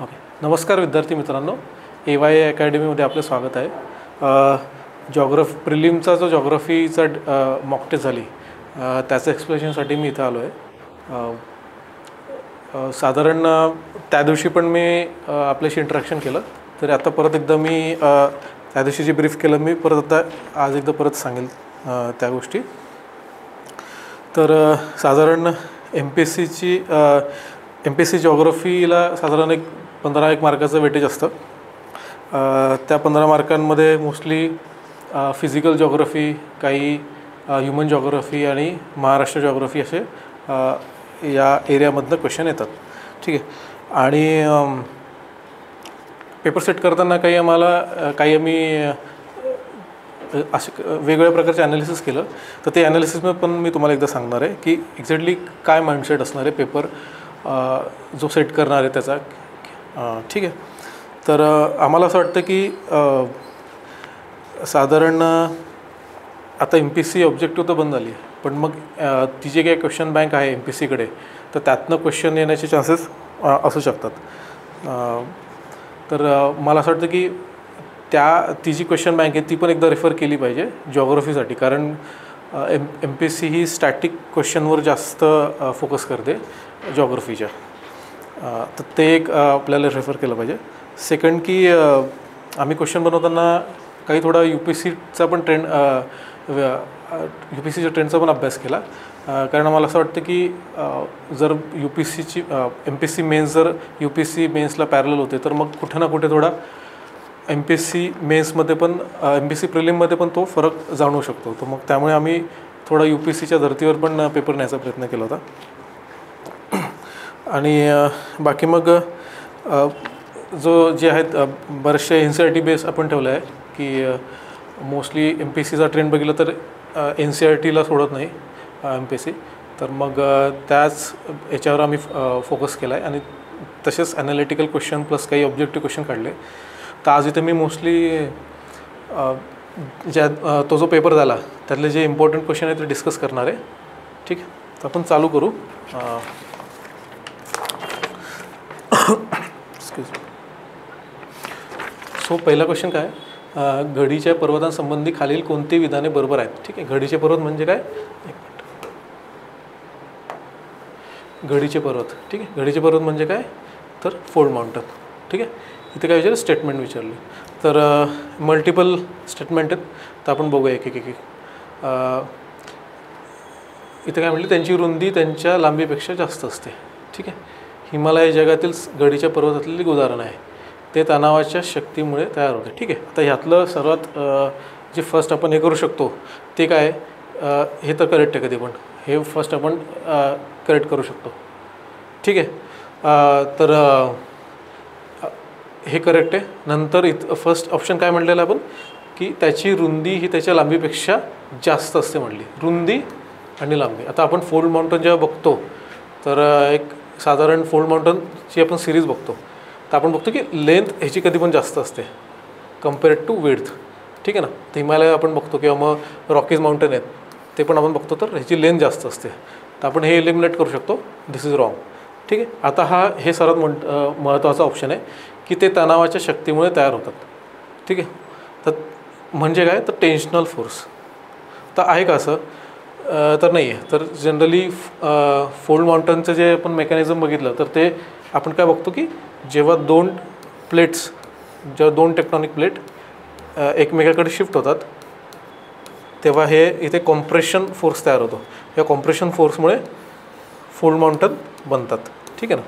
Okay. नमस्कार विद्यार्थी मित्रांनो, AY अकॅडमीमध्ये आपलं स्वागत आहे. प्रिलिमचा जो जॉग्रफीचा मॉक टेस्ट झाली त्याचं एक्सप्लेनेशनसाठी मी इथं आलो आहे. साधारण त्या दिवशी पण मी आपल्याशी इंटरॅक्शन केलं, तरी आता परत एकदा मी त्या दिवशी जे ब्रीफ केलं मी परत आता आज एकदा परत सांगेल त्या गोष्टी. तर साधारण MPSC जॉग्रफीला साधारण 15 मार्काचं वेटेज असतं. त्या 15 मार्कांमध्ये मोस्टली फिजिकल जॉग्रफी, काही ह्युमन जॉग्रफी आणि महाराष्ट्र जॉग्रफी असे या एरियामधनं क्वेश्चन येतात. ठीक आहे. आणि पेपर सेट करताना काही आम्ही असे वेगवेगळ्या प्रकारचे ॲनालिसिस केलं. तर ते ॲनालिसिसमध्ये पण मी तुम्हाला एकदा सांगणार आहे की एक्झॅक्टली काय माइंडसेट असणार आहे पेपर जो सेट करणार आहे त्याचा. ठीक आहे. तर आम्हाला असं वाटतं की साधारण आता MPSC ऑब्जेक्टिव्ह तर बंद झाली आहे, पण मग ती जे काही क्वेश्चन बँक आहे MPSCकडे, तर त्यातनं क्वेश्चन येण्याचे चान्सेस असू शकतात. तर मला असं वाटतं की ती जी क्वेश्चन बँक आहे ती पण एकदा रेफर केली पाहिजे जॉग्रफीसाठी, कारण MPSC ही स्टॅटिक क्वेश्चनवर जास्त फोकस करते जॉग्रफीच्या. तर ते एक आपल्याला रेफर केलं पाहिजे. सेकंड की आम्ही क्वेश्चन बनवताना काही थोडा UPSCचा पण UPSCच्या ट्रेंडचा पण अभ्यास केला, कारण मला असं वाटतं की जर MPSC मेन्स जर UPSC मेन्सला पॅरलल होते तर मग कुठे ना कुठे थोडा MPSC मेन्समध्ये पण MPSC प्रिलिममध्ये पण तो फरक जाणवू शकतो. तर मग त्यामुळे आम्ही थोडा UPSCच्या धर्तीवर पण पेपर न्यायचा प्रयत्न केला होता. आणि बाकी मग जे आहेत बरेचसे NCERT बेस आपण ठेवलं आहे की मोस्टली MPSCचा ट्रेंड बघितलं तर NCERTला सोडत नाही MPSC. तर मग त्याच याच्यावर आम्ही फोकस केला आहे आणि तसेच ॲनालिटिकल क्वेश्चन प्लस काही ऑब्जेक्टिव्ह क्वेश्चन काढले. तर आज इथे मी मोस्टली तो जो पेपर झाला त्यातले जे इम्पॉर्टंट क्वेश्चन आहे ते डिस्कस करणार आहे. ठीक आहे. तर आपण चालू करू. सो पहिला क्वेश्चन काय, घडीच्या पर्वतांसंबंधी खालील कोणती विधाने बरोबर आहेत. ठीक आहे. घडीचे पर्वत म्हणजे काय, घडीचे पर्वत. ठीक आहे. घडीचे पर्वत म्हणजे काय, तर फोल्ड माउंटन. ठीक आहे. इथे काय विचारलं, स्टेटमेंट विचारली. तर मल्टिपल स्टेटमेंट आहेत, तर आपण बघूया एक. इथे काय म्हटलं, त्यांची रुंदी त्यांच्या लांबीपेक्षा जास्त असते. ठीक आहे. हिमालय जगातील घडीच्या पर्वतातले एक उदाहरण आहे. ते तणावाच्या शक्तीमुळे तयार होते. ठीक आहे. आता ह्यातलं सर्वात जे फर्स्ट आपण हे करू शकतो ते काय, हे तर करेक्ट आहे. कधी पण हे फर्स्ट आपण करेक्ट करू शकतो. ठीक आहे. तर हे करेक्ट आहे. नंतर फर्स्ट ऑप्शन काय म्हटलेलं आपण की त्याची रुंदी ही त्याच्या लांबीपेक्षा जास्त असते म्हटली. रुंदी आणि लांबी. आता आपण फोल्ड माउंटन जेव्हा बघतो तर एक साधारण फोल्ड माउंटनची आपण सिरीज बघतो तर आपण बघतो की लेंथ ह्याची कधी पण जास्त असते कम्पेअर्ड टू विड्थ. ठीक आहे ना. तर हिमालय आपण बघतो किंवा मग रॉकीज माउंटन आहेत ते पण आपण बघतो तर ह्याची लेंथ जास्त असते. तर आपण हे एलिमिनेट करू शकतो. दिस इज रॉंग. ठीक आहे. आता हे सर्वात महत्त्वाचा ऑप्शन आहे की ते तणावाच्या शक्तीमुळे तयार होतात. ठीक आहे. तर म्हणजे काय, तर टेन्शनल फोर्स. तर आहे का असं, तर नाही आहे. तर जनरली फोल्ड माउंटनचं जे आपण मेकॅनिझम बघितलं तर ते आपण काय बघतो की जेव्हा दोन टेक्टॉनिक प्लेट एकमेकाकडे शिफ्ट होतात तेव्हा हे इथे कॉम्प्रेशन फोर्स तयार होतो. या कॉम्प्रेशन फोर्समुळे फोल्ड माउंटन बनतात. ठीक आहे ना.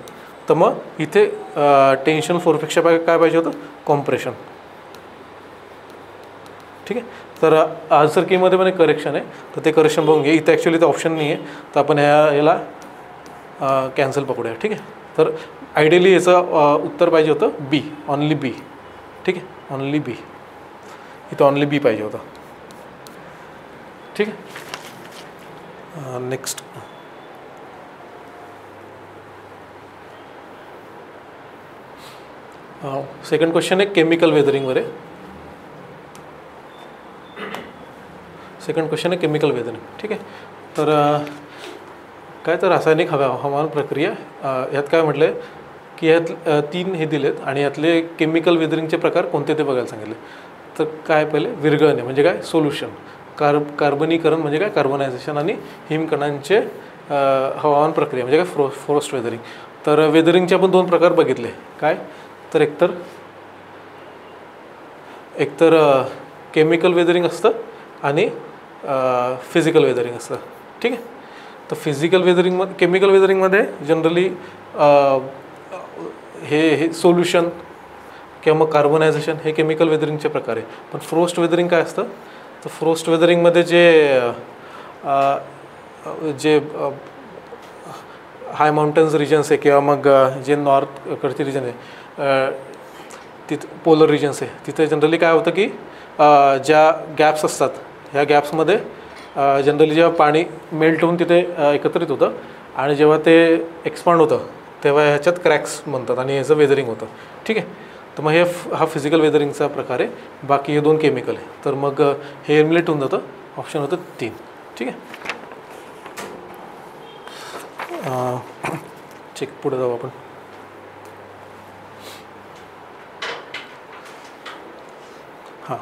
तर मग इथे टेन्शन फोर्सपेक्षा काय पाहिजे होतं, कॉम्प्रेशन. ठीक आहे. तर आन्सर कीमध्ये पण एक करेक्शन आहे, तर ते करेक्शन बघून घे. इथे ॲक्च्युली ते ऑप्शन नाही आहे, तर आपण याला कॅन्सल पकडूया. ठीक आहे. तर आयडियली याचं उत्तर पाहिजे होतं बी, ऑनली बी. ठीक आहे. ऑनली बी. इथं ऑनली बी पाहिजे होतं. ठीक आहे. नेक्स्ट सेकंड क्वेश्चन आहे केमिकल वेदरिंगवर आहे. सेकंड क्वेश्चन आहे केमिकल वेदरिंग. ठीक आहे. तर काय तर रासायनिक हवामान प्रक्रिया यात काय म्हटलं आहे, की यात 3 हे दिलेत आणि यातले केमिकल वेदरिंगचे प्रकार कोणते ते बघायला सांगितले. तर काय पहिले विरघळणे म्हणजे काय सोल्युशन, कार्बनीकरण म्हणजे काय कार्बनायझेशन, आणि हिमकणांचे हवामान प्रक्रिया म्हणजे काय फ्रोस्ट वेदरिंग. तर वेदरिंगचे आपण 2 प्रकार बघितले. काय तर एकतर केमिकल वेदरिंग असतं आणि फिजिकल वेदरिंग असतं. ठीक आहे. तर फिजिकल वेदरिंगमध्ये केमिकल वेदरिंगमध्ये जनरली हे सोल्युशन किंवा मग कार्बनायझेशन हे केमिकल वेदरिंगचे प्रकार आहे. पण फ्रोस्ट वेदरिंग काय असतं, तर फ्रोस्ट वेदरिंगमध्ये जे हाय माउंटन्स रिजन्स आहे किंवा मग जे नॉर्थकडचे रिजन आहे तिथं पोलर रिजन्स आहे, तिथे जनरली काय होतं की ज्या गॅप्स असतात ह्या गॅप्समध्ये जनरली जेव्हा पाणी मेल्ट होऊन तिथे एकत्रित होतं आणि जेव्हा ते एक्सपांड होतं तेव्हा ह्याच्यात क्रॅक्स म्हणतात आणि ह्याचं वेदरिंग होतं. ठीक आहे. तर मग हा फिजिकल वेदरिंगचा प्रकार आहे. बाकी हे 2 केमिकल आहे. तर मग हे एलिमिनेट होऊन जातं. ऑप्शन होतं 3. ठीक आहे. ठीक, पुढे जाऊ आपण. हां,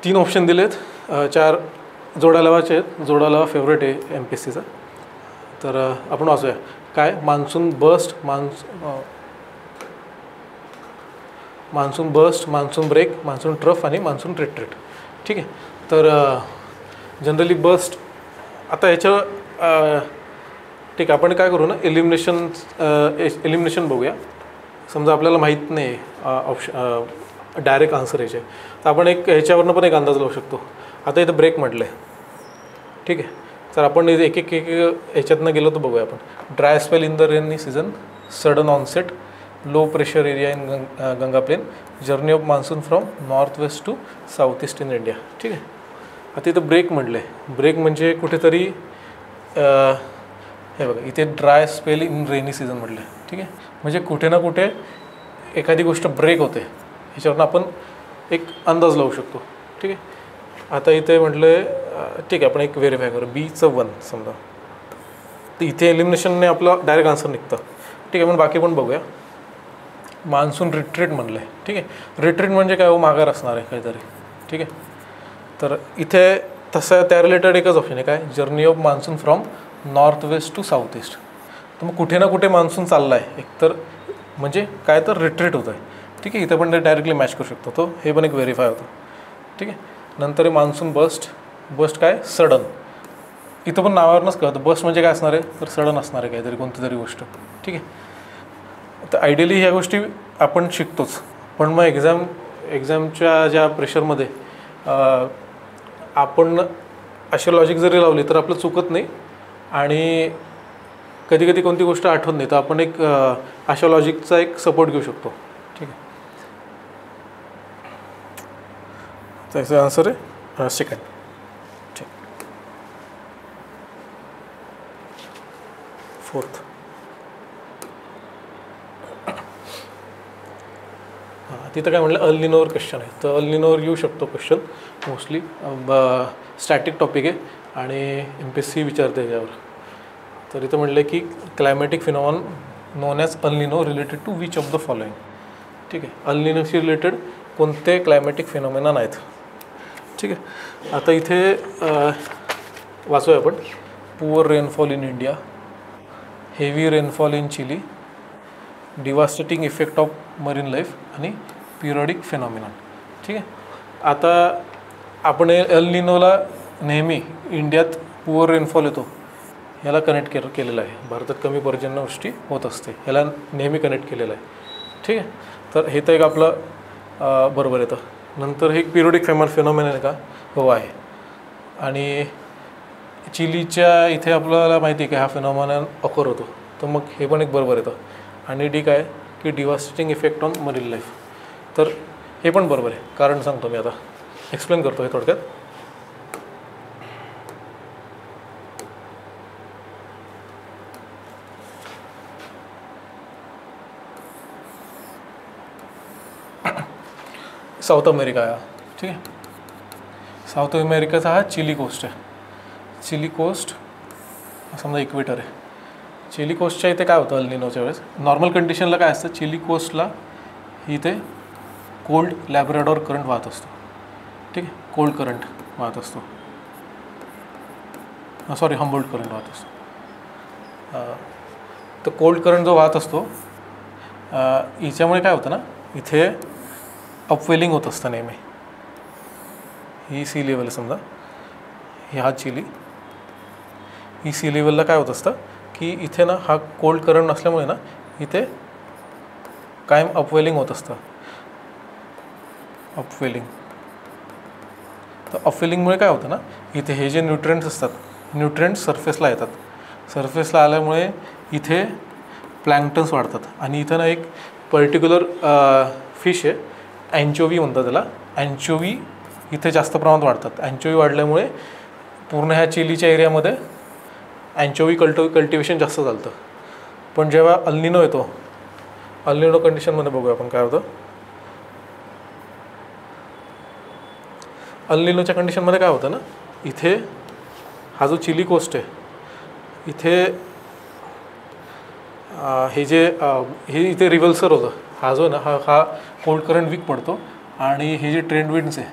3 ऑप्शन दिलेत. 4 जोडा लावाचे आहेत. जोडा लावा फेवरेट आहे MPSCचा. तर आपण वाचूया. काय monsoon burst, monsoon burst, monsoon break, monsoon trough आणि मान्सून रिट्रीट. ठीक आहे. तर जनरली बस्ट, आता याच्या ठीक आपण काय करू ना, एलिमिनेशन बघूया. समजा आपल्याला माहीत नाही डायरेक्ट आन्सर याचे, तर आपण ह्याच्यावरनं पण एक अंदाज लावू शकतो. आता इथं ब्रेक म्हटलं आहे. ठीक आहे. तर आपण एक ह्याच्यातनं गेलो तर बघूया आपण. Dry spell in the rainy season, sudden onset, low pressure area in Ganga plain, journey of monsoon from north west to south east in India. ठीक आहे. आता इथं ब्रेक म्हटलं आहे. ब्रेक म्हणजे कुठेतरी हे बघा इथे dry spell in rainy season म्हटलं आहे. ठीक आहे. म्हणजे कुठे ना कुठे एखादी गोष्ट ब्रेक होते, ह्याच्यावरून आपण एक अंदाज लावू शकतो. ठीक आहे. आता इथे म्हटलं आहे ठीक आहे, आपण एक व्हेरीफाय करू. बीचं 1 समजा, तर इथे एलिमिनेशनने आपलं डायरेक्ट आन्सर निघतं. ठीक आहे. पण बाकी पण बघूया. मान्सून रिट्रीट म्हणलं आहे. ठीक आहे. रिट्रीट म्हणजे काय हो, माघार असणार आहे काहीतरी. ठीक आहे. तर इथे तसं त्या रिलेटेड एकच ऑप्शन आहे. काय journey of monsoon from north west to south east. तर मग कुठे ना कुठे मान्सून चालला आहे एकतर, म्हणजे काय तर रिट्रीट होतं आहे. ठीक आहे. इथं पण ते डायरेक्टली मॅच करू शकतो. तो हे पण एक व्हेरीफाय होतं. ठीक आहे. नंतर आहे मान्सून बस्ट. बस्ट काय सडन, इथं पण नावावरूनच कळतं बस्ट म्हणजे काय असणार आहे, तर सडन असणार आहे काहीतरी कोणती तरी गोष्ट. ठीक आहे. तर आयडियली ह्या गोष्टी आपण शिकतोच, पण मग एक्झामच्या ज्या प्रेशरमध्ये आपण अशी लॉजिक जरी लावली तर आपलं चुकत नाही आणि कधी कधी कोणती गोष्ट आठवत नाही, तर आपण एक अशा लॉजिकचा एक सपोर्ट घेऊ शकतो. ठीक आहे. त्याचा आन्सर आहे सेकंड. ठीक. 4th. तिथं काय म्हटलं, अल निनोवर क्वेश्चन आहे. तर अल निनोवर येऊ शकतो क्वेश्चन. मोस्टली स्टॅटिक टॉपिक आहे आणि MPSC विचारते याच्यावर. तर इथं म्हटलं की climatic phenomenon known as El Nino related to which of the following. ठीक आहे. अल निनोशी रिलेटेड कोणते क्लायमॅटिक फिनॉमिना नाहीत. ठीक आहे. आता इथे वाचूया आपण. Poor rainfall in India, heavy rainfall in Chile, devastating effect of marine life आणि पिरियडिक फिनॉमिनॉन. ठीक आहे. आता आपण एल निनोला नेहमी इंडियात पुअर रेनफॉल येतो ह्याला कनेक्ट केलेलं आहे. भारतात कमी पर्जन्यवृष्टी होत असते ह्याला नेहमी कनेक्ट केलेलं आहे. ठीक आहे. तर हे तर एक आपलं बरोबर येतं. नंतर हे एक पिरियडिक फिनॉमिनन आहे का, हो आहे. आणि चिलीच्या इथे आपल्याला माहिती आहे की हा फिनॉमिनन अकर होतो, तर मग हे पण एक बरोबर येतं. आणि डी काय की devastating effect on marine life, तर हे पण बरोबर आहे. कारण सांगतो मी, आता एक्सप्लेन करतो हे थोडक्यात. साऊथ अमेरिका आहे. ठीक आहे. साऊथ अमेरिकेचा हा चिली कोस्ट आहे. चिली कोस्ट समजा इक्वेटर आहे. चिली कोस्टच्या इथे काय होतं अल निनोच्या वेळेस, नॉर्मल कंडिशनला काय असतं, चिली कोस्टला इथे कोल्ड लॅब्राडॉर करंट वाहत असतो. ठीक आहे, कोल्ड करंट वाहत असतो, सॉरी हम्बोल्ट करंट वाहत असतो. तर कोल्ड करंट जो वाहत असतो हिच्यामुळे काय होतं ना, इथे अपवेलिंग होत असतं नेहमी. ही सी लेवल आहे समजा, ही हा चिली, ही सी लेवलला काय होत असतं की इथे ना हा कोल्ड करंट नसल्यामुळे ना इथे कायम अपवेलिंग होत असतं. अपवेलिंग, तर अपवेलिंगमुळे काय होतं ना, इथे हे जे न्यूट्रिएंट्स असतात, न्यूट्रिएंट्स सरफेसला येतात. सरफेसला आल्यामुळे इथे प्लँक्टन्स वाढतात. आणि इथं ना एक पर्टिक्युलर फिश आहे, अँचोवी म्हणतात त्याला. अँचोवी इथे जास्त प्रमाणात वाढतात. अँचोवी वाढल्यामुळे पूर्ण ह्या चिलीच्या एरियामध्ये अँचोवी कल्टिवेशन जास्त चालतं. पण जेव्हा अल निनो येतो, अल निनो कंडिशनमध्ये बघूया आपण काय होतं. अल निनोच्या कंडिशनमध्ये काय होतं ना, इथे हा जो चिली कोस्ट आहे, इथे हे जे हे इथे रिव्हल्सर होतं, हा जो ना हा कोल्ड करंट वीक पडतो आणि हे जे ट्रेंड विंड्स आहे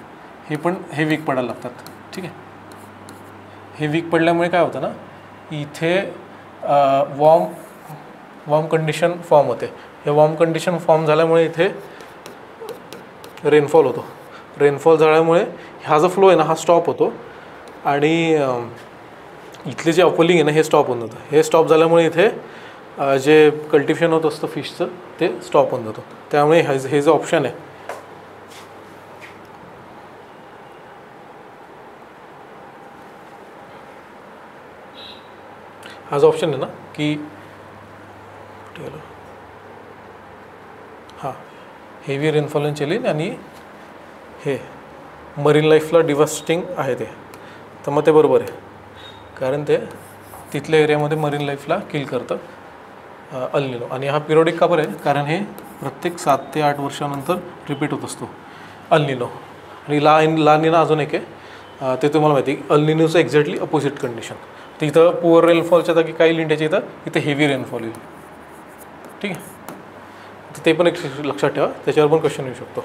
हे पण हे वीक पडायला लागतात. ठीक आहे, हे वीक पडल्यामुळे काय होतं ना, इथे वॉर्म कंडिशन फॉर्म होते. हे वॉर्म कंडिशन फॉर्म झाल्यामुळे इथे रेनफॉल होतो. रेनफॉल झाल्यामुळे हा जो फ्लो आहे ना हा स्टॉप होतो आणि इथले जे अपवेलिंग आहे ना हे स्टॉप होऊन जातं. हे स्टॉप झाल्यामुळे इथे जे कल्टिवेशन होत असतं फिशचं ते स्टॉप होऊन जातं. त्यामुळे हे जे ऑप्शन आहे, हा जो ऑप्शन आहे ना की हां हेवी रेनफॉल इन चिली आणि हे मरीन लाईफला डिवास्टिंग आहे ते, तर मग ते बरोबर आहे. कारण ते तिथल्या एरियामध्ये मरीन लाईफला किल करतं अल निनो. आणि हा पिरियडिक का बरं आहे, कारण हे प्रत्येक 7 ते 8 वर्षानंतर रिपीट होत असतो अल निनो. आणि ला निना अजून एक आहे, ते तुम्हाला माहिती आहे, अल निनोचं एक्झॅक्टली अपोजिट कंडिशन. तर इथं पुअर रेनफॉलच्या जागी काय येईल इंडियाच्या इथं हेवी रेनफॉल येईल. ठीक आहे, तर ते पण एक लक्षात ठेवा, त्याच्यावर पण क्वेश्चन येऊ शकतो.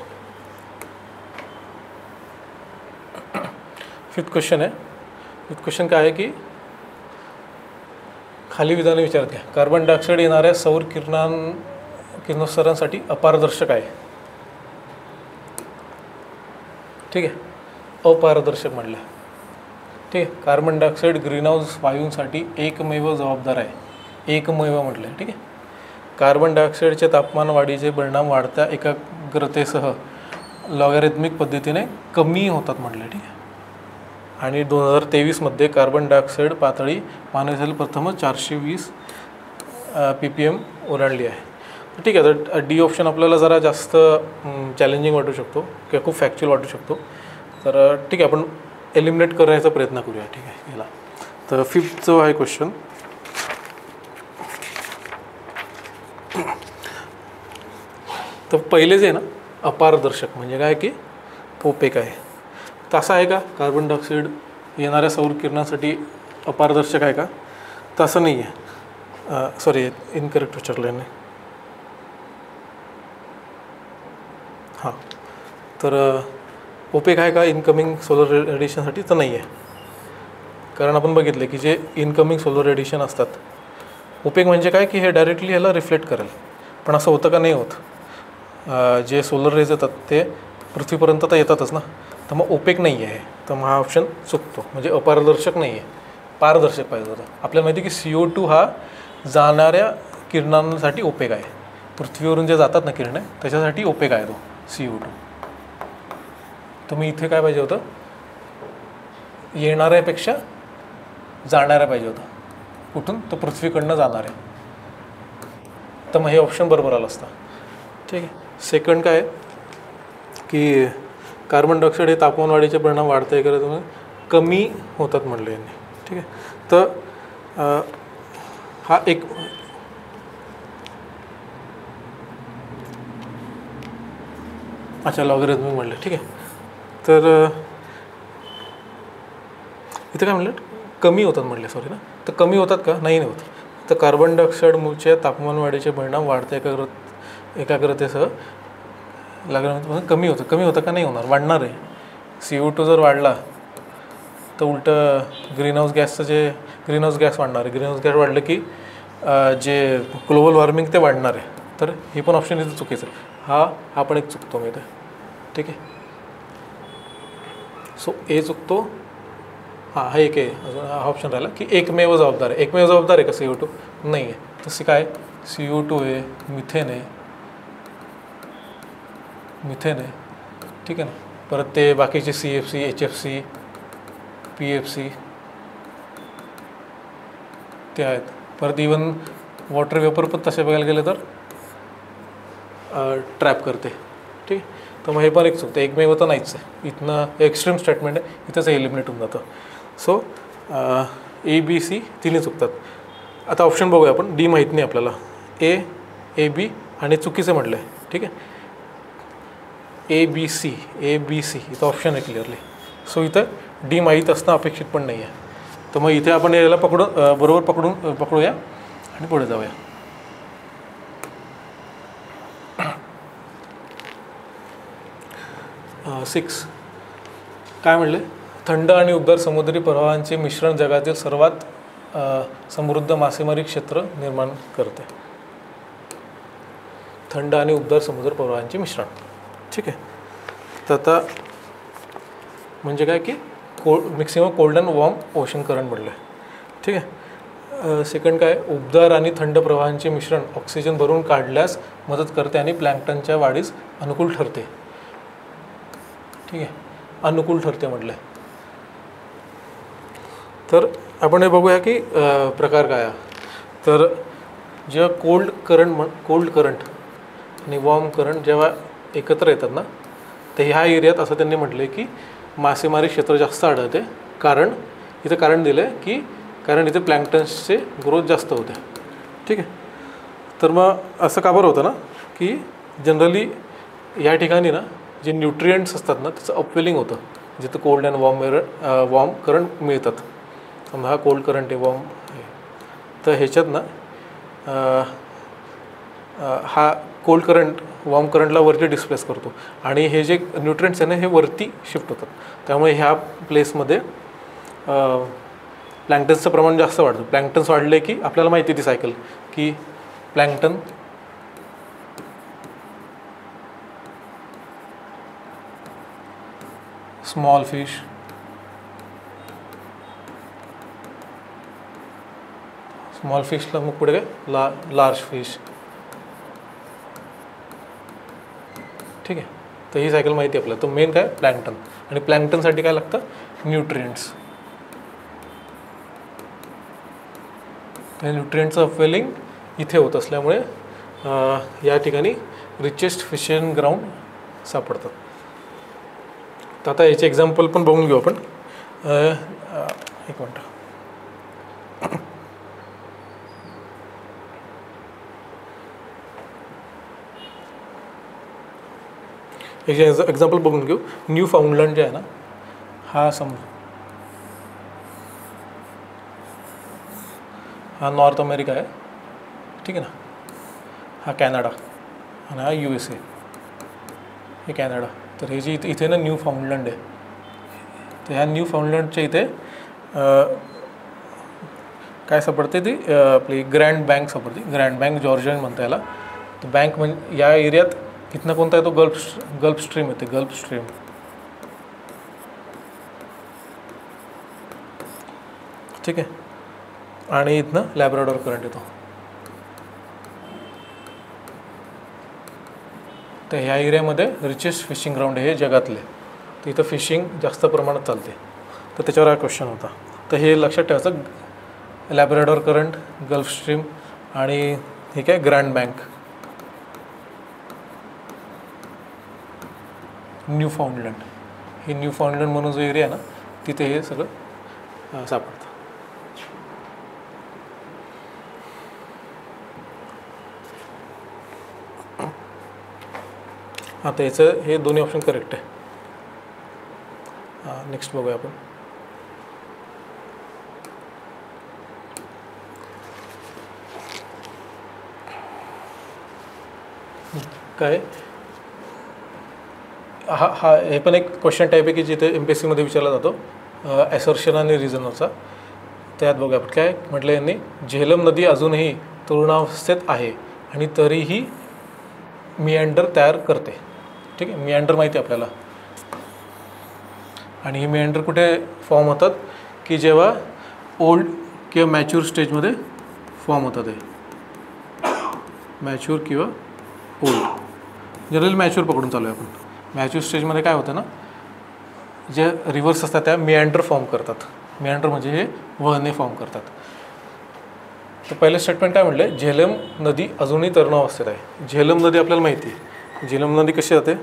5th क्वेश्चन आहे. 5th क्वेश्चन काय आहे की खाली विधाने विचारत घ्या. कार्बन डायऑक्साईड येणाऱ्या सौर किरणोत्सर्गासाठी अपारदर्शक आहे. ठीक आहे, अपारदर्शक म्हटलं. ठीक आहे, कार्बन डायऑक्साईड ग्रीनहाऊस वायूंसाठी एकमेव जबाबदार आहे. एकमेव म्हटलं आहे. ठीक आहे, कार्बन डायऑक्साईडचे तापमान वाढीचे परिणाम वाढत्या एकाग्रतेसह लॉगॅरिथमिक पद्धतीने कमी होतात म्हटलं. ठीक आहे, आणि 2023मध्ये कार्बन डायऑक्साईड पातळी मानवी प्रथमच 420 ppm ओलांडली आहे. ठीक आहे, तर डी ऑप्शन आपल्याला जरा जास्त चॅलेंजिंग वाटू शकतो किंवा खूप फॅक्च्युअल वाटू शकतो. तर ठीक आहे, आपण एलिमिनेट करण्याचा प्रयत्न करूया. ठीक आहे, याला तर 5th जो आहे क्वेश्चन, तर पहिले जे आहे ना अपारदर्शक म्हणजे काय की ओपेक आहे. तसं आहे का कार्बन डायऑक्साईड येणाऱ्या सौर किरणासाठी अपारदर्शक आहे का? तसं नाही आहे. सॉरी, इनकरेक्ट विचारलं आहे. हां, तर ओपेक आहे का इनकमिंग सोलर रेडिएशनसाठी? तर नाही आहे. कारण आपण बघितलं की जे इनकमिंग सोलर रेडिएशन असतात, ओपेक म्हणजे काय की हे डायरेक्टली ह्याला रिफ्लेक्ट करेल. पण असं होतं का? नाही होत. जे सोलर रेज येतात ते पृथ्वीपर्यंत तर येतातच ना, तर मग ओपेक नाही आहे. तर मग हा ऑप्शन चुकतो, म्हणजे अपारदर्शक नाही आहे, पारदर्शक पाहिजे होतं. आपल्याला माहिती आहे की CO2 हा जाणाऱ्या किरणांसाठी ओपेक आहे. पृथ्वीवरून जे जातात ना किरणे त्याच्यासाठी ओपेक आहे तो CO2. तुम्ही इथे काय पाहिजे होतं, येणाऱ्यापेक्षा जाणाऱ्या पाहिजे होतं. कुठून? तर पृथ्वीकडनं जाणाऱ्या. तर मग हे ऑप्शन बरोबर आलं असतं. ठीक आहे. सेकंड काय की कार्बन डायऑक्साईड हे तापमान वाढीचे परिणाम वाढते करत कमी होतात म्हणले यांनी. ठीक आहे, तर हा एक अच्छा लॉगॅरिथमिक म्हणलं. ठीक आहे, तर इथे काय म्हणलं, कमी होतात म्हणले. सॉरी ना, तर कमी होतात का? नाही होत. तर कार्बन डायऑक्साईडच्या तापमान वाढीचे परिणाम वाढत्या एकाग्रतेसह लागल्यानंतर कमी होतं का नाही होणार, वाढणार आहे. CO2 जर वाढला तर उलटं ग्रीनहाऊस गॅस वाढणार आहे. ग्रीनहाऊस गॅस वाढलं की जे ग्लोबल वॉर्मिंग ते वाढणार आहे. तर हे पण ऑप्शन इथे चुकीचं आहे. हा पण एक चुकतो मी इथे. ठीक आहे. सो ए चुकतो. हा एक आहे. अजून हा ऑप्शन राहिला की एकमेव जबाबदार आहे. एकमेव जबाबदार आहे का CO2? नाही आहे. तसे काय CO2 आहे, मिथेन आहे, ठीक आहे ना. परत ते बाकीचे CFC, HFC, PFC ते आहेत. परत इवन वॉटर वेपर पण तसे बघायला गेलं तर ट्रॅप करते. ठीक. तर मग हे पण एक चुकतं. एकमेव तर नाहीच आहे. इथनं एक्स्ट्रीम स्टेटमेंट आहे, इथंच एलिमिनेट होऊन जातं. सो ABC तिन्ही चुकतात. आता ऑप्शन बघूया आपण. डी माहीत नाही आपल्याला. AB आणि चुकीचं म्हटलं आहे. ठीक आहे. ABC इथं ऑप्शन आहे क्लिअरली. सो इथं डी माहीत असणं अपेक्षित पण नाही आहे. तर मग इथे आपण याला बरोबर पकडूया आणि पुढे जाऊया. सिक्स काय म्हणले? थंड आणि उबदार समुद्री प्रवाहांचे मिश्रण जगातील सर्वात समृद्ध मासेमारी क्षेत्र निर्माण करते. थंड आणि उबदार समुद्र प्रवाहांचे मिश्रण. ठीक आहे. तर आता म्हणजे काय की mixing of cold and warm ocean current म्हटलं आहे. ठीक आहे. सेकंड काय? उबदार आणि थंड प्रवाहांचे मिश्रण ऑक्सिजन भरून काढल्यास मदत करते आणि प्लँक्टनच्या वाढीस अनुकूल ठरते. ठीक आहे. अनुकूल ठरते म्हटलं आहे. तर आपण हे बघूया की प्रकार काय आहे. तर जेव्हा कोल्ड करंट आणि वॉर्म करंट जेव्हा एकत्र येतात ना, तर ह्या एरियात असं त्यांनी म्हटलं आहे की मासेमारी क्षेत्र जास्त आढळते. इथं कारण दिलं आहे की कारण इथे प्लँक्टन्सचे ग्रोथ जास्त होते. ठीक आहे. तर मग असं का बरं होतं ना की जनरली या ठिकाणी ना जे न्यूट्रिएंट्स असतात ना त्याचं अपवेलिंग होतं जिथं कोल्ड अँड वॉर्म करंट मिळतात. समजा हा कोल्ड करंट आहे, वॉर्म आहे, तर ह्याच्यात ना हा कोल्ड करंट वॉर्म करंटला वरती डिस्प्लेस करतो आणि हे जे न्यूट्रिएंट्स आहे ना हे वरती शिफ्ट होतात. त्यामुळे ह्या प्लेसमध्ये प्लँक्टन्सचं प्रमाण जास्त वाढतं. प्लँक्टन्स वाढले की आपल्याला माहिती ती सायकल की प्लँक्टन स्मॉल फिशला मग पुढे काय लार्ज फिश. ठीक आहे. तर ही सायकल माहिती आहे आपल्याला. तर मेन काय प्लँक्टन आणि प्लँक्टनसाठी काय लागतं न्यूट्रिएंट्स. त्या न्यूट्रिएंट्सचं अपवेलिंग इथे होत असल्यामुळे या ठिकाणी रिचेस्ट फिशिंग ग्राउंड सापडतात. तर आता याचे एक्झाम्पल पण बघून घेऊ आपण. एक मिनटं. एक्झाम्पल बघून घेऊ. न्यू फाउंडलंड जे आहे ना हा नॉर्थ अमेरिका आहे. ठीक आहे ना. हा कॅनडा आणि हा USA. हे कॅनडा. तर हे जी इथे ना न्यू फाउंडलंड आहे. तर ह्या न्यू फाउंडलंडच्या इथे काय सापडते ती आपली ग्रँड बँक सापडते. ग्रँड बँक जॉर्जियन म्हणता याला. तर बँक म्हणजे या एरियात इथनं कोणता येतो गल्फ स्ट्रीम येते. Gulf stream. ठीक आहे. आणि इथनं लॅब्राडोर करंट येतो. तर ह्या एरियामध्ये रिचेस्ट फिशिंग ग्राउंड आहे हे जगातले. तर इथं फिशिंग जास्त प्रमाणात चालते. तर त्याच्यावर हा क्वेश्चन होता. तर हे लक्षात ठेवायचं. लॅब्राडोर करंट, गल्फ स्ट्रीम आणि हे काय ग्रँड बँक. न्यू फाउंडलंड. हे न्यू फाउंडलंड म्हणून जो एरिया आहे ना तिथे हे सगळं सापडतं. आता याचं हे दोन्ही ऑप्शन करेक्ट आहे. नेक्स्ट बघूया आपण. काय हा हे पण एक क्वेश्चन टाईप आहे की जिथे MPSC मध्ये विचारला जातो, ॲसर्शन आणि रिझनचा. त्यात बघा आपण काय म्हटलं यांनी, झेलम नदी अजूनही तरुणावस्थेत आहे आणि तरीही मिएंडर तयार करते. ठीक आहे, मिएंडर माहिती आहे आपल्याला. आणि ही मिएंडर कुठे फॉर्म होतात की जेव्हा ओल्ड किंवा मॅच्युअर स्टेजमध्ये फॉर्म होतात. हे मॅच्युअर किंवा ओल्ड, जनरली मॅच्युअर पकडून चालू आहे आपण. मॅच्युअर स्टेजमध्ये काय होतं ना, जे रिव्हर्स असतात त्या मिएंडर फॉर्म करतात. मिएंडर म्हणजे हे वळणे फॉर्म करतात. तर पहिले स्टेटमेंट काय म्हटलं, झेलम नदी अजूनही तरुणावस्थेत आहे. झेलम नदी आपल्याला माहिती आहे. झेलम नदी कशी जाते,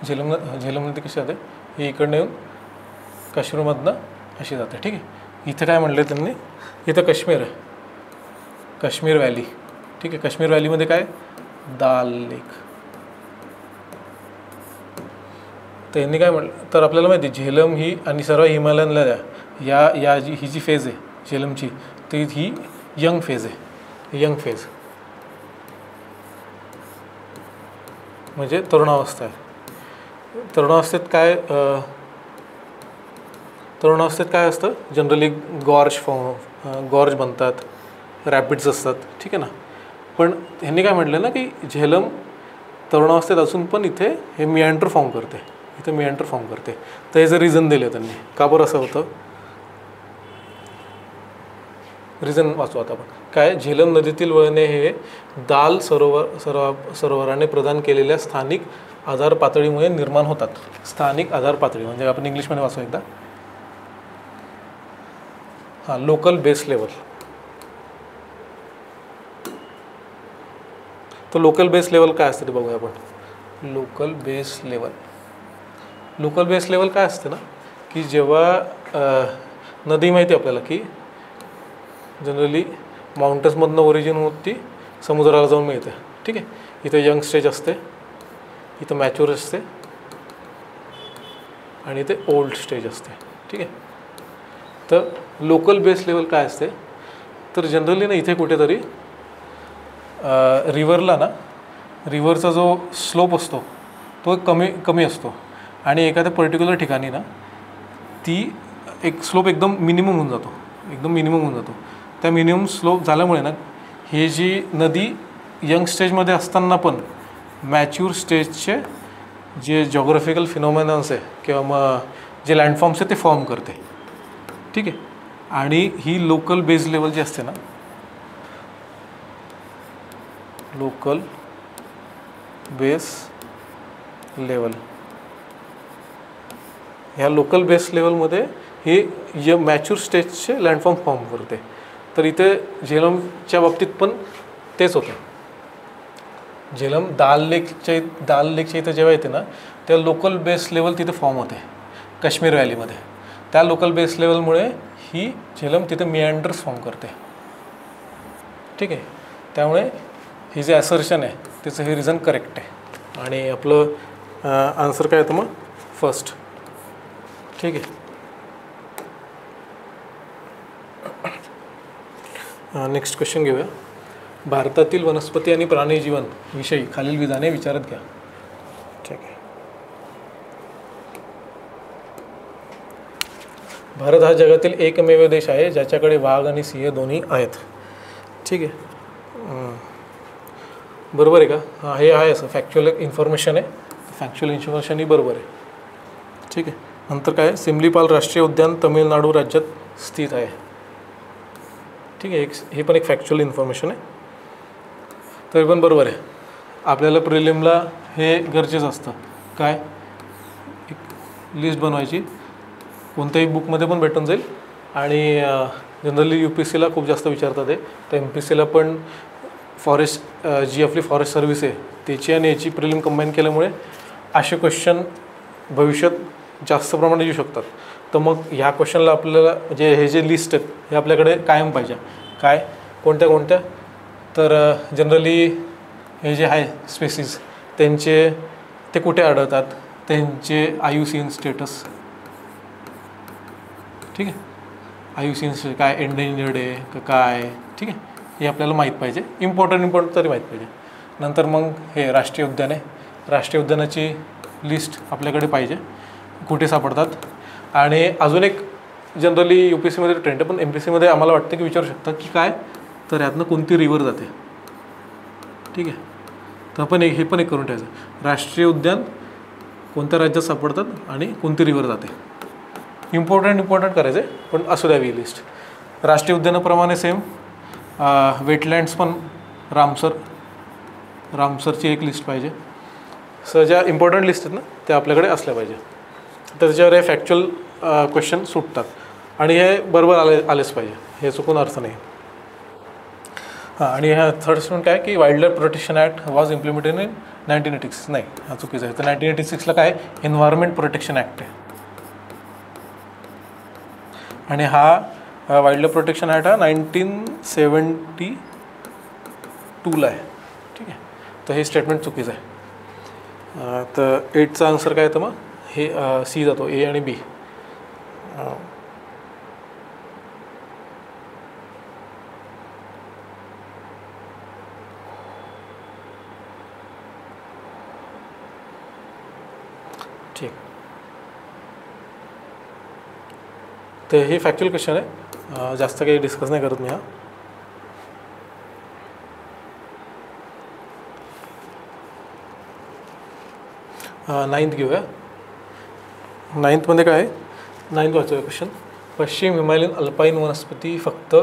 झेलम नदी कशी जाते, ही इकडनं येऊन काश्मीरमधनं अशी जाते. ठीक आहे, इथं काय म्हटलं त्यांनी, इथं काश्मीर आहे, काश्मीर व्हॅली. ठीक आहे, काश्मीर व्हॅलीमध्ये काय, दाल लेक. तर यांनी काय म्हटलं, तर आपल्याला माहिती आहे झेलम ही आणि सर्व हिमालयन नद्या ही जी फेज आहे झेलमची, ती ही यंग फेज आहे. यंग फेज म्हणजे तरुणावस्था आहे. तरुणावस्थेत काय असतं, जनरली गॉर्ज बनतात, रॅपिड्स असतात. ठीक आहे ना. पण ह्यांनी काय म्हटलं ना की झेलम तरुणावस्थेत असून पण इथे हे मिएंडर फॉर्म करते, इथे मिएंडर फॉर्म करते. तर हे जर रिझन दिले त्यांनी, का बरं असं होतं, रिझन वाचू आता आपण. काय, झेलम नदीतील वळणे हे दाल सरोवराने प्रदान केलेल्या स्थानिक आधार पातळीमुळे निर्माण होतात. स्थानिक आधार पातळी म्हणजे आपण इंग्लिशमध्ये वाचू एकदा, हां, लोकल बेस लेवल. तर लोकल बेस लेवल काय असते ते बघूया आपण. लोकल बेस लेवल काय असते ना, की जेव्हा नदी माहिती आहे आपल्याला की जनरली माउंटन्समधनं ओरिजिन होत ती समुद्राला जाऊन मिळते. ठीक आहे, इथे यंग स्टेज असते, इथं मॅच्युअर असते आणि इथे ओल्ड स्टेज असते. ठीक आहे, तर लोकल बेस लेवल काय असते, तर जनरली ना इथे कुठेतरी रिव्हरचा जो स्लोप असतो तो कमी असतो आणि एखाद्या पर्टिक्युलर ठिकाणी ना ती एक स्लोप एकदम मिनिमम होऊन जातो. त्या मिनिमम स्लोप झाल्यामुळे ना हे जी नदी यंग स्टेजमध्ये असताना पण मॅच्युअर स्टेजचे जे जॉग्राफिकल फिनॉमिनन्स आहे किंवा मग जे लँडफॉर्म्स आहे ते फॉर्म करते. ठीक आहे, आणि ही लोकल बेस लेवल जी असते ना, लोकल बेस लेवल, ह्या लोकल बेस लेवलमध्ये हे मॅच्युअर स्टेजचे लँडफॉर्म फॉर्म करते. तर इथे झेलमच्या बाबतीत पण तेच होतं. झेलम दाल लेकच्या इथं जेव्हा येते ना, त्या लोकल बेस लेवल तिथे फॉर्म होते काश्मीर व्हॅलीमध्ये. त्या लोकल बेस लेवलमुळे ही झेलम तिथे मिएंडर्स फॉर्म करते. ठीक आहे, त्यामुळे ही जे ॲसर्शन आहे त्याचं हे रिझन करेक्ट आहे आणि आपलं आन्सर काय येतं मग, फर्स्ट. ठीक आहे, नेक्स्ट क्वेश्चन घेऊया. भारतातील वनस्पती आणि प्राणी जीवन विषयी खालील विधाने विचारत घ्या. ठीक आहे, भारत हा जगातील एकमेव देश आहे ज्याच्याकडे वाघ आणि सिंह दोन्ही आहेत. ठीक आहे, बरोबर आहे का, हां, हे आहे असं फॅक्च्युअल इन्फॉर्मेशन आहे. फॅक्च्युअल इन्फॉर्मेशन ही बरोबर आहे. ठीक आहे, नंतर काय, सिमलीपाल राष्ट्रीय उद्यान तमिळनाडू राज्यात स्थित आहे. ठीक आहे, हे पण एक फॅक्च्युअल इन्फॉर्मेशन आहे, तरी पण बरोबर आहे. आपल्याला प्रिलिमला हे गरजेचं असतं, काय, एक लिस्ट बनवायची, कोणत्याही बुकमध्ये पण भेटून जाईल. आणि जनरली UPSCला खूप जास्त विचारतात आहे. तर MPSCला पण फॉरेस्ट जी आपली फॉरेस्ट सर्व्हिस आहे त्याची आणि याची प्रिलिम कंबाईन केल्यामुळे असे क्वेश्चन भविष्यात जास्त प्रमाणात येऊ शकतात. तर मग ह्या क्वेश्चनला आपल्याला म्हणजे हे जे लिस्ट आहेत हे आपल्याकडे कायम पाहिजे. काय, कोणत्या, तर जनरली हे जे आहे स्पेसीज त्यांचे ते कुठे आढळतात, त्यांचे IUCN स्टेटस, ठीक आहे, IUCN काय एंडेंजर्ड आहे का काय, ठीक आहे, हे आपल्याला माहीत पाहिजे, इम्पॉर्टंट तरी माहीत पाहिजे. नंतर मग हे राष्ट्रीय उद्यान आहे, राष्ट्रीय उद्यानाची लिस्ट आपल्याकडे पाहिजे कुठे सापडतात. आणि अजून एक जनरली UPSCमध्ये ट्रेंड आहे, पण MPSCमध्ये आम्हाला वाटतं की विचारू शकतात की काय, तर यातनं कोणती रिव्हर जाते, ठीक आहे. तर आपण हे पण एक करून ठेवायचं, राष्ट्रीय उद्यान कोणत्या राज्यात सापडतात आणि कोणती रिव्हर जाते. इम्पॉर्टंट करायचं आहे, पण असू द्यावी लिस्ट. राष्ट्रीय उद्यानाप्रमाणे सेम वेटलँड्स पण रामसरची एक लिस्ट पाहिजे. ज्या इम्पॉर्टंट लिस्ट आहेत ना त्या आपल्याकडे असल्या पाहिजे. तर त्याच्यावर हे फॅक्च्युअल क्वेश्चन सुटतात आणि हे बरोबर आलेच पाहिजे, हे चुकून अर्थ नाही. हां, आणि ह्या थर्ड स्टेटमेंट काय की wild life protection act was implemented in 1986. नाही, हा चुकीचं आहे. तर 1986ला काय एन्व्हायरमेंट प्रोटेक्शन ॲक्ट आहे. आणि हा वाईल्ड लाईफ प्रोटेक्शन ॲक्ट हा 1972ला आहे, ठीक आहे. तर हे स्टेटमेंट चुकीचं आहे. तर 8चा आन्सर काय येतं मग, हे C जातो, A आणि B. ठीक, तर हे फॅक्च्युअल क्वेश्चन आहे, जास्त काही डिस्कस नाही करत मी. हा 9th घेऊया. 9thमध्ये काय आहे, 9th वाचूया क्वेश्चन. पश्चिम हिमालयन अल्पाईन वनस्पती फक्त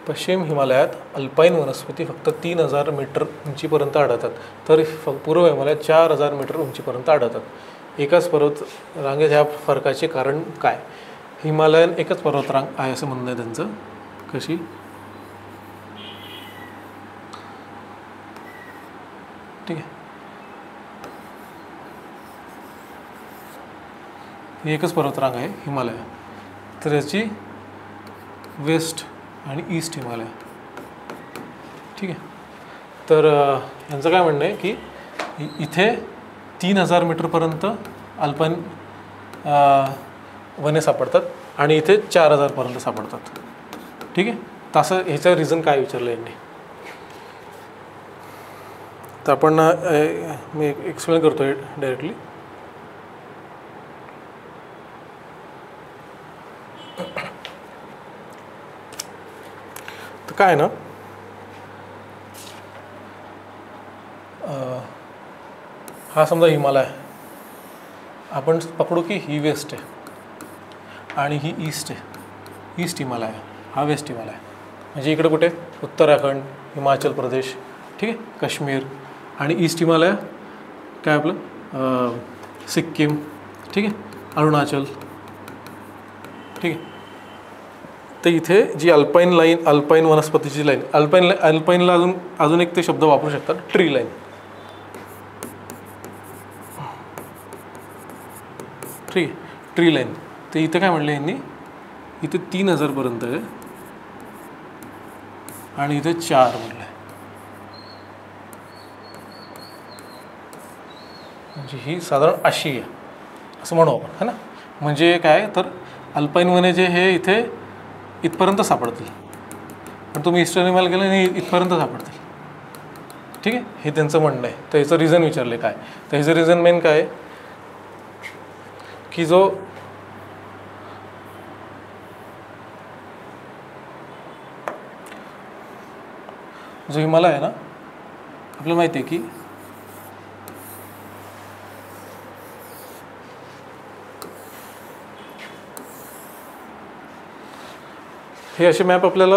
पश्चिम हिमालयात अल्पाईन वनस्पती फक्त 3000 मीटर उंचीपर्यंत आढळतात, तर पूर्व हिमालयात 4000 मीटर उंचीपर्यंत आढळतात. एकाच पर्वत रांगेत ह्या फरकाचे कारण काय. हिमालयन एकच पर्वतरांग आहे असं म्हणणं आहे त्यांचं. कशी, ठीक आहे, ही एकच पर्वतरांग आहे हिमालय. तर याची वेस्ट आणि ईस्ट हिमालय, ठीक आहे. तर यांचं काय म्हणणं आहे की इथे 3000 मीटरपर्यंत अल्पाईन वने सापडतात आणि इथे 4000पर्यंत सापडतात, ठीक आहे. तसं ह्याचं रिझन काय विचारलं यांनी. तर आपण मी एक्सप्लेन करतो आहे डायरेक्टली. तर काय ना, हा समजा हिमालय, आपण पकडू की ही वेस्ट आहे आणि ही ईस्ट आहे, ईस्ट हिमालय, हा वेस्ट हिमालय. म्हणजे इकडे कुठे उत्तराखंड, हिमाचल प्रदेश, ठीक आहे, काश्मीर. आणि ईस्ट हिमालय काय आपलं सिक्कीम, ठीक आहे, अरुणाचल, ठीक आहे. तर इथे जी अल्पाईन लाईन, अल्पाईन वनस्पतीची लाईन, अल्पाईनला अजून एक ते शब्द वापरू शकतात, ट्री लाईन, ठीक आहे, ट्री लाईन. तर इथे काय म्हणलं यांनी, इथे 3000पर्यंत आहे आणि इथे 4 म्हणलं आहे. म्हणजे ही साधारण अशी आहे असं म्हणू आपण, है ना. म्हणजे काय तर अल्पाईन वने जे हे इथे इथपर्यंत सापडतील, पण तुम्ही ईस्टर्न हिमालय गेलं आणि इथपर्यंत सापडतील, ठीक आहे. हे त्यांचं म्हणणं आहे. तर याचं रिझन विचारले काय, तर ह्याचं रिझन मेन काय आहे की जो हिमालय आहे ना, आपल्याला माहिती आहे की हे असे मॅप आपल्याला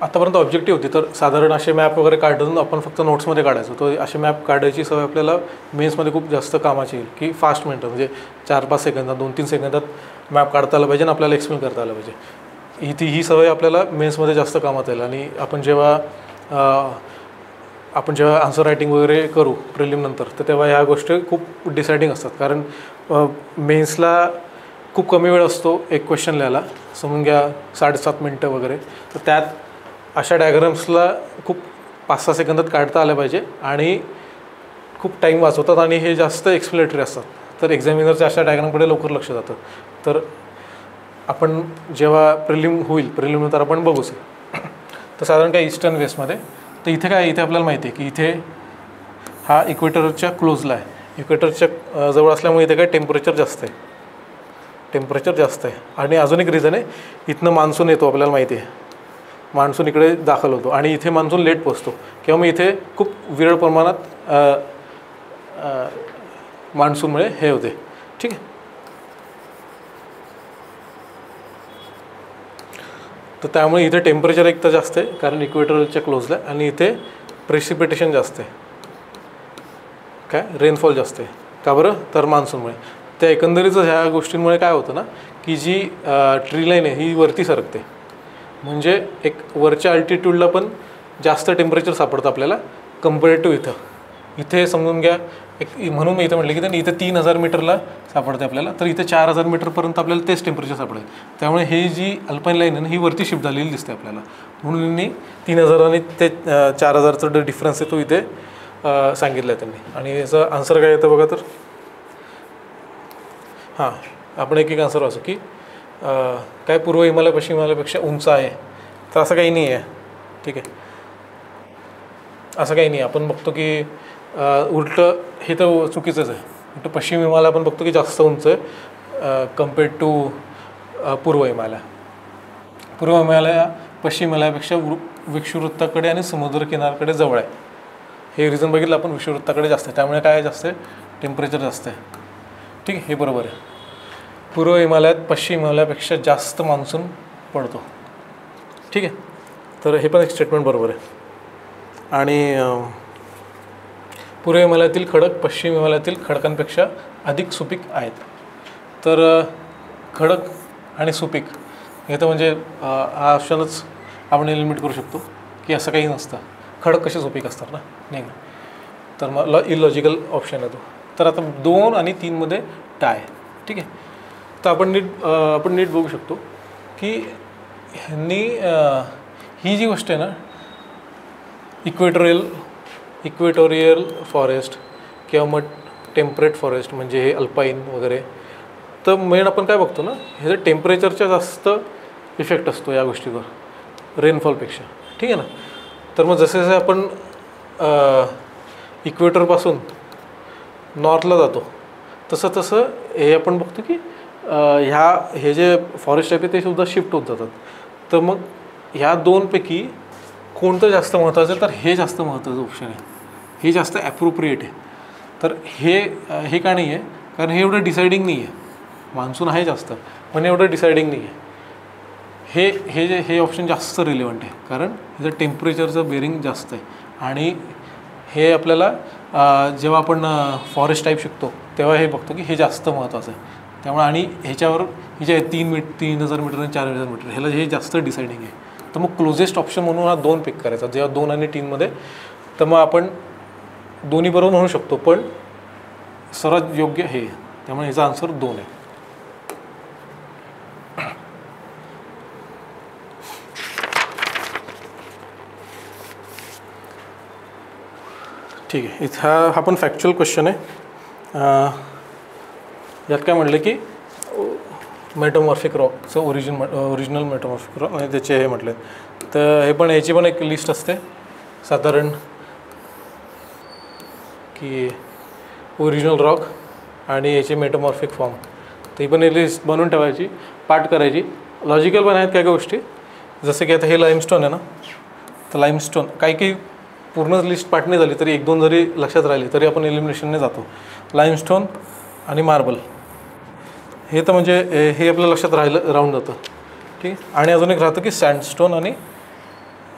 आतापर्यंत ऑब्जेक्टिव्ह होती. तर साधारण असे मॅप वगैरे काढून आपण फक्त नोट्समध्ये काढायचो. तो असे मॅप काढायची सवय आपल्याला मेन्समध्ये खूप जास्त कामाची येईल, की फास्ट मिनटं म्हणजे 4-5 सेकंदात 2-3 सेकंदात मॅप काढता आला पाहिजे आणि आपल्याला एक्सप्लेन करता आलं पाहिजे. ही सवय आपल्याला मेन्समध्ये जास्त कामात येईल. आणि आपण जेव्हा आन्सर रायटिंग वगैरे करू प्रिलिम नंतर, तर तेव्हा ह्या गोष्टी खूप डिसायडिंग असतात. कारण मेन्सला खूप कमी वेळ असतो एक क्वेश्चन लिहायला, समजून घ्या 7.5 मिनटं वगैरे, तर त्यात अशा डायग्राम्सला खूप 5-6 सेकंदात काढता आल्या पाहिजे आणि खूप टाईम वाचवतात आणि हे जास्त एक्सप्लेनेटरी असतात, तर एक्झामिनरच्या अशा डायग्रामकडे लवकर लक्ष जातं. तर आपण जेव्हा प्रिलिम होईल, प्रिलिमनंतर आपण बघूच. तर साधारण काय ईस्टर्न वेस्टमध्ये, तर इथे काय, इथे आपल्याला माहिती आहे की इथे हा इक्वेटरच्या क्लोजला आहे, इक्वेटरच्या जवळ असल्यामुळे इथे काय टेम्परेचर जास्त आहे, टेम्परेचर जास्त आहे. आणि अजून एक रिझन आहे, इथनं मान्सून येतो, आपल्याला माहिती आहे मान्सून इकडे दाखल होतो आणि इथे मान्सून लेट पोचतो किंवा मग इथे खूप विरळ प्रमाणात मान्सूनमुळे हे होते. ठीक आहे, तर त्यामुळे इथे टेम्परेचर एक तर जास्त आहे कारण इक्वेटरच्या क्लोजला आहे आणि इथे प्रेसिपिटेशन जास्त आहे, काय रेनफॉल जास्त आहे. का बरं, तर मान्सूनमुळे. त्या एकंदरीतच ह्या गोष्टींमुळे काय होतं ना की जी ट्री लाईन आहे ही वरती सरकते, म्हणजे एक वरच्या अल्टिट्यूडला पण जास्त टेम्परेचर सापडतं आपल्याला कम्पेअर्ड टू इथं. इथे समजून घ्या एक, म्हणून मी इथं म्हटलं की त्यांनी इथं 3000 मीटरला सापडते आपल्याला, तर इथे 4000 मीटरपर्यंत आपल्याला तेच टेम्परेचर सापडेल. त्यामुळे ही जी अल्पाईन लाईन आहे ना ही वरती शिफ्ट झालेली दिसते आपल्याला, म्हणून मी 3000 आणि ते 4000चा जो डिफरन्स आहे तो इथे सांगितलं आहे त्यांनी. आणि याचं आन्सर काय येतं बघा, तर हां आपण एक आन्सर वाचू की काय पूर्व हिमालय पश्चिम हिमालयापेक्षा उंच आहे, तर असं काही नाही आहे. ठीक आहे, असं काही नाही. आपण बघतो की उलटं हे तर चुकीचंच आहे, उलटं पश्चिम हिमालय आपण बघतो की जास्त उंच आहे कम्पेअर्ड टू पूर्व हिमालय. पूर्व हिमालय पश्चिम हिमालयापेक्षा विषुववृत्ताकडे आणि समुद्रकिनाऱ्याकडे जवळ आहे. हे रिझन बघितलं आपण, विषुववृत्ताकडे जास्त आहे त्यामुळे काय जास्त आहे, टेम्परेचर जास्त आहे. ठीक आहे, हे बरोबर आहे. पूर्व हिमालयात पश्चिम हिमालयापेक्षा जास्त मान्सून पडतो. ठीक आहे, तर हे पण एक स्टेटमेंट बरोबर आहे. आणि पूर्व हिमालयातील खडक पश्चिम हिमालयातील खडकांपेक्षा अधिक सुपीक आहेत. तर खडक आणि सुपीक हे तर म्हणजे हा ऑप्शनच आपण एलिमिनेट करू शकतो की असं काही नसतं, खडक कसे सुपीक असतात ना, नाही ना, तर मग इलॉजिकल ऑप्शन आहे तो. तर आता 2 आणि 3मध्ये टाय. ठीक आहे, तर आपण नीट बघू शकतो की ह्यांनी ही जी गोष्ट आहे ना इक्वेटोरियल फॉरेस्ट किंवा मग टेम्परेट फॉरेस्ट म्हणजे हे अल्पाईन वगैरे, तर मेन आपण काय बघतो ना ह्याचं टेम्परेचरचा जास्त इफेक्ट असतो या गोष्टीवर रेनफॉलपेक्षा. ठीक आहे ना, तर मग जसे जसे आपण इक्वेटरपासून नॉर्थला जातो तसं तसं हे आपण बघतो की हे जे फॉरेस्ट आहे ते सुद्धा शिफ्ट होत जातात. तर मग ह्या 2पैकी कोणतं जास्त महत्त्वाचं आहे, तर हे जास्त महत्त्वाचं ऑप्शन आहे, हे जास्त ॲप्रोप्रिएट आहे. तर हे का नाही आहे, कारण हे एवढं डिसाइडिंग नाही आहे. मान्सून आहे जास्त पण एवढं डिसाइडिंग नाही आहे. हे ऑप्शन जास्त रिलेवंट आहे कारण ह्याचं टेम्परेचरचं बेरिंग जास्त आहे. आणि हे आपल्याला जेव्हा आपण फॉरेस्ट टाईप शिकतो तेव्हा हे बघतो की हे जास्त महत्त्वाचं आहे. त्यामुळे आणि ह्याच्यावर हे जे 3000 मीटर आणि 4000 मीटर ह्याला हे जास्त डिसाइडिंग आहे. तर मग क्लोजेस्ट ऑप्शन म्हणून हा 2 पिक करायचा, जेव्हा 2 आणि 3मध्ये. तर मग आपण दोन्ही बरोबर म्हणू शकतो पण सर्वात योग्य हे, त्यामुळे ह्याचा आन्सर 2 आहे. ठीक आहे, इथं हा पण फॅक्च्युअल क्वेश्चन आहे. यात काय म्हटलं की मेटोमॉर्फिक रॉकचं ओरिजिनल मेटोमॉर्फिक रॉक आणि त्याचे हे म्हटले. तर हे पण याची पण एक लिस्ट असते साधारण की ओरिजिनल रॉक आणि याचे मेटोमॉर्फिक फॉर्म. ती पण लिस्ट बनवून ठेवायची, पाठ करायची. लॉजिकल पण आहेत काय काय गोष्टी, जसं की आता हे लाईमस्टोन आहे ना, तर लाईमस्टोन काही पूर्ण लिस्ट पाठ नाही झाली तरी 1-2 जरी लक्षात राहिली तरी आपण एलिमिनेशनने जातो. लाईमस्टोन आणि मार्बल हे तर म्हणजे हे आपल्या लक्षात राहून जातं. ठीक आहे, आणि अजून एक राहतं की सँडस्टोन आणि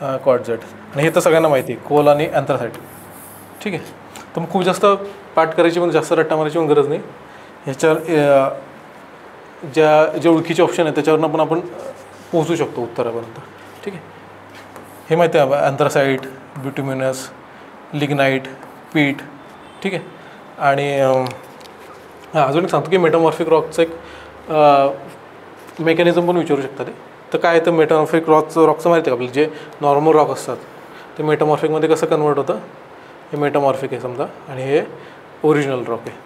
क्वार्ट्झाइट, आणि हे तर सगळ्यांना माहिती आहे, कोल आणि अँथ्रासाइट. ठीक आहे, तर मग खूप जास्त पाठ करायची पण जास्त रट्टा मारायची पण गरज नाही. ह्याच्यावर जे ओळखीचे ऑप्शन आहेत त्याच्यावरून पण आपण पोहोचू शकतो उत्तरापर्यंत. ठीक आहे, हे माहिती आहे अँथ्रासाइट, बिट्युमिनस, लिग्नाईट, पीट. ठीक आहे, आणि हां, अजून एक सांगतो की मेटामॉर्फिक रॉकचं एक मेकॅनिझम पण विचारू शकता ते. तर काय तर मेटामॉर्फिक रॉकचं माहिती आहे का आपल्याला, जे नॉर्मल रॉक असतात ते मेटामॉर्फिकमध्ये कसं कन्वर्ट होतं. हे मेटामॉर्फिक आहे समजा आणि हे ओरिजिनल रॉक आहे.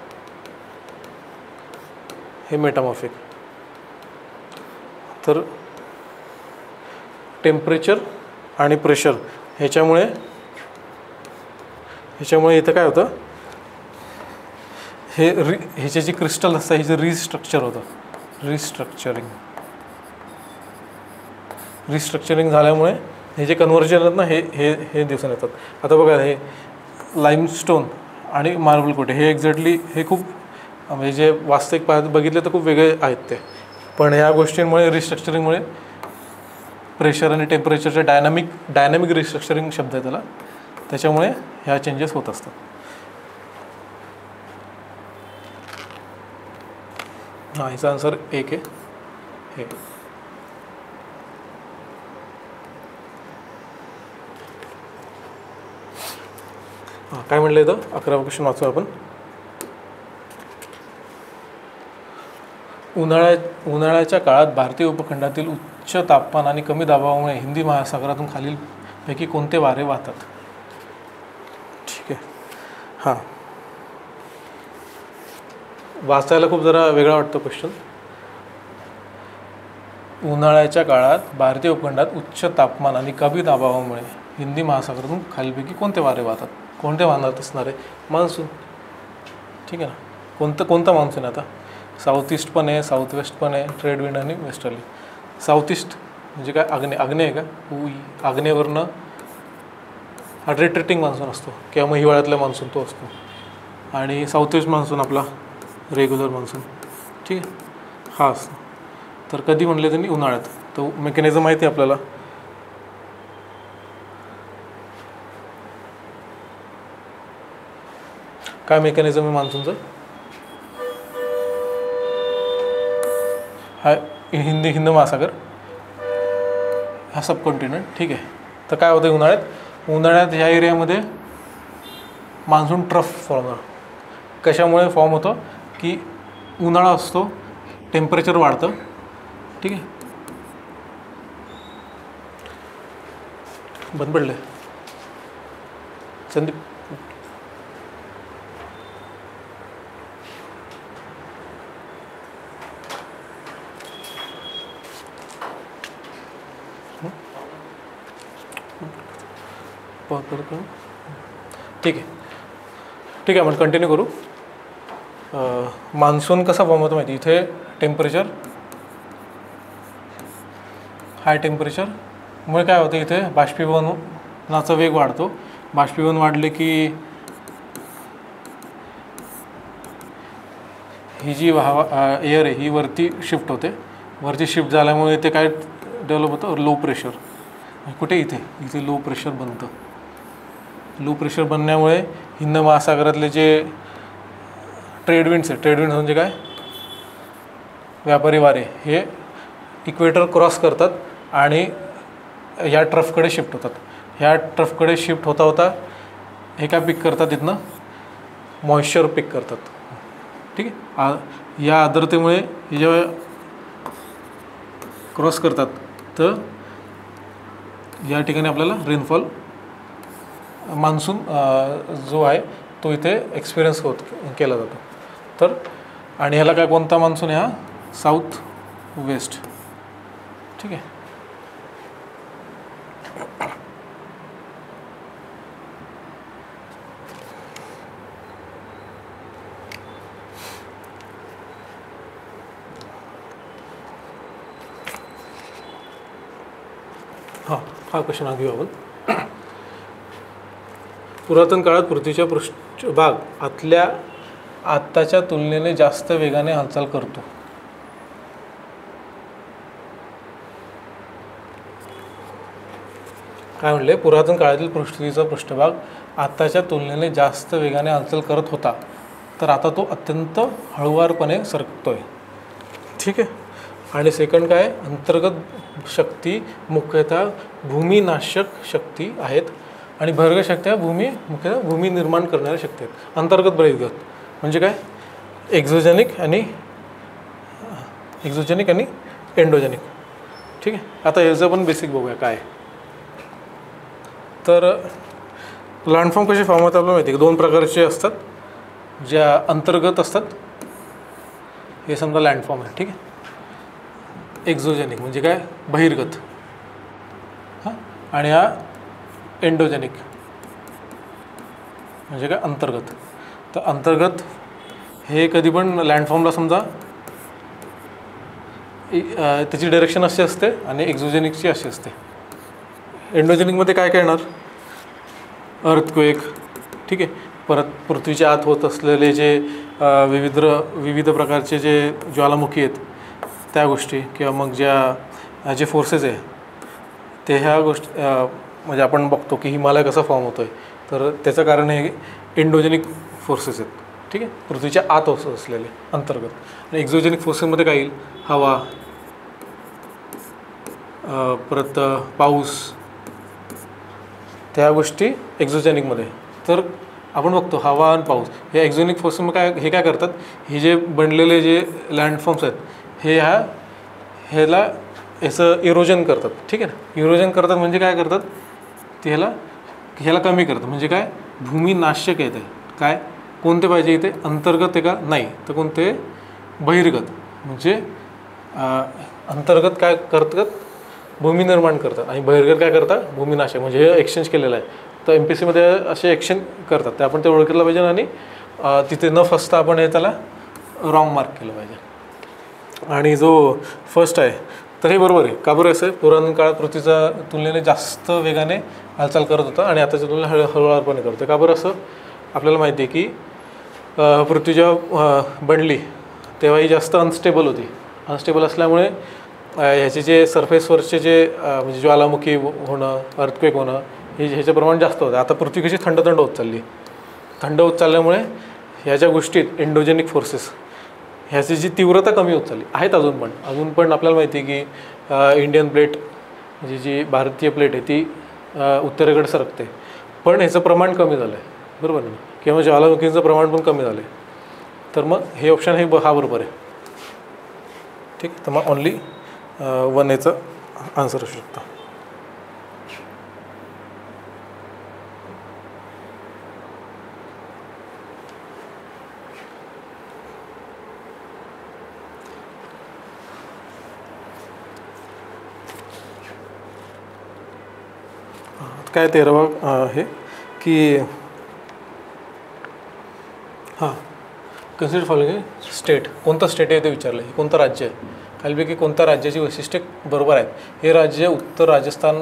हे मेटामॉर्फिक. तर टेम्परेचर आणि प्रेशर ह्याच्यामुळे इथं काय होतं, ह्याचे जे क्रिस्टल असतं ह्याचं रिस्ट्रक्चर होतं. रिस्ट्रक्चरिंग झाल्यामुळे हे जे कन्व्हर्जन आहेत ना हे दिसून येतात. आता बघा, हे लाईमस्टोन आणि मार्बल कोटे हे एक्झॅक्टली हे खूप म्हणजे जे वास्तविक बघितले तर खूप वेगळे आहेत ते. पण ह्या गोष्टींमुळे रिस्ट्रक्चरिंगमुळे प्रेशर आणि टेम्परेचरचे डायनॅमिक रिस्ट्रक्चरिंग शब्द आहे त्याला, त्याच्यामुळे ह्या चेंजेस होत असतात. हां, ह्याचा आन्सर 1 आहे. हे हां, काय म्हटलं इथं 11वा क्वेश्चन वाचू आपण. उन्हाळ्याच्या काळात भारतीय उपखंडातील उच्च तापमान आणि कमी दाबामुळे हिंदी महासागरातून खालीलपैकी कोणते वारे वाहतात. ठीक आहे. हां, वाचायला खूप जरा वेगळा वाटतो क्वेश्चन. उन्हाळ्याच्या काळात भारतीय उपखंडात उच्च तापमान आणि कमी दाबामुळे हिंदी महासागरातून खालीलपैकी कोणते वारे वाहतात. कोणते वाहनात असणार आहे. मान्सून. ठीक आहे ना. कोणता मान्सून आहे आता. साऊथ ईस्ट पण आहे, साऊथ वेस्ट पण आहे, ट्रेड विंड आणि वेस्टर्ली. साऊथ ईस्ट म्हणजे काय, आग्नेय आहे का. आग्नेयवरनं हा रिट्रीटिंग मान्सून असतो किंवा मग हिवाळ्यातला मान्सून तो असतो. आणि साऊथ वेस्ट मान्सून आपला रेग्युलर मान्सून. ठीक आहे, हा असतो. तर कधी म्हणले त्यांनी, उन्हाळ्यात. तो मेकॅनिझम माहिती आहे आपल्याला. काय मेकॅनिझम आहे मान्सूनचं. हा हिंद महासागर, हा सबकॉन्टिनेंट. ठीक आहे. तर काय होतं उन्हाळ्यात ह्या एरियामध्ये मान्सून ट्रफ फॉर्म होतो. कशामुळे फॉर्म होतं की उन्हाळा असतो, टेम्परेचर वाढतं. ठीक आहे. बंद पडले संदीप. ठीक आहे आपण कंटिन्यू करू. मान्सून कसा फॉर्म होतो माहिती. इथे टेम्परेचर, हाय टेम्परेचरमुळे काय होतं, इथे बाष्पीभवनाचा वेग वाढतो. बाष्पीभवन वाढले की ही जी एअर आहे ही वरती शिफ्ट होते. वरती शिफ्ट झाल्यामुळे इथे काय डेव्हलप होतं, लो प्रेशर. कुठे, इथे लो प्रेशर बनतं. लो प्रेशर बनण्यामुळे हिंद महासागरातले जे ट्रेड विंड्स म्हणजे काय, व्यापारी वारे, हे इक्वेटर क्रॉस करतात आणि ह्या ट्रफकडे शिफ्ट होतात. ह्या ट्रफकडे शिफ्ट होता हे काय पिक करतात, इथनं मॉइश्चर पिक करतात. ठीक आहे. या आर्द्रतेमुळे हे जेव्हा क्रॉस करतात तर या ठिकाणी आपल्याला रेनफॉल, मान्सून जो आहे तो इथे एक्सपिरियन्स केला जातो. तर आणि ह्याला काय, कोणता मान्सून आहे, हा साऊथ वेस्ट. ठीक आहे. हा क्वेश्चन घेऊ आपण. पुरातन काळात पृथ्वीच्या पृष्ठभाग आत्ताच्या तुलनेने जास्त वेगाने हालचाल करतो. काय म्हणले, पुरातन काळातील पृथ्वीचा पृष्ठभाग आत्ताच्या तुलनेने जास्त वेगाने हालचाल करत होता, तर आता तो अत्यंत हळुवारपणे सरकतोय. ठीक आहे. आणि सेकंड काय, अंतर्गत शक्ती मुख्यतः भूमिनाशक शक्ती आहेत आणि भर्ग शक्त्या मुख्यतः भूमी निर्माण करणाऱ्या शक्ती आहेत. अंतर्गत बहिर्गत म्हणजे काय, एक्झोजेनिक आणि एंडोजेनिक. ठीक आहे. आता याचं पण बेसिक बघूया काय. तर लँडफॉर्म कसे फॉर्म होतात आपल्याला माहिती आहे की 2 प्रकारचे असतात, ज्या अंतर्गत असतात. हे समजा लँडफॉर्म आहे. ठीक आहे. एक्झोजेनिक म्हणजे काय, बहिर्गत. हां. आणि हा एंडोजेनिक म्हणजे काय, अंतर्गत. तर अंतर्गत हे कधी पण लँडफॉर्मला समजा त्याची डायरेक्शन अशी असते आणि एक्झोजेनिकची अशी असते. एंडोजेनिकमध्ये काय काय येणार, अर्थक्वेक. ठीक आहे. परत पृथ्वीच्या आत होत असलेले जे विविध प्रकारचे जे ज्वालामुखी आहेत त्या गोष्टी, किंवा मग ज्या जे फोर्सेस आहे ते ह्या गोष्टी म्हणजे आपण बघतो की हिमालय कसा फॉर्म होतो आहे, तर त्याचं कारण हे एंडोजेनिक फोर्सेस आहेत. ठीक आहे. पृथ्वीच्या आत असलेले अंतर्गत. आणि एक्झोजेनिक फोर्सेसमध्ये काय येईल, हवा, परत पाऊस, त्या गोष्टी एक्झोजेनिकमध्ये. तर आपण बघतो हवा आणि पाऊस हे एक्झोजेनिक फोर्सेसमध्ये काय करतात, हे जे बनलेले जे लँडफॉर्म्स आहेत हे ह्याला याचं इरोजन करतात. ठीक आहे ना. इरोजन करतात म्हणजे काय करतात, ते ह्याला कमी करतात. म्हणजे काय, भूमी नाशक येत आहे. काय, कोणते पाहिजे इथे, अंतर्गत आहे का, नाही, तर कोणते, बहिर्गत. म्हणजे अंतर्गत काय करतात, भूमी निर्माण करतात, आणि बहिर्गत काय करतात, भूमी नाशक. म्हणजे हे एक्सचेंज केलेलं आहे. तर MPSCमध्ये असे एक्सचेंज करतात, ते आपण ते ओळखलं पाहिजे. आणि तिथे न फसता आपण हे त्याला रॉंग मार्क केलं पाहिजे. आणि जो फर्स्ट आहे तर हे बरोबर आहे. का बरं असं आहे, पुरातन काळात पृथ्वीचा तुलनेने जास्त वेगाने हालचाल करत होता आणि आताच्या तुलनेने हळूवारपणे करतो. का बरं असं, आपल्याला माहिती आहे की पृथ्वी जेव्हा बनली तेव्हा ही जास्त अनस्टेबल होती. अनस्टेबल असल्यामुळे ह्याचे जे सरफेसवरचे जे म्हणजे ज्वालामुखी होणं, अर्थक्वेक होणं, ह्याचं प्रमाण जास्त होतं. आता पृथ्वी कशी थंड होत चालली. थंड होत चालल्यामुळे ह्या ज्या गोष्टीत एंडोजेनिक फोर्सेस ह्याची जी तीव्रता कमी होत चालली आहेत. अजून पण आपल्याला माहिती आहे की इंडियन प्लेट म्हणजे जी भारतीय प्लेट आहे ती उत्तरेकडे सरकते, पण ह्याचं प्रमाण कमी झालं आहे. बरोबर ना. किंवा ज्वालामुखीचं प्रमाण पण कमी झालं आहे. तर मग हे ऑप्शन हा बरोबर आहे. ठीक. तर मग ओनली 1 याचं आन्सर असू शकतं. काय 13वा हे की हां, कन्सिडर फॉलोइंग स्टेट. कोणतं स्टेट आहे ते विचारलं. हे कोणतं राज्य आहे, खालीपैकी कोणत्या राज्याची वैशिष्ट्ये बरोबर आहेत. हे राज्य उत्तर राजस्थान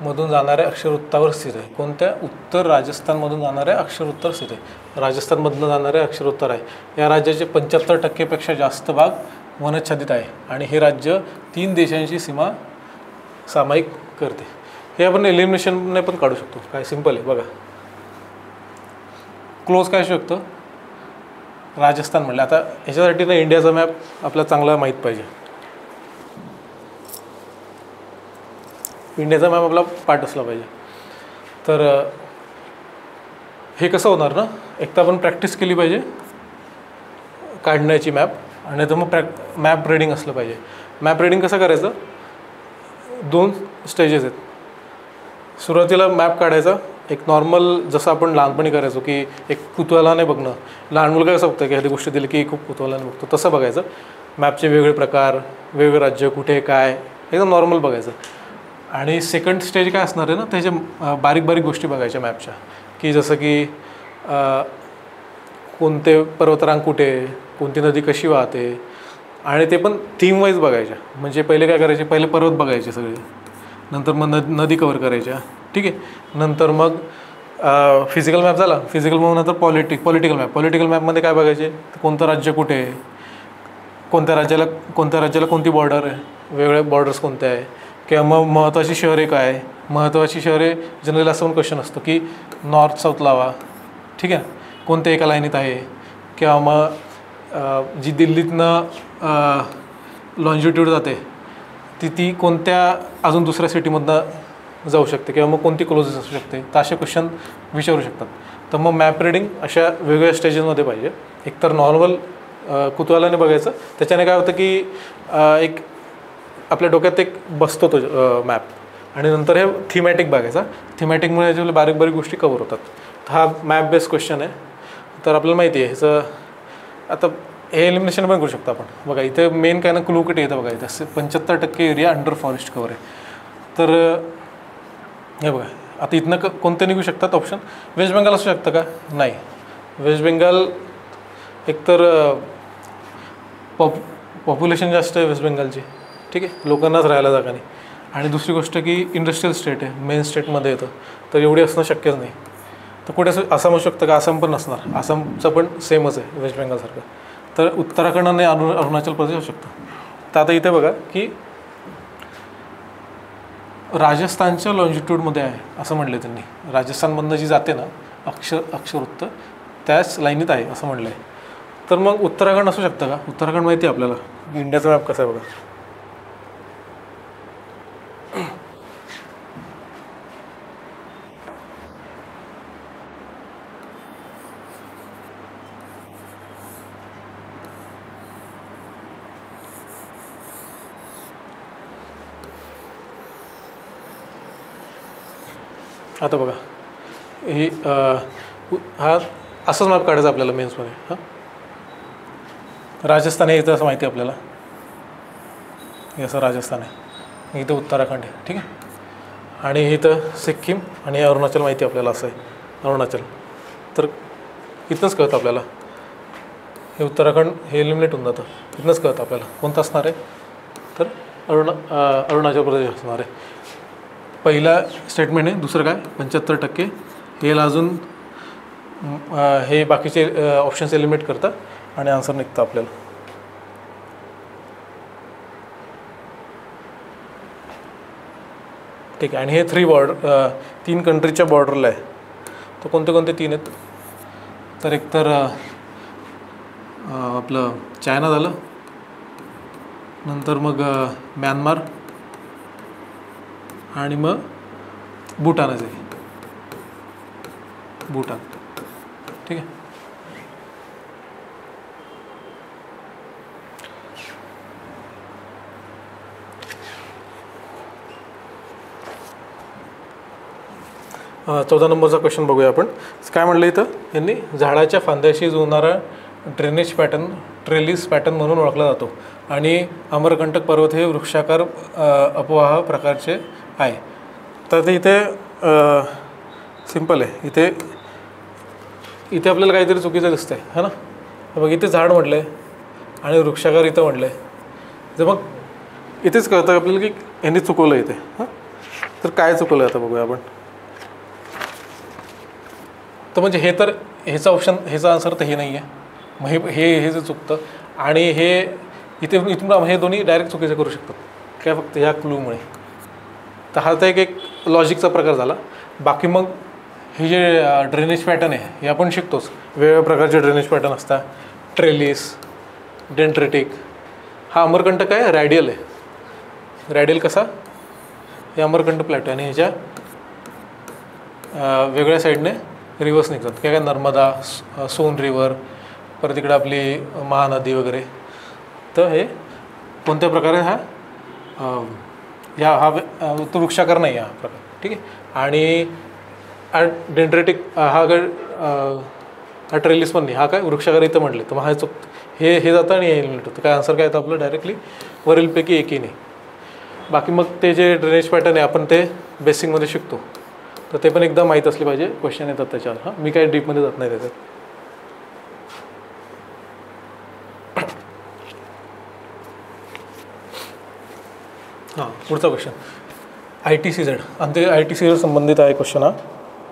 मधून जाणाऱ्या अक्षरवृत्तावर स्थित आहे. कोणत्या, उत्तर राजस्थानमधून जाणाऱ्या अक्षरवृत्तावर स्थित आहे. राजस्थानमधून जाणाऱ्या अक्षरवृत्तावर आहे. या राज्याचे 75% जास्त भाग वनच्छादित आहे आणि हे राज्य 3 देशांची सीमा सामायिक करते. हे आपण एलिमिनेशनने पण काढू शकतो. काय सिम्पल आहे बघा. क्लोज काय असू शकतं, राजस्थान म्हणलं. आता ह्याच्यासाठी ना इंडियाचा मॅप आपल्याला चांगला माहीत पाहिजे. इंडियाचा मॅप आपला पाठ असला पाहिजे. तर हे कसं होणार ना, एक तर आपण प्रॅक्टिस केली पाहिजे काढण्याची मॅप, आणि तर मग मॅप रीडिंग असलं पाहिजे. मॅप रीडिंग कसं करायचं, 2 स्टेजेस आहेत. सुरुवातीला मॅप काढायचा एक नॉर्मल, जसं आपण लहानपणी करायचो की एक कुतूहलाने बघणं. लहान मुलगा कसं बघतं की एखादी गोष्ट दिली की खूप कुतूहलाने बघतो, तसं बघायचं. मॅपचे वेगळे प्रकार, वेगळे राज्य, कुठे काय, एकदम नॉर्मल बघायचं. आणि सेकंड स्टेज काय असणार आहे ना, त्याच्या बारीक बारीक गोष्टी बघायच्या मॅपच्या, की जसं की कोणते पर्वतरांग कुठे, कोणती नदी कशी वाहते, आणि ते पण थीम वाईज बघायच्या. म्हणजे पहिले काय करायचे, पहिले पर्वत बघायचे सगळे, नंतर मग नदी कवर करायच्या. ठीक आहे. नंतर मग फिजिकल मॅप झाला. फिजिकल मग नंतर पॉलिटिकल मॅप. पॉलिटिकल मॅपमध्ये काय बघायचे, कोणतं राज्य कुठे आहे, कोणत्या राज्याला कोणती बॉर्डर आहे, वेगवेगळ्या बॉर्डर्स कोणत्या आहे, किंवा मग महत्त्वाची शहरे काय. महत्त्वाची शहरे जनरली असं पण क्वेश्चन असतो की नॉर्थ साऊथ लावा. ठीक आहे. कोणत्या एका लाईनीत आहे, किंवा मग जी दिल्लीतनं लॉन्जिट्यूड जाते ती कोणत्या अजून दुसऱ्या सिटीमधनं जाऊ शकते, किंवा मग कोणती क्लोजेस असू शकते. तर असे क्वेश्चन विचारू शकतात. तर मग मॅप रिडिंग अशा वेगवेगळ्या स्टेजेसमध्ये पाहिजे. एकतर नॉर्मल कुतूहलाने बघायचं, त्याच्याने काय होतं की एक आपल्या डोक्यात एक बसतो तो मॅप, आणि नंतर हे थीमॅटिक बघायचा. थीमॅटिकमुळे याच्यामध्ये बारीक बारीक गोष्टी कवर होतात. तर हा मॅप बेस्ड क्वेश्चन आहे. तर आपल्याला माहिती आहे ह्याचं आता हे एलिमिनेशन पण करू शकतो आपण. बघा इथे मेन काय ना क्लू किती येतं बघा, इथे 75% एरिया अंडर फॉरेस्ट कवर आहे. तर हे बघा आता इथनं कोणते निघू शकतात ऑप्शन. वेस्ट बेंगाल असू शकतं का? नाही. वेस्ट बेंगाल एकतर पॉप्युलेशन जास्त आहे वेस्ट बेंगालची, ठीक आहे, लोकांनाच राहायला जागा नाही. आणि दुसरी गोष्ट की इंडस्ट्रियल स्टेट आहे, मेन स्टेटमध्ये येतं, तर एवढी असणं शक्यच नाही. तर कुठे असं आसाम असू शकतं का? आसाम पण नसणार, आसामचं पण सेमच आहे वेस्ट बेंगालसारखं. तर उत्तराखंड आणि अरुणाचल प्रदेश असू शकतं. तर आता इथे बघा की राजस्थानच्या लॉन्जिट्यूडमध्ये आहे असं म्हटलं आहे त्यांनी. राजस्थानमधनं जी जाते ना अक्षरवृत्त त्याच लाईनीत आहे असं म्हटलं आहे. तर मग उत्तराखंड असू शकतं का? उत्तराखंड माहिती आहे आपल्याला, इंडियाचा मॅप कसा आहे बघा. आता बघा ही हा असंच मॅप काढायचा आपल्याला मेन्समध्ये. हां, राजस्थान आहे इथं असं माहिती आहे आपल्याला, हे असं राजस्थान आहे, इथं उत्तराखंड आहे, ठीक आहे. आणि इथं सिक्कीम आणि अरुणाचल माहिती आहे आपल्याला, असं आहे अरुणाचल. तर इथनंच कळतं आपल्याला हे उत्तराखंड हे एलिमिनेट होऊन जातं, इथनंच कळतं आपल्याला कोणतं असणार आहे. तर अरुणाचल प्रदेश असणार आहे. पहिला स्टेटमेंट आहे. दुसरं काय 75%, हे अजून हे बाकीचे ऑप्शन्स एलिमिनेट करतात आणि आन्सर निघतं आपल्याला. ठीक आहे. आणि हे 3 कंट्रीच्या बॉर्डरला आहे. तर कोणते कोणते 3 आहेत? तर एकतर आपलं चायना झालं, नंतर मग म्यानमार, आणि मग भूटानच आहे, भूटान, ठीक आहे. चौदा नंबरचा क्वेश्चन बघूया आपण. काय म्हणलं इथं यांनी, झाडाच्या फांद्याशी जुळणारा ड्रेनेज पॅटर्न ट्रेलिस पॅटर्न म्हणून ओळखला जातो आणि अमरकंटक पर्वत हे वृक्षाकार अपवाह प्रकारचे आहे. तर ते इथे सिम्पल आहे. इथे आपल्याला काहीतरी चुकीचं दिसतं आहे, है ना. बघ इथे झाड म्हटलं आहे आणि वृक्षाकार इथं म्हटलं आहे. तर मग इथेच कळतं आपल्याला की यांनी चुकवलं इथे. हां, तर काय चुकवलं आता बघूया आपण. तर म्हणजे हे तर ह्याचा ऑप्शन, ह्याचा आन्सर तर हे नाही आहे. मग हे जे चुकतं, आणि हे इथून हे दोन्ही डायरेक्ट चुकीचे करू शकतात काय, फक्त ह्या क्लूमुळे. तर हा तर एक लॉजिकचा प्रकार झाला. बाकी मग हे जे ड्रेनेज पॅटर्न आहे हे आपण शिकतोच. वेगवेगळ्या प्रकारचे ड्रेनेज पॅटर्न असतात. Trellis, dendritic. हा अमरकंटक आहे, रॅडियल आहे. रॅडियल कसा, हे अमरकंटक प्लॅटो, आणि ह्याच्या वेगळ्या साईडने रिव्हर्स निघतात. काय नर्मदा, सोन रिव्हर, परत इकडे आपली महानदी वगैरे. तर हे कोणत्या प्रकारे हा तो वृक्षाकार नाही हा प्रकार, ठीक आहे. आणि डेंड्रेटिक हा ट्रेलिस पण नाही, हा काय वृक्षाकार इथं म्हटले. तर मग हा हे जातं आणि हे एलिमिनेट होतं. काय आन्सर काय येतं आपलं डायरेक्टली, वरीलपैकी एकही नाही. बाकी मग ते जे ड्रेनेज पॅटर्न आहे आपण ते बेसिकमध्ये शिकतो, तर ते पण एकदा माहीत असले पाहिजे. क्वेश्चन येतात त्याच्यावर. हां, मी काय डीपमध्ये जात नाही त्याच्यात. हां, पुढचा क्वेश्चन ITCZ. आणि ते ITCZ संबंधित आहे क्वेश्चन हा.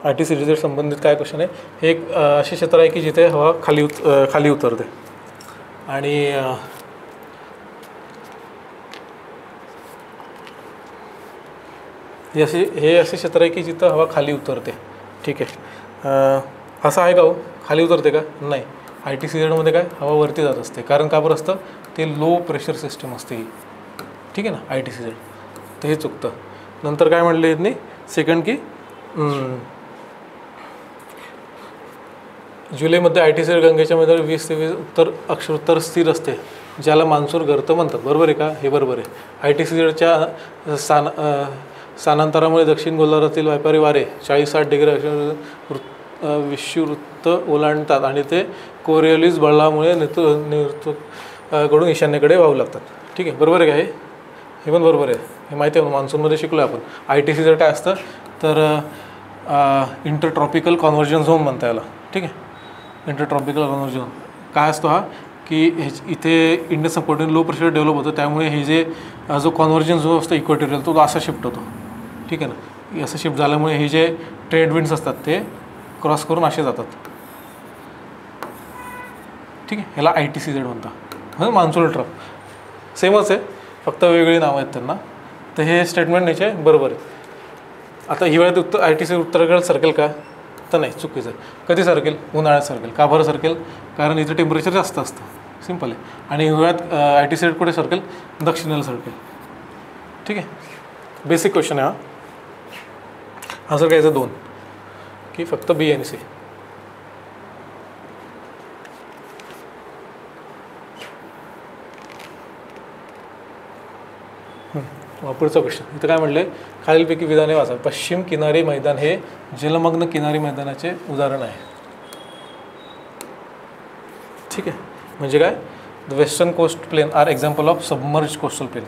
ITCZ संबंधित काय क्वेश्चन आहे, हे एक असे क्षेत्र आहे की जिथे हवा खाली उतरते. आणि हे असे क्षेत्र आहे की जिथं हवा खाली उतरते, ठीक आहे. असं आहे का हो, खाली उतरते का? नाही. ITCZमध्ये काय, हवा वरती जात असते. कारण का बरं असतं, ते लो प्रेशर सिस्टम असते ही, ठीक आहे ना, ITCZ. तर हे चुकतं. नंतर काय म्हणले यांनी सेकंड की जुलैमध्ये ITC गंगेच्या मध्ये 20 ते 20 अक्षरोत्तर स्थिर असते, ज्याला मान्सून गर्त म्हणतात. बरोबर आहे का? हे बरोबर आहे. ITCच्या स्थानांतरामुळे दक्षिण गोलार्धातील व्यापारी वारे 40-60 डिग्री विषुववृत्त ओलांडतात आणि ते कोरिओलिस बळामुळे कडून ईशान्येकडे वाहू लागतात. ठीक आहे, बरोबर आहे का? हे पण बरोबर आहे. हे माहिती आहे, मान्सूनमध्ये शिकलो आपण. ITC जर काय असतं तर इंटरट्रॉपिकल कॉन्व्हर्जन झोन म्हणता याला. ठीक आहे, इंटरट्रॉपिकल कॉन्व्हर्जन झोन काय असतो हा, की इथे Indian subcontinent low pressure develop होतं, त्यामुळे हे जे जो कॉन्व्हर्जन झोन असतो इक्वेटोरियल तो असा शिफ्ट होतो. ठीक आहे ना, असं शिफ्ट झाल्यामुळे हे जे ट्रेड विंड्स असतात ते क्रॉस करून असे जातात. ठीक आहे, ह्याला ITCZ म्हणतात. मान्सून ट्रफ सेमच आहे, फक्त वेगवेगळी नावं आहेत त्यांना. तर हे स्टेटमेंट याचे बरोबर आहे. आता हिवाळ्यात ITC उत्तरेकडे सरकेल का? तर नाही, चुकीचं आहे. कधी सरकेल? उन्हाळ्यात सरकेल. का बरं सरकेल? कारण इथं टेम्परेचर जास्त असतं, सिम्पल आहे. आणि हिवाळ्यात ITC कुठे सरकेल? दक्षिणेला सरकेल. ठीक आहे, बेसिक क्वेश्चन आहे हा. आन्सर काय याचं 2 की फक्त B आणि C. पुढचा क्वेश्चन इथं काय म्हणले, खालीलपैकी विधाने वाचा. पश्चिम किनारी मैदान हे जलमग्न किनारी मैदानाचे उदाहरण आहे. ठीक आहे, म्हणजे काय? The western coast plain are example of submerge coastal plain.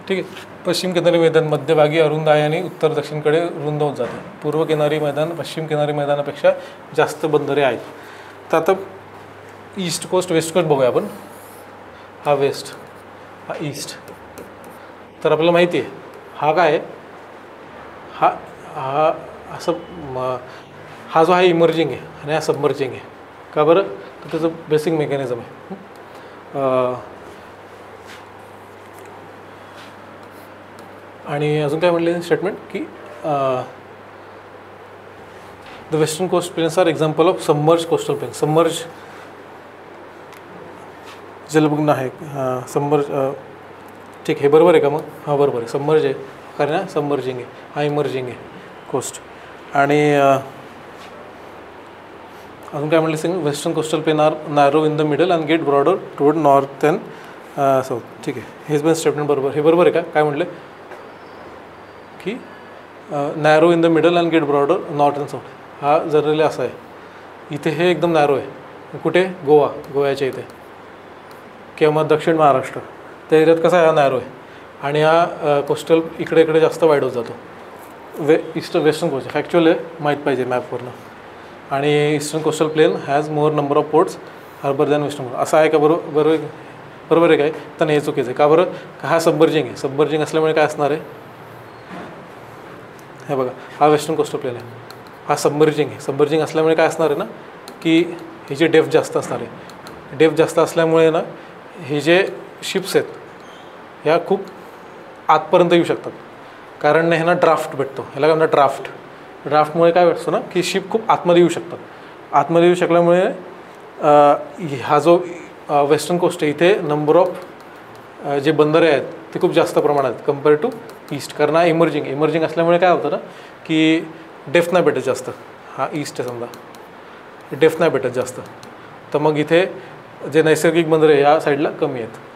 ठीक आहे, पश्चिम किनारी मैदान मध्यभागी अरुंद आहे आणि उत्तर दक्षिणकडे रुंद होत जाते. पूर्व किनारी मैदान पश्चिम किनारी मैदानापेक्षा जास्त बंदरे आहेत. तर आता ईस्ट कोस्ट वेस्ट कोस्ट बघूया आपण. हा वेस्ट, हा ईस्ट. तर आपल्याला माहिती आहे हा काय आहे, हा हा असं हा जो आहे इमर्जिंग आहे आणि हा सबमर्जिंग आहे. का बरं? तर त्याचं बेसिक मेकॅनिझम आहे. आणि अजून काय म्हणले स्टेटमेंट की the western coast plains are example of submerge coastal plain. Submerge जलमग्न आहे, सबमर्ज. ठीक, हे बरोबर आहे का मग? हां बरोबर आहे, सबमर्ज आहे कारण हा सबमर्जिंग आहे, हा इमर्जिंग आहे कोस्ट. आणि अजून काय म्हणले, western coastal plain are narrow in the middle and get broader toward north and south. ठीक आहे, हेच पण स्टेटमेंट बरोबर. हे बरोबर आहे का? काय म्हणले की narrow in the middle and get broader north and south. हा जनरली असा आहे. इथे हे एकदम नॅरो आहे. कुठे? गोव्याच्या इथे किंवा मग दक्षिण महाराष्ट्र त्या एरियात कसा आहे, हा नॅरो आहे. आणि हा कोस्टल इकडे इकडे जास्त वाईड होत जातो. वेस्टर्न कोस्ट फॅक्च्युअल आहे, माहीत पाहिजे मॅपवरनं. आणि eastern coastal plain has more number of ports harbour than western. असं आहे का? बरोबर आहे काय? तर नाही, हे चुकीचं आहे. का बरं? हा सबमर्जिंग आहे. सबमर्जिंग असल्यामुळे काय असणार आहे, हे बघा, हा वेस्टर्न कोस्टल प्लेन आहे, हा सबमर्जिंग आहे. सबमर्जिंग असल्यामुळे काय असणार आहे ना, की हे जे डेप्थ जास्त असणार आहे. डेप्थ जास्त असल्यामुळे ना हे जे शिप्स आहेत ह्या खूप आतपर्यंत येऊ शकतात. कारण ह्यांना ड्राफ्ट भेटतो. ह्याला काय म्हणतात? ड्राफ्टमुळे काय भेटतो ना, की शिप खूप आतमध्ये येऊ शकतात. आतमध्ये येऊ शकल्यामुळे हा जो वेस्टर्न कोस्ट आहे इथे नंबर ऑफ जे बंदरे आहेत ते खूप जास्त प्रमाणात कम्पेअर टू ईस्ट. कारण हा इमर्जिंग असल्यामुळे काय होतं ना, की डेप्थ नाही भेटत जास्त. हा ईस्ट आहे समजा, डेप्थ नाही भेटत जास्त, तर मग इथे जे नैसर्गिक बंदरे या साईडला कमी आहेत.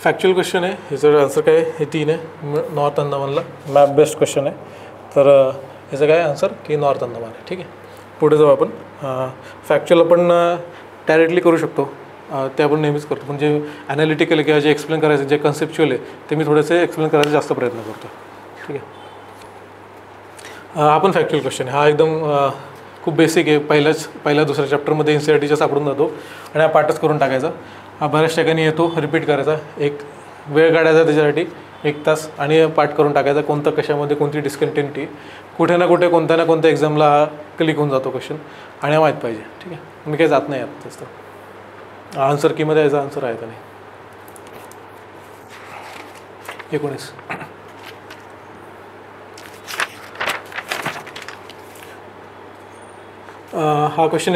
फॅक्च्युअल क्वेश्चन आहे, ह्याचं आन्सर काय आहे? हे 3 आहे. नॉर्थ अंदमानला मॅप बेस्ड क्वेश्चन आहे. तर ह्याचं काय आन्सर की नॉर्थ अंदमान आहे. ठीक आहे, पुढे जाऊ आपण. फॅक्च्युअल आपण डायरेक्टली करू शकतो, ते आपण नेहमीच करतो. पण जे ॲनालिटिकल किंवा जे एक्सप्लेन करायचं, जे कन्सेप्च्युअल आहे ते मी थोडेसे एक्सप्लेन करायचा जास्त प्रयत्न करतो. ठीक आहे, हा पण फॅक्च्युअल क्वेश्चन आहे. हा एकदम खूप बेसिक आहे. पहिल्या दुसऱ्या चॅप्टरमध्ये NCERTच्या सापडून जातो आणि हा पाठच करून टाकायचा. हा बऱ्याच ठिकाणी येतो, रिपीट करायचा. एक वेळ काढायचा त्याच्यासाठी 1 तास आणि पाठ करून टाकायचा. कोणतं कशामध्ये कोणती डिस्कंटिन्युटी, कुठे ना कुठे कोणत्या ना कोणत्या एक्झामला हा क्लिक होऊन जातो क्वेश्चन आणि हा माहीत पाहिजे. ठीक आहे, मी काही जात नाही यात जास्त. आन्सर कीमध्ये याचा आन्सर आहे का नाही. 19 हा क्वेश्चन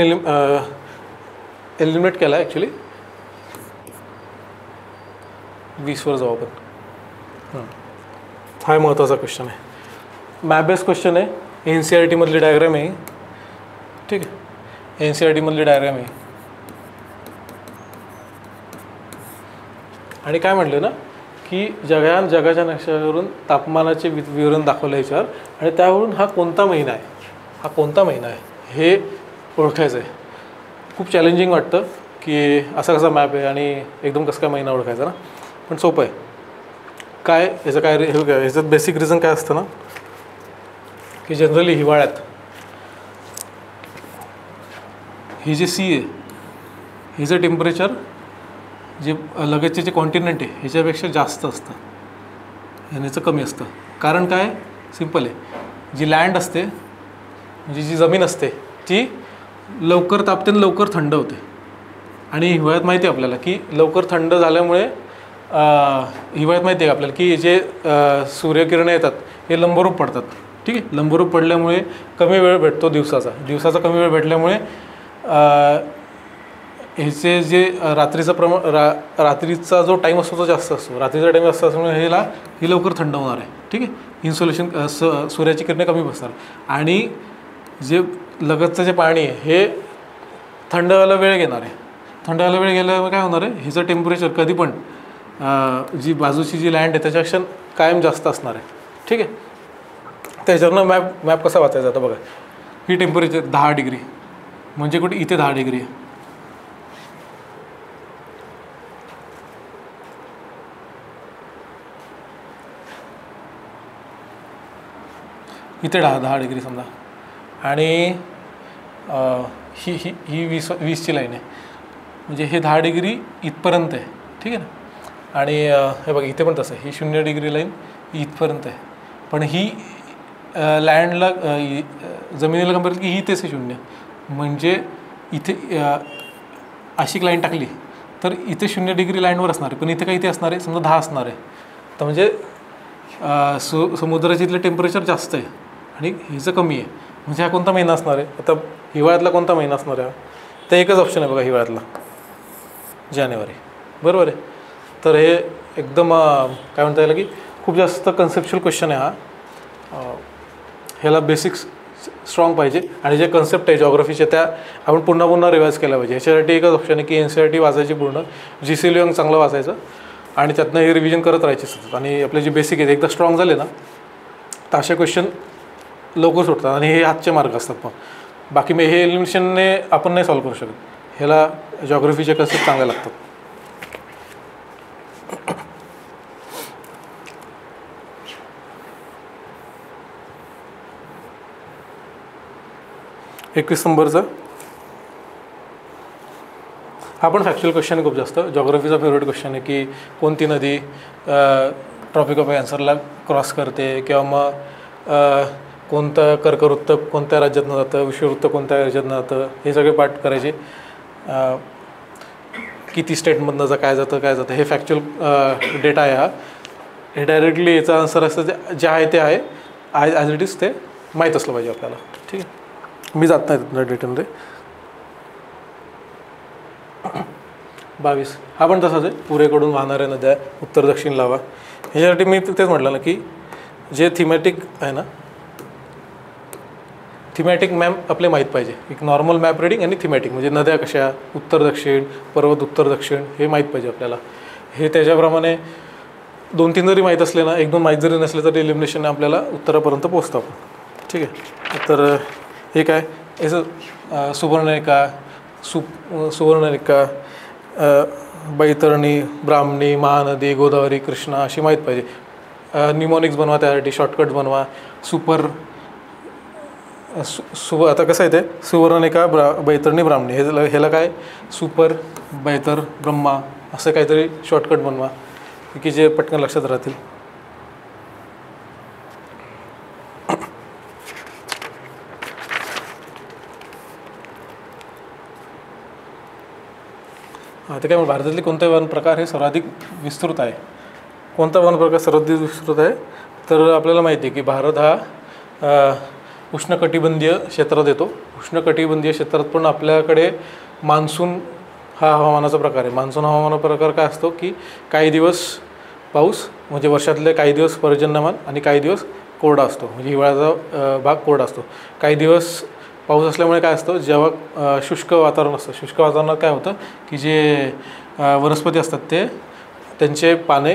एलिमिनेट केला ॲक्च्युली. 20वर जाऊ आपण. हा महत्त्वाचा क्वेश्चन आहे, मॅप बेस्ड क्वेश्चन आहे, NCERT मधली डायग्राम आहे, ठीक आहे, NCERT मधली डायग्राम आहे. आणि काय म्हटलं ना की जगाच्या नक्षावरून तापमानाचे विवरण दाखवलं याच्यावर, आणि त्यावरून हा कोणता महिना आहे हे ओळखायचं आहे. खूप चॅलेंजिंग वाटतं की असा कसा मॅप आहे आणि एकदम कसं काय महिना ओळखायचा ना, पण सोपं आहे. काय याचं बेसिक रिझन काय असतं ना की जनरली हिवाळ्यात ही जी सी आहे हिचं टेम्परेचर जे लगतचे जे कॉन्टिनेंट आहे ह्याच्यापेक्षा जास्त असतं आणि याचं कमी असतं. कारण काय, सिम्पल आहे, जी लँड असते म्हणजे जी जमीन असते ती लवकर तापते आणि लवकर थंड होते. आणि हिवाळ्यात माहिती आहे आपल्याला की लवकर थंड झाल्यामुळे हिवाळ्यात माहिती आहे आपल्याला की जे सूर्यकिरणं येतात हे लंबरूप पडतात, ठीक आहे. लंबरूप पडल्यामुळे कमी वेळ भेटतो दिवसाचा कमी वेळ भेटल्यामुळे ह्याचे जे रात्रीचा जो टाईम असतो तो जास्त असतो, रात्रीचा टाईम जास्त असल्यामुळे ही लवकर थंड होणार आहे, ठीक आहे. इन्सुलेशन सूर्याची किरणे कमी बसणार आणि जे लगतचं जे पाणी आहे हे थंड व्हायला वेळ घेणार आहे. थंड व्हायला वेळ गेल्यामुळे काय होणार आहे, ह्याचं टेम्परेचर कधी पण जी बाजूची जी लँड आहे त्याच्यापेक्षा कायम जास्त असणार आहे, ठीक आहे. त्याच्यावरनं मॅप कसा वाचायचा आता बघा, ही टेम्परेचर 10 डिग्री म्हणजे कुठे इथे 10 डिग्री आहे, इथे 10 डिग्री समजा, आणि ही 20ची लाईन आहे म्हणजे हे 10 डिग्री इथपर्यंत आहे, ठीक आहे ना. आणि हे बघा इथे पण तसं आहे, ही 0 डिग्री लाईन इथपर्यंत आहे, पण ही लँडला जमिनीला कंपेअर की ही तेच 0, म्हणजे इथे अशी लाईन टाकली तर इथे 0 डिग्री लाईनवर असणार आहे, पण इथे काय इथे असणार आहे समजा 10 असणार आहे. तर म्हणजे समुद्राची इथलं टेम्परेचर जास्त आहे आणि हिचं कमी आहे, म्हणजे हा कोणता महिना असणार आहे. आता हिवाळ्यातला कोणता महिना असणार आहे, तर एकच ऑप्शन आहे बघा, हिवाळ्यातला जानेवारी, बरोबर आहे. तर हे एकदम काय म्हणता येईल की खूप जास्त कन्सेप्च्युअल क्वेश्चन आहे हा. ह्याला बेसिक्स स्ट्रॉंग पाहिजे आणि जे कन्सेप्ट आहे जॉग्रफीचे त्या आपण पुन्हा रिवाईज केल्या पाहिजे. ह्याच्यासाठी एकच ऑप्शन आहे की NCERT वाचायची पूर्ण, GC लिओंग चांगलं वाचायचं आणि त्यातनं हे रिव्हिजन करत राहायचे सतत. आणि आपले जे बेसिक आहेत एकदा स्ट्रॉंग झाले ना तर असे क्वेश्चन लवकर सुटतात आणि हे हातचे मार्क असतात. पण बाकी मी हे एलिमिनेशनने आपण नाही सॉल्व्ह करू शकत, ह्याला जॉग्रफीचे कन्सेप्ट चांगले लागतात. एकवीस नंबरचा हा पण फॅक्च्युअल क्वेश्चन आहे खूप जास्त. जॉग्रफीचा फेवरेट क्वेश्चन आहे की कोणती नदी ट्रॉपिक ऑफ कॅन्सरला क्रॉस करते, किंवा मग कोणतं कर्कवृत्त कोणत्या राज्यातनं जातं, विषुववृत्त कोणत्या राज्यातनं जातं, हे सगळे पाठ करायचे. किती स्टेटमधनं काय जातं हे फॅक्च्युअल डेटा आहे हा. हे डायरेक्टली याचा आन्सर असतं जे आहे ते आहे ॲज इट इज, ते माहीत असलं पाहिजे आपल्याला, ठीक आहे. मी जात नाही तुमच्या डेटामध्ये. 22 हा पण तसाच आहे, पुरेकडून वाहणाऱ्या नद्या उत्तर दक्षिण लावा. ह्याच्यासाठी मी तेच म्हटलं ना की जे थीमॅटिक आहे ना, थीमॅटिक मॅप आपले माहीत पाहिजे. एक नॉर्मल मॅप रिडिंग आणि थीमॅटिक म्हणजे नद्या कशा, उत्तर दक्षिण, पर्वत उत्तर दक्षिण, हे माहीत पाहिजे आपल्याला. हे त्याच्याप्रमाणे 2-3 जरी माहीत असले ना, 1-2 माहीत जरी नसले तरी एलिमिनेशन आपल्याला उत्तरापर्यंत पोहोचतो आपण, ठीक आहे. तर हे काय याचं सुवर्णरेखा, सुवर्णरेखा, बैतरणी, ब्राह्मणी, महानदी, गोदावरी, कृष्णा अशी माहीत पाहिजे. निमोनिक्स बनवा, त्यासाठी शॉर्टकट बनवा. आता कसं आहे ते सुवर्णरेखा, बैतरणी, ब्राह्मणी, ह्याला काय सुपर, बैतर, ब्रह्मा असं काहीतरी शॉर्टकट बनवा की जे पटकन लक्षात राहतील. ते काय भारतातले कोणते वन प्रकार हे सर्वाधिक विस्तृत आहे, कोणता वन प्रकार सर्वाधिक विस्तृत आहे, तर आपल्याला माहिती आहे की भारत हा उष्णकटिबंधीय क्षेत्रात येतो. उष्णकटिबंधीय क्षेत्रात पण आपल्याकडे मान्सून हा हवामानाचा प्रकार आहे. मान्सून हवामानाचा प्रकार काय असतो की काही दिवस पाऊस म्हणजे वर्षातले काही दिवस पर्जन्यमान आणि काही दिवस कोरडा असतो, म्हणजे हिवाळ्याचा भाग कोरडा असतो. काही दिवस पाऊस असल्यामुळे काय असतं, जेव्हा शुष्क वातावरण असतं, शुष्क वातावरणात काय होतं की जे वनस्पती असतात ते त्यांचे पाने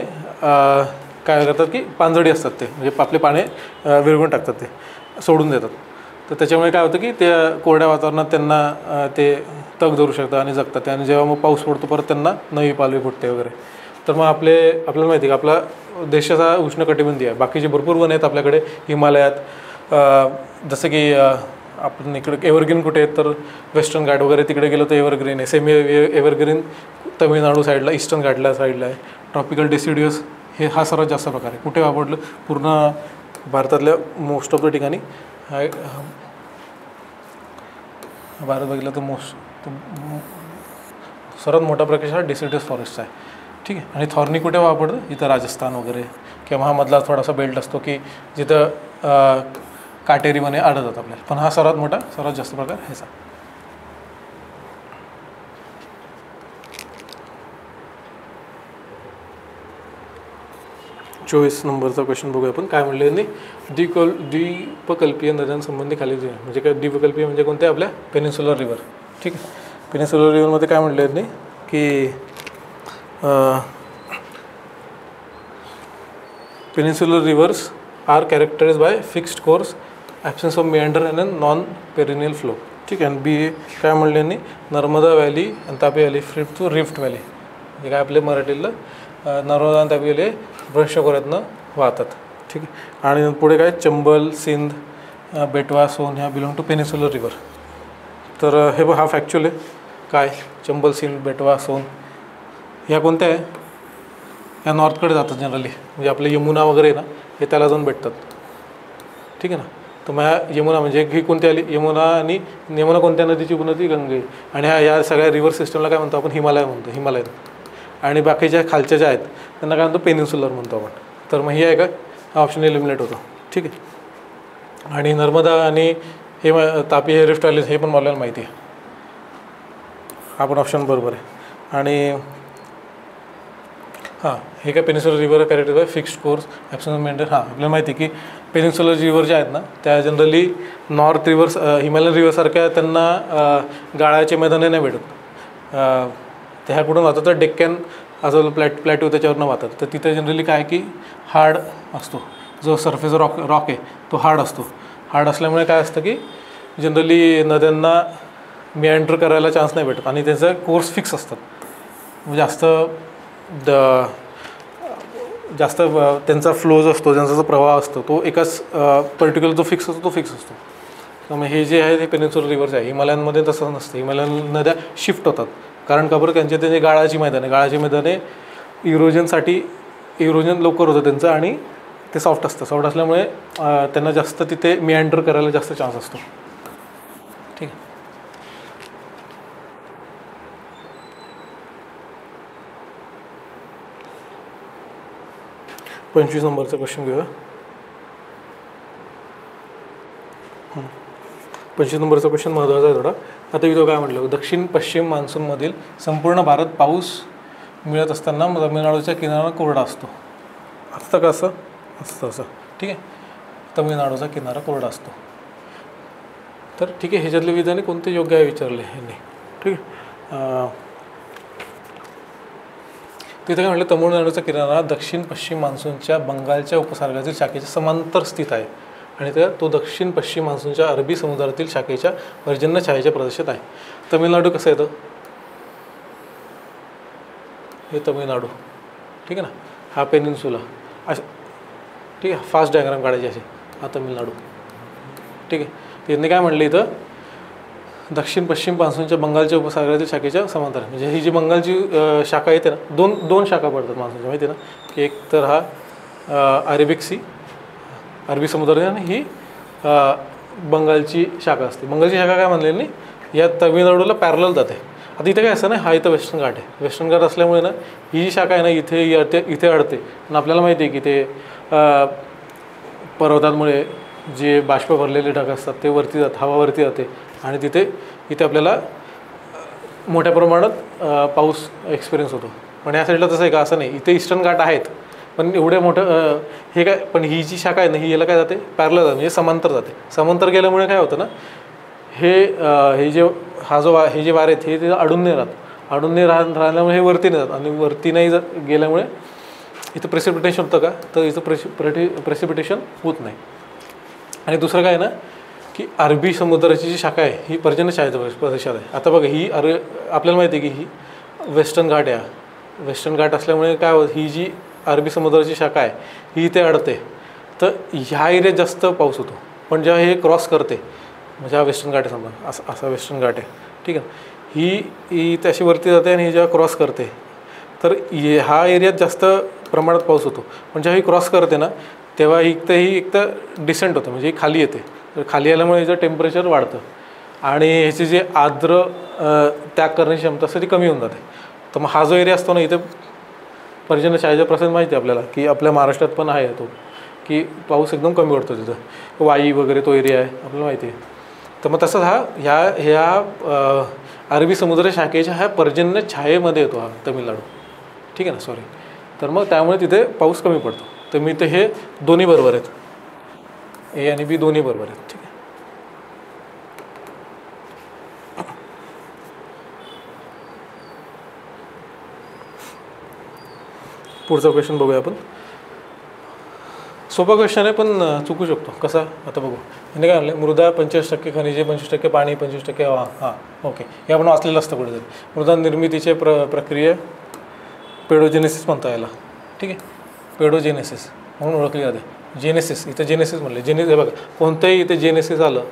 काय करतात की पानझडी असतात, ते म्हणजे आपले पाने विरघळून टाकतात, ते सोडून देतात. तर त्याच्यामुळे काय होतं की त्या कोरड्या वातावरणात त्यांना ते तग धरू शकतात आणि जगतात. आणि जेव्हा मग पाऊस पडतो परत त्यांना नवी पालवी फुटते वगैरे. तर मग आपल्याला माहिती आहे की आपला देशाचा उष्णकटिबंधीय आहे. बाकीचे भरपूर वन आहेत आपल्याकडे हिमालयात, जसं की आपण इकडे एव्हरग्रीन कुठे आहेत तर वेस्टर्न घाट वगैरे तिकडे गेलो तर एव्हरग्रीन आहे. सेमी एव्हरग्रीन तामिळनाडू साईडला, ईस्टर्न घाटला साईडला आहे. ट्रॉपिकल डेसिडियस हा सर्वात जास्त प्रकार आहे. कुठे वापरलं, पूर्ण भारतातल्या मोस्ट ऑफ द ठिकाणी भारत बघितलं तर सर्वात मोठा प्रकार हा डेसिडियस फॉरेस्ट आहे. ठीक आहे. आणि थॉर्नी कुठे वापरतं, इथं राजस्थान वगैरे किंवा हा मधला थोडासा बेल्ट असतो की जिथं काटेरी वने आढळतात आपल्याला. पण हा सर्वात जास्त प्रकार ह्याचा. चोवीस नंबरचा क्वेश्चन बघूया आपण. काय म्हणले यांनी, द्वीपकल्पीय नद्यांसंबंधी खाली म्हणजे काय द्वीपकल्पीय म्हणजे कोणते, आपल्या पेनिन्सुलर रिव्हर. ठीक आहे. पेनिन्सुलर रिव्हरमध्ये काय म्हणले यांनी की peninsular rivers are characterise by fixed course, absence of meander and non perennial flow. ठीक आहे. आणि बी काय म्हणले यांनी, नर्मदा व्हॅली आणि तापी व्हॅली फ्लिप टू रिफ्ट व्हॅली. म्हणजे काय आपले मराठीला नर्मदा आणि तापी व्हॅली भ्रष्टकोऱ्यातनं वाहतात. ठीक आहे. आणि पुढे काय चंबल, सिंध, बेटवा, सोन ह्या बिलॉंग टू पेनिन्सुलर रिव्हर. तर हे हा फॅक्च्युअल आहे. काय चंबल, सिंध, बेटवा, सोन ह्या कोणत्या आहे, ह्या नॉर्थकडे जातात जनरली. म्हणजे आपले यमुना वगैरे ना हे त्याला जाऊन भेटतात. ठीक आहे ना. तर मग यमुना म्हणजे ही कोणती आली, यमुना कोणत्या नदीची उपनदी, गंगे. आणि या सगळ्या रिव्हर सिस्टमला काय म्हणतो आपण, हिमालय म्हणतो, हिमालयन. आणि बाकीच्या खालच्या ज्या आहेत त्यांना काय म्हणतो, पेनिन्सुलर म्हणतो आपण. तर मग ही आहे का, हा ऑप्शन एलिमिनेट होतो. ठीक आहे. आणि नर्मदा आणि हे तापी हे रिफ्ट व्हॅली हे पण आपल्याला माहिती आहे. हा पण ऑप्शन बरोबर आहे. आणि हां हे काय peninsular river character by fixed course, absence of meander. हां आपल्याला माहिती आहे की पेनिन्सुलर रिव्हर ज्या आहेत ना त्या जनरली नॉर्थ रिव्हर्स, हिमालयन रिव्हरसारख्या त्यांना गाळाचे मैदाने नाही भेटत. त्या ह्या कुठून वाहतात तर डेक्कन असं प्लॅट्यू त्याच्यावरनं वाहतात. तर तिथे जनरली काय की हार्ड असतो, जो सरफेस रॉक आहे तो हार्ड असतो. हार्ड असल्यामुळे काय असतं की जनरली नद्यांना मिअँडर करायला चान्स नाही भेटत आणि त्याचा कोर्स फिक्स असतात. जास्त त्यांचा फ्लो जो असतो, त्यांचा जो प्रवाह असतो तो एकाच पर्टिक्युलर जो फिक्स असतो तो फिक्स असतो. त्यामुळे हे जे आहे ते पेनिन्सुलर रिव्हर्स आहे. हिमालयांमध्ये तसं नसतं. हिमालयन नद्या शिफ्ट होतात. कारण का बरं, त्यांचे गाळाची मैदाने इरोजन लवकर होतं त्यांचं आणि ते सॉफ्ट सॉफ्ट असल्यामुळे त्यांना जास्त तिथे मिअँडर करायला जास्त चान्स असतो. ठीक आहे. पंचवीस नंबरचा क्वेश्चन घेऊया. 25 नंबरचा क्वेश्चन महत्त्वाचा आहे थोडा. आता इथं काय म्हटलं, दक्षिण पश्चिम मान्सूनमधील संपूर्ण भारत पाऊस मिळत असताना तमिळनाडूच्या किनारा कोरडा असतो. असतं का असं, असतं असं. ठीक आहे. तमिळनाडूचा किनारा कोरडा असतो. तर ठीक आहे, ह्याच्यातले विधाने कोणते योग्य आहे विचारले ह्यांनी. ठीक आहे. तिथे काय म्हटलं, तमिळनाडूचा किनारा दक्षिण पश्चिम मान्सूनच्या बंगालच्या उपसागरातील शाखेच्या समांतर स्थित आहे आणि तो दक्षिण पश्चिम मान्सूनच्या अरबी समुद्रातील शाखेच्या पर्जन्य छायेच्या प्रदेशात आहे. तमिळनाडू कसं येतं, हे तमिळनाडू. ठीक आहे ना. हा पेनिन्सुला अशा. ठीक आहे. फास्ट डायग्राम काढायची असे. हा तमिळनाडू. ठीक आहे. त्यांनी काय म्हटलं इथं, दक्षिण पश्चिम मान्सूनच्या बंगालच्या उपसागरातील शाखेच्या समांतर. म्हणजे ही जी बंगालची शाखा येते ना, दोन शाखा पडतात मान्सूनच्या, माहिती आहे ना, की एक तर हा अरेबिक सी, अरबी समुद्र, आणि ही बंगालची शाखा असते. बंगालची शाखा काय म्हणलेली नाही, या तमिळनाडूला पॅरलल जाते. आता इथे काय असतं ना, हा इथं वेस्टर्न घाट आहे. वेस्टर्न घाट असल्यामुळे ना ही जी शाखा आहे ना इथे अडते. आणि आपल्याला माहिती आहे की ते पर्वतांमुळे जे बाष्प भरलेले ढग असतात ते वरती जातात, हवा वरती जाते आणि इथे आपल्याला मोठ्या प्रमाणात पाऊस एक्सपिरियन्स होतो. पण या साईडला तसं आहे का, असं नाही. इथे ईस्टर्न घाट आहेत पण एवढ्या मोठं हे काय, पण ही जी शाखा आहे ना ही याला काय जाते, पॅरलल जाते, म्हणजे समांतर जाते. समांतर गेल्यामुळे काय होतं ना, हे जे हे जे वारे आहेत हे तिथं अडून नाही राहत, अडून नाही राहिल्यामुळे हे वरती नाही जात, आणि वरती नाही गेल्यामुळे इथं प्रेसिपिटेशन होतं का, तर इथं प्रेसिपिटेशन होत नाही. आणि दुसरं काय आहे ना, की अरबी समुद्राची जी शाखा आहे ही पर्जन्यछायेच्या प्रदेशात आहे. आता बघा ही आपल्याला माहिती आहे की ही वेस्टर्न घाट आहे, वेस्टर्न घाट असल्यामुळे काय होतं, ही जी अरबी समुद्राची शाखा आहे ही इथे अडते, तर ह्या एरियात जास्त पाऊस होतो. पण जेव्हा हे क्रॉस करते, म्हणजे हा वेस्टर्न घाट आहे समजा, असा वेस्टर्न घाट आहे, ठीक आहे, ही त्याशी वरती जाते आणि ही जेव्हा क्रॉस करते तर हा एरियात जास्त प्रमाणात पाऊस होतो. पण जेव्हा ही क्रॉस करते ना तेव्हा ही एक तर डिसेंट होतं, म्हणजे ही खाली येते. तर खाली आल्यामुळे हिचं टेम्परेचर वाढतं आणि ह्याची जे आर्द्र त्याग करण्याची क्षमता असते ती कमी होऊन जाते. तर मग हा जो एरिया असतो ना, इथे पर्जन्यछायेचा प्रसंग माहिती आहे आपल्याला, की आपल्या महाराष्ट्रात पण आहे तो, की पाऊस एकदम कमी पडतो तिथं, वाई वगैरे तो एरिया आहे आपल्याला माहिती आहे. तर मग तसंच ह्या अरबी समुद्र शाखेच्या ह्या पर्जन्यछायेमध्ये येतो हा तमिळनाडू, ठीक आहे ना, सॉरी. तर मग त्यामुळे तिथे पाऊस कमी पडतो. तर मी ते हे दोन्ही बरोबर आहेत, ए आणि बी दोन्ही बरोबर आहेत, ठीक आहे. पुढचा क्वेश्चन बघूया आपण. सोपा क्वेश्चन आहे पण चुकू शकतो. कसा, आता बघू. म्हणजे काय म्हणलं, मृदा 25% खनिजे, 25% पाणी, 25% हवा. हां, ओके, हे आपण वाचलेलं असतं कुठेतरी. मृदा निर्मितीचे प्रक्रिया पेडोजेनेसिस म्हणता याला, ठीक आहे, पेडोजेनेसिस म्हणून ओळखली जाते. जेनेसिस, इथं जेनेसिस म्हणले, हे बघा कोणतंही इथे जेनेसिस आलं,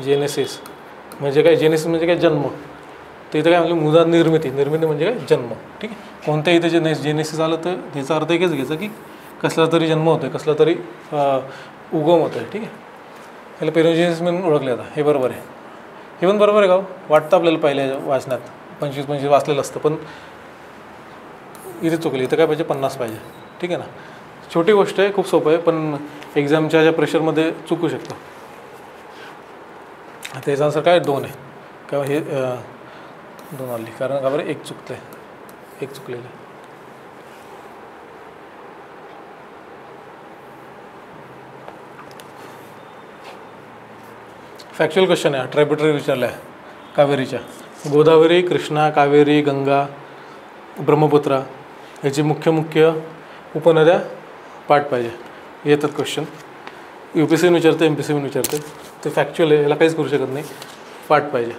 जेनेसिस म्हणजे काय, जेनेसिस म्हणजे काय, जन्म. तर इथं काय म्हणलं, मृदा निर्मिती म्हणजे काय, जन्म, ठीक आहे. कोणत्याही इथे जेनेसिस आलं तर त्याचा अर्थ एकच घ्यायचा की कसला तरी जन्म होतो आहे, कसला तरी उगम होतो आहे, ठीक आहे. याला पेडोजेनेसिस म्हणून ओळखले जातं. हे बरोबर आहे, हे पण बरोबर आहे का, वाटतं आपल्याला पहिल्या वाचण्यात 25 वाचलेलं असतं, पण इथे चुकली. इथं काय पाहिजे, 50 पाहिजे, ठीक आहे ना. छोटी गोष्ट आहे, खूप सोपं आहे, पण एक्झामच्या ज्या प्रेशरमध्ये चुकू शकतं. आता याचा आन्सर काय, 2 आहे. का हे 2 आली, कारण का बरं, एक चुकतं आहे, एक चुकलेलं आहे. फॅक्च्युअल क्वेश्चन आहे, ट्रायब्युटरी विचारला आहे कावेरीच्या. गोदावरी, कृष्णा, कावेरी, गंगा, ब्रह्मपुत्रा याची मुख्य उपनद्या पाठ पाहिजे. येतात क्वेश्चन, UPSC विचारते, MPSC विचारते. ते फॅक्च्युअल आहे, याला काहीच करू शकत नाही, पाठ पाहिजे.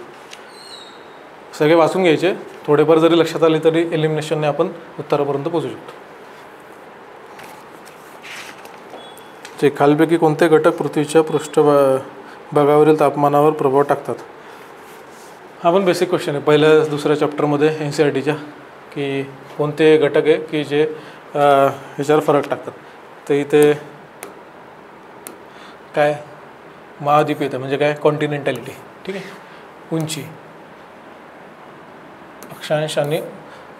सगळे वाचून घ्यायचे, थोडेफार जरी लक्षात आले तरी एलिमिनेशनने आपण उत्तरापर्यंत पोहोचू शकतो. ते खालीलपैकी कोणते घटक पृथ्वीच्या पृष्ठभागावरील तापमानावर प्रभाव टाकतात. हा पण बेसिक क्वेश्चन आहे, पहिल्या दुसऱ्या चॅप्टरमध्ये NCERTच्या, की कोणते घटक आहे की जे ह्याच्यावर फरक टाकतात. तर इथे काय, महाद्वीपीयता म्हणजे काय, कॉन्टिनेंटॅलिटी, ठीक आहे, उंची, अक्षांश आणि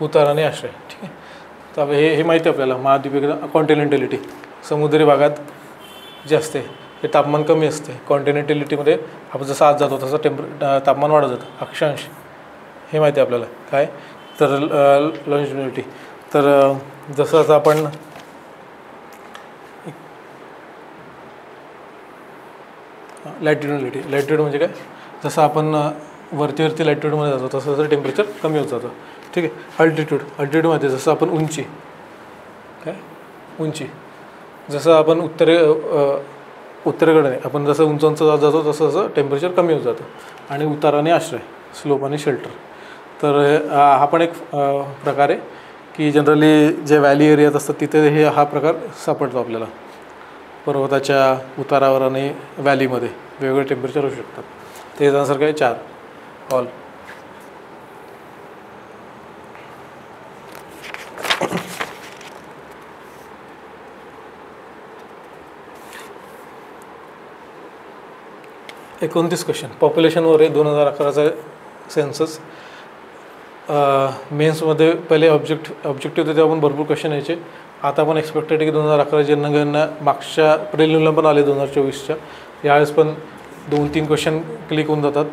उतार आणि आश्रय, ठीक आहे. तर हे माहिती आहे आपल्याला, महाद्वीपीयता, कॉन्टिनेंटॅलिटी समुद्री भागात जे असते हे तापमान कमी असते. कॉन्टिनेंटॅलिटीमध्ये आपण जसं आत जातो तसं तापमान वाढत जातं. अक्षांश हे माहिती आहे आपल्याला काय, तर लॉन्जिट्युडिटी, तर जसं आता आपण लॅटिट्यूड म्हणजे काय, जसं आपण वरती लॅटिट्यूडमध्ये जातो तसं टेम्परेचर कमी होत जातं, ठीक आहे. अल्टिट्यूडमध्ये जसं आपण उंची, जसं आपण उत्तरेकडे आपण जसं उंच जातो तसं टेम्परेचर कमी होत जातं. आणि उतार आणि आश्रय, स्लोप आणि शेल्टर. तर हा पण एक प्रकार आहे की जनरली जे व्हॅली एरियात असतात तिथे हा प्रकार सापडतो आपल्याला. पर्वताच्या उतारावर आणि व्हॅलीमध्ये वेगवेगळे टेम्परेचर होऊ शकतात. ते त्यानुसार काय 4 ऑल. एकोणतीस क्वेश्चन पॉप्युलेशनवर आहे. 2011चा सेन्सस. मेन्समध्ये पहिले ऑब्जेक्टिव्ह होते तेव्हा पण भरपूर क्वेश्चन यायचे. आता पण एक्सपेक्टेड आहे की 2011 जनगणना मागच्या प्रिलिमला पण आले 2024च्या. यावेळेस पण 2-3 क्वेश्चन क्लिक होऊन जातात.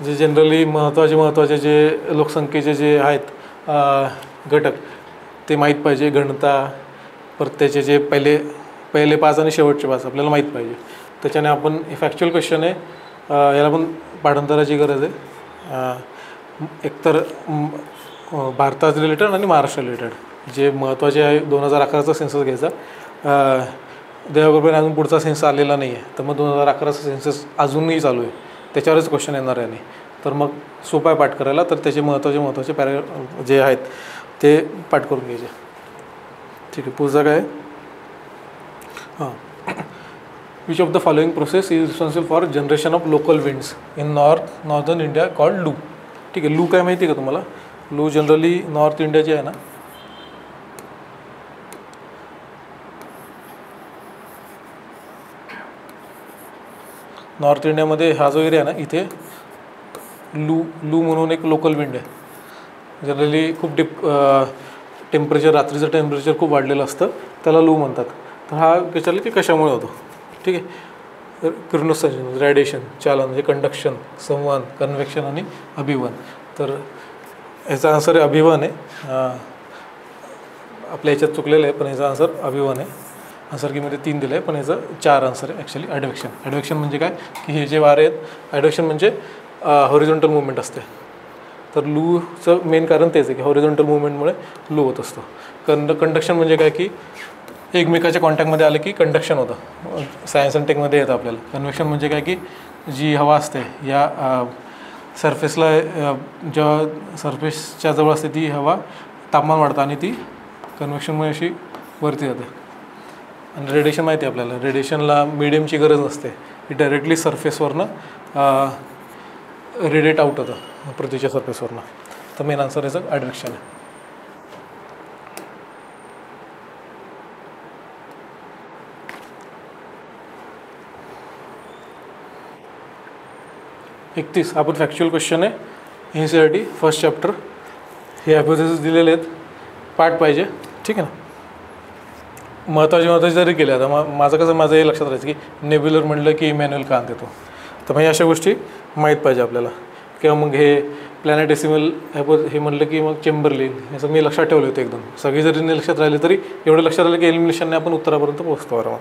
जे जनरली महत्त्वाचे जे लोकसंख्येचे जे आहेत घटक ते माहीत पाहिजे. गणता परत त्याचे जे पहिले 5 आणि शेवटचे 5 आपल्याला माहीत पाहिजे. त्याच्याने आपण फॅक्च्युअल क्वेश्चन आहे, याला पण पाठांतराची गरज आहे. एकतर भारतात रिलेटेड आणि महाराष्ट्र रिलेटेड जे महत्त्वाचे आहे. 2011चा सेन्सस घ्यायचा. देवाकृपेने अजून पुढचा सेन्सस आलेला नाही आहे, तर मग 2011चा सेन्सस अजूनही चालू आहे, त्याच्यावरच क्वेश्चन येणार आहे. तर मग सोपा आहे पाठ करायला. तर त्याचे महत्त्वाचे जे आहेत ते पाठ करून घ्यायचे. ठीक आहे. पुढचा काय हां, which of the following process is responsible for generation of local winds in northern India called loo. ठीक आहे. लू काय माहिती आहे का तुम्हाला? लू जनरली नॉर्थ इंडियाची आहे ना, नॉर्थ इंडियामध्ये हा जो एरिया आहे ना, इथे लू म्हणून एक लोकल विंड आहे. जनरली खूप रात्रीचं टेम्परेचर खूप वाढलेलं असतं, त्याला लू म्हणतात. तर हा विचारलं की कशामुळे होतो. ठीक आहे. तर किरणोत्सर्जन, रेडिएशन, चालन म्हणजे कंडक्शन, संवहन, कन्व्हेक्शन आणि अभिवहन. तर याचा आन्सर आहे अभिवहन आहे. आपल्या याच्यात चुकलेलं आहे, पण याचा आन्सर अभिवहन आहे. आन्सर कीमध्ये 3 दिलं आहे, पण याचं 4 आन्सर आहे ॲक्च्युली. ॲडव्हेक्शन. ॲडव्हेक्शन म्हणजे काय की हे जे वारे आहेत, ॲडव्हेक्शन म्हणजे हॉरिझॉन्टल मुवमेंट असते. तर लूचं मेन कारण तेच आहे की हॉरिझॉन्टल मुवमेंटमुळे लू होत असतो. कंडक्शन म्हणजे काय की एकमेकाच्या कॉन्टॅक्टमध्ये आलं की कंडक्शन होतं. सायन्स अँड टेकमध्ये येतं आपल्याला. कन्व्हेक्शन म्हणजे काय की जी हवा असते या सरफेसला, जेव्हा सरफेसच्या जवळ असते ती हवा तापमान वाढतं आणि ती कन्व्हेक्शनमुळे अशी वरती जाते. आणि रेडिएशन माहिती आहे आपल्याला, रेडिएशनला मीडियमची गरज नसते, ही डायरेक्टली सरफेसवरनं रेडिएट आउट होतं पृथ्वीच्या सरफेसवरनं. तर मेन आन्सर याचं ॲडव्हेक्शन आहे. आपण फॅक्च्युअल क्वेश्चन आहे NCERT फर्स्ट चॅप्टर. हे हायपोथेसिस दिलेले आहेत, पाठ पाहिजे. ठीक आहे ना. महत्त्वाचे जरी केले. आता माझं हे लक्षात राहायचं की नेब्युलर म्हटलं की इमॅन्युअल कांत येतो. तर मग अशा गोष्टी माहीत पाहिजे आपल्याला. किंवा मग हे प्लॅनेटेसिमल हे म्हटलं की मग चेंबरलेन, असं मी लक्षात ठेवलं होतं एकदम. सगळी जरी नाही लक्षात राहिले तरी एवढं लक्षात राहिलं की एलिमिनेशनने आपण उत्तरापर्यंत पोहोचतो आरामात.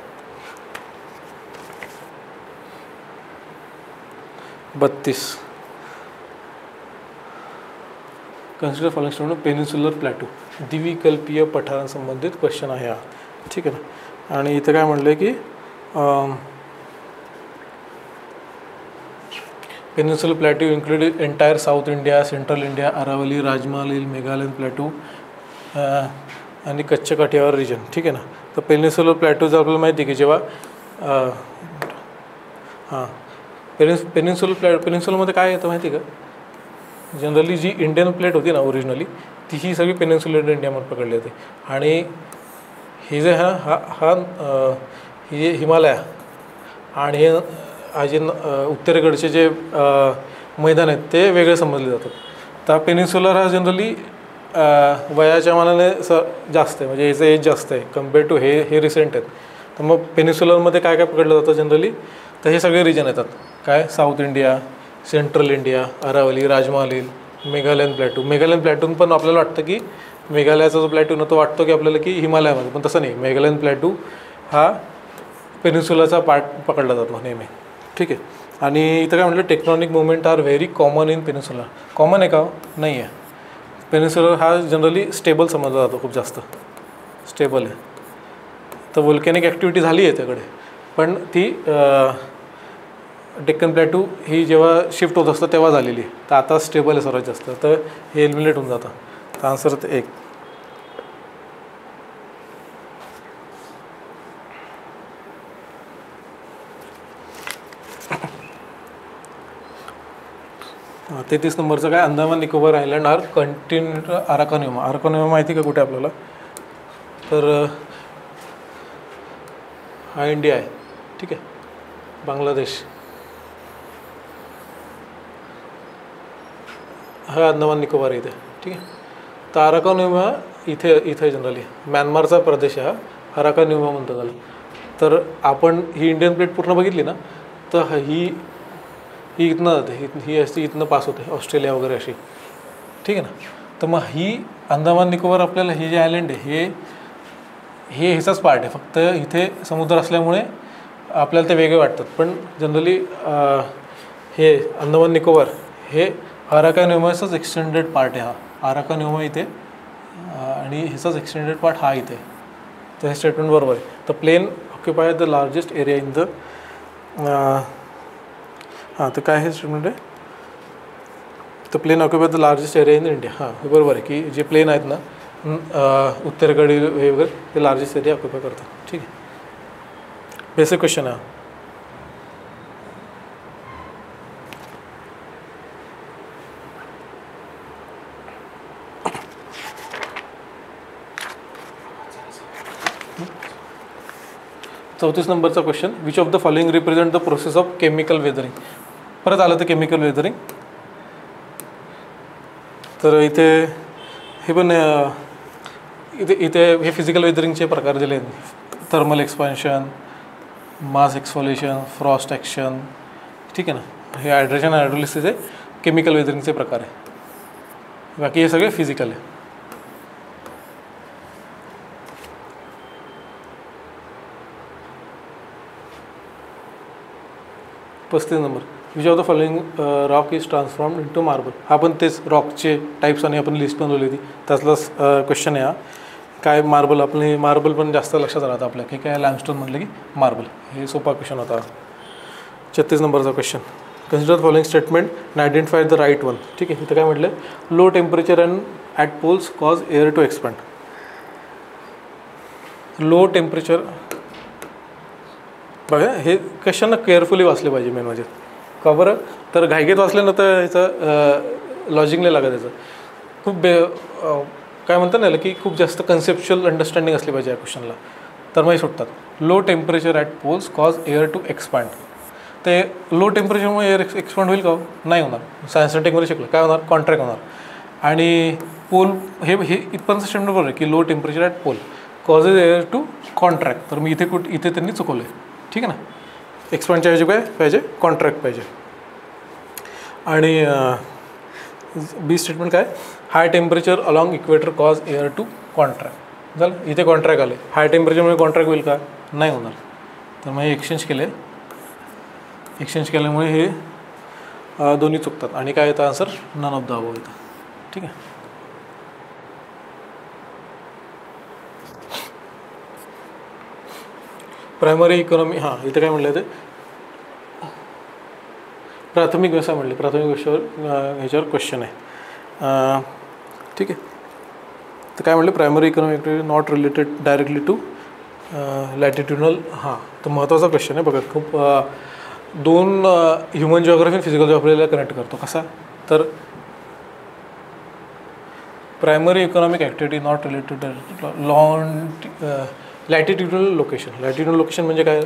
32 consider following stone peninsular plateau. द्विकल्पीय पठारांसंबंधित क्वेश्चन आहे हा. ठीक आहे ना. आणि इथं काय म्हणलं आहे की peninsular plateau include entire south India, central India, Aravalli, Rajmahal, Meghalayan plateau आणि कच्छ काठियावाड रिजन. ठीक आहे ना. तर पेनिन्सुलर प्लॅटूचं आपल्याला माहिती आहे की जेव्हा पेनिन्सुलरमध्ये काय येतं माहिती आहे का? जनरली जी इंडियन प्लेट होती ना ओरिजिनली, ती ही सगळी पेनिन्सुलर इंडियामध्ये पकडली होती. आणि हे जे हे हिमालय आणि हे जे उत्तरेकडचे जे मैदान आहेत ते वेगळे समजले जातात. तर पेनिन्सुलर हा जनरली वयाच्या मानाने जास्त आहे, म्हणजे याचं एज जास्त आहे कम्पेअर टू हे रिसेंट आहेत. तर मग पेनिन्सुलरमध्ये काय काय पकडलं जातं जनरली, तर हे सगळे रिजन येतात. काय? South India, central India, Aravalli, Rajmahal, Meghalayan plateau. Meghalayan प्लॅटून पण आपल्याला वाटतं की मेघालयाचा जो प्लॅटू ना तो वाटतो की आपल्याला की हिमालयामध्ये, पण तसं नाही. मेघालयन प्लॅटू हा पेनिन्सुलाचा पार्ट पकडला जातो नेहमी. ठीक आहे. आणि इथं काय म्हटलं, tectonic movement are very common in peninsula. Common आहे का? नाही आहे. पेनिन्सुलर हा जनरली स्टेबल समजला जातो, खूप जास्त स्टेबल आहे. तर वोल्कॅनिक ॲक्टिव्हिटी झाली आहे त्याकडे, पण ती डेक्कन प्लॅटू ही जेव्हा शिफ्ट होत असतं तेव्हा झालेली आहे. तर आता स्टेबल आहे सर्वात जास्त, तर हे एलिमिनेट होऊन जातं. तर आन्सर 1. हां, 33 नंबरचं काय? Andaman Nicobar island are continue Arakan Yoma. Arakan Yoma माहिती का कुठे आपल्याला? तर हा इंडिया आहे. ठीक आहे. बांगलादेश हा अंदमान निकोबार इथे. ठीक आहे. तर अराकॉनिमा इथे जनरली म्यानमारचा प्रदेश हा अराकॉनिमा म्हणतात त्याला. तर आपण ही इंडियन प्लेट पूर्ण बघितली ना, तर ही इथनं जाते, ही अशी इथनं पास होते ऑस्ट्रेलिया वगैरे अशी. ठीक आहे ना. तर मग ही अंदमान निकोबार आपल्याला हे जे आयलँड आहे हे ह्याचाच पार्ट आहे, फक्त इथे समुद्र असल्यामुळे आपल्याला ते वेगळे वाटतात. पण जनरली हे अंदमान निकोबार हे अराकानयुमाचाच एक्सटेंडेड पार्ट आहे. हा अराकानयुमा इथे आणि ह्याचाच एक्सटेंडेड पार्ट हा इथे. तर हे स्टेटमेंट बरोबर आहे. The plain occupy the largest area in the हां तर काय हे स्टेटमेंट आहे, the plain occupy the largest area in India. हां हे बरोबर आहे की जे प्लेन आहेत ना उत्तरेकडील हे वगैरे ते लार्जेस्ट एरिया ऑक्युपाय करतात. ठीक आहे, बेसिक क्वेश्चन आहे. चौतीस नंबरचा question, which of the following represent the process of chemical weathering. परत आलं तर केमिकल वेदरिंग. तर इथे हे पण इथे हे फिजिकल वेदरिंगचे प्रकार दिले आहेत. थर्मल एक्सपान्शन, मास एक्सफोलेशन, फ्रॉस्ट ॲक्शन. ठीक आहे ना, हे हायड्रेशन हायड्रोलिसिस हे केमिकल वेदरिंगचे प्रकार आहे. बाकी हे सगळे फिजिकल आहे. पस्तीस number, which of the following rock is transformed into marble. हा पण तेच रॉकचे टाईप्स आणि आपण लिस्ट बनवली होती त्यातलाच क्वेश्चन आहे हा. काय मार्बल, आपले मार्बल पण जास्त लक्षात राहतं आपल्या की काय लॅमस्टोन म्हटलं की मार्बल. हे सोपा क्वेश्चन होता. 36 नंबरचा question, consider following statement and identify the right one. ठीक आहे, इथं काय म्हटलं, low temperature and at poles cause air to expand. Low temperature बघा, हे क्वेश्चन ना केअरफुली वाचले पाहिजे मेन म्हणजे. का बरं, तर घाईघाईत वाचलं ना तर ह्याचं लॉजिक नाही लागत. याचं खूप काय म्हणतात ना की खूप जास्त कन्सेप्च्युअल अंडरस्टँडिंग असली पाहिजे या क्वेश्चनला, तर मग सुटतात. Low temperature at poles cause air to expand. ते लो टेम्परेचरमुळे एअर एक्सपॅन्ड होईल का? नाही होणार. सायन्स अँड टेकमध्ये शिकलं काय होणार, कॉन्ट्रॅक्ट होणार. आणि पोल हे इथपर्यंत स्टेटमेंट बरोबर आहे की low temperature at pole causes air to contract. तर मी इथे त्यांनी चुकवलं आहे. ठीक आहे ना, एक्सपॅन्डच्या ऐवजी काय पाहिजे, कॉन्ट्रॅक्ट पाहिजे. आणि बी स्टेटमेंट काय, high temperature along equator cause air to contract. झालं, इथे कॉन्ट्रॅक्ट आले. हाय टेम्परेचरमुळे कॉन्ट्रॅक्ट होईल का? नाही होणार. तर मग हे एक्सचेंज केले. एक्सचेंज केल्यामुळे हे दोन्ही चुकतात. आणि काय येतं answer, none of the above येतं. ठीक आहे. प्रायमरी इकॉनॉमी, हां इथे काय म्हटलं ते प्राथमिक व्यवसाय म्हणले. प्राथमिक व्यवसायावर ह्याच्यावर क्वेश्चन आहे. ठीक आहे, तर काय म्हटलं, primary economic activity not related directly to latitudinal. हां, तर महत्त्वाचा क्वेश्चन आहे बघा. खूप दोन ह्युमन जिओग्राफी आणि फिजिकल जिओग्राफीला कनेक्ट करतो. कसा, तर primary economic activity not related latitudinal location. Latitudinal location म्हणजे काय,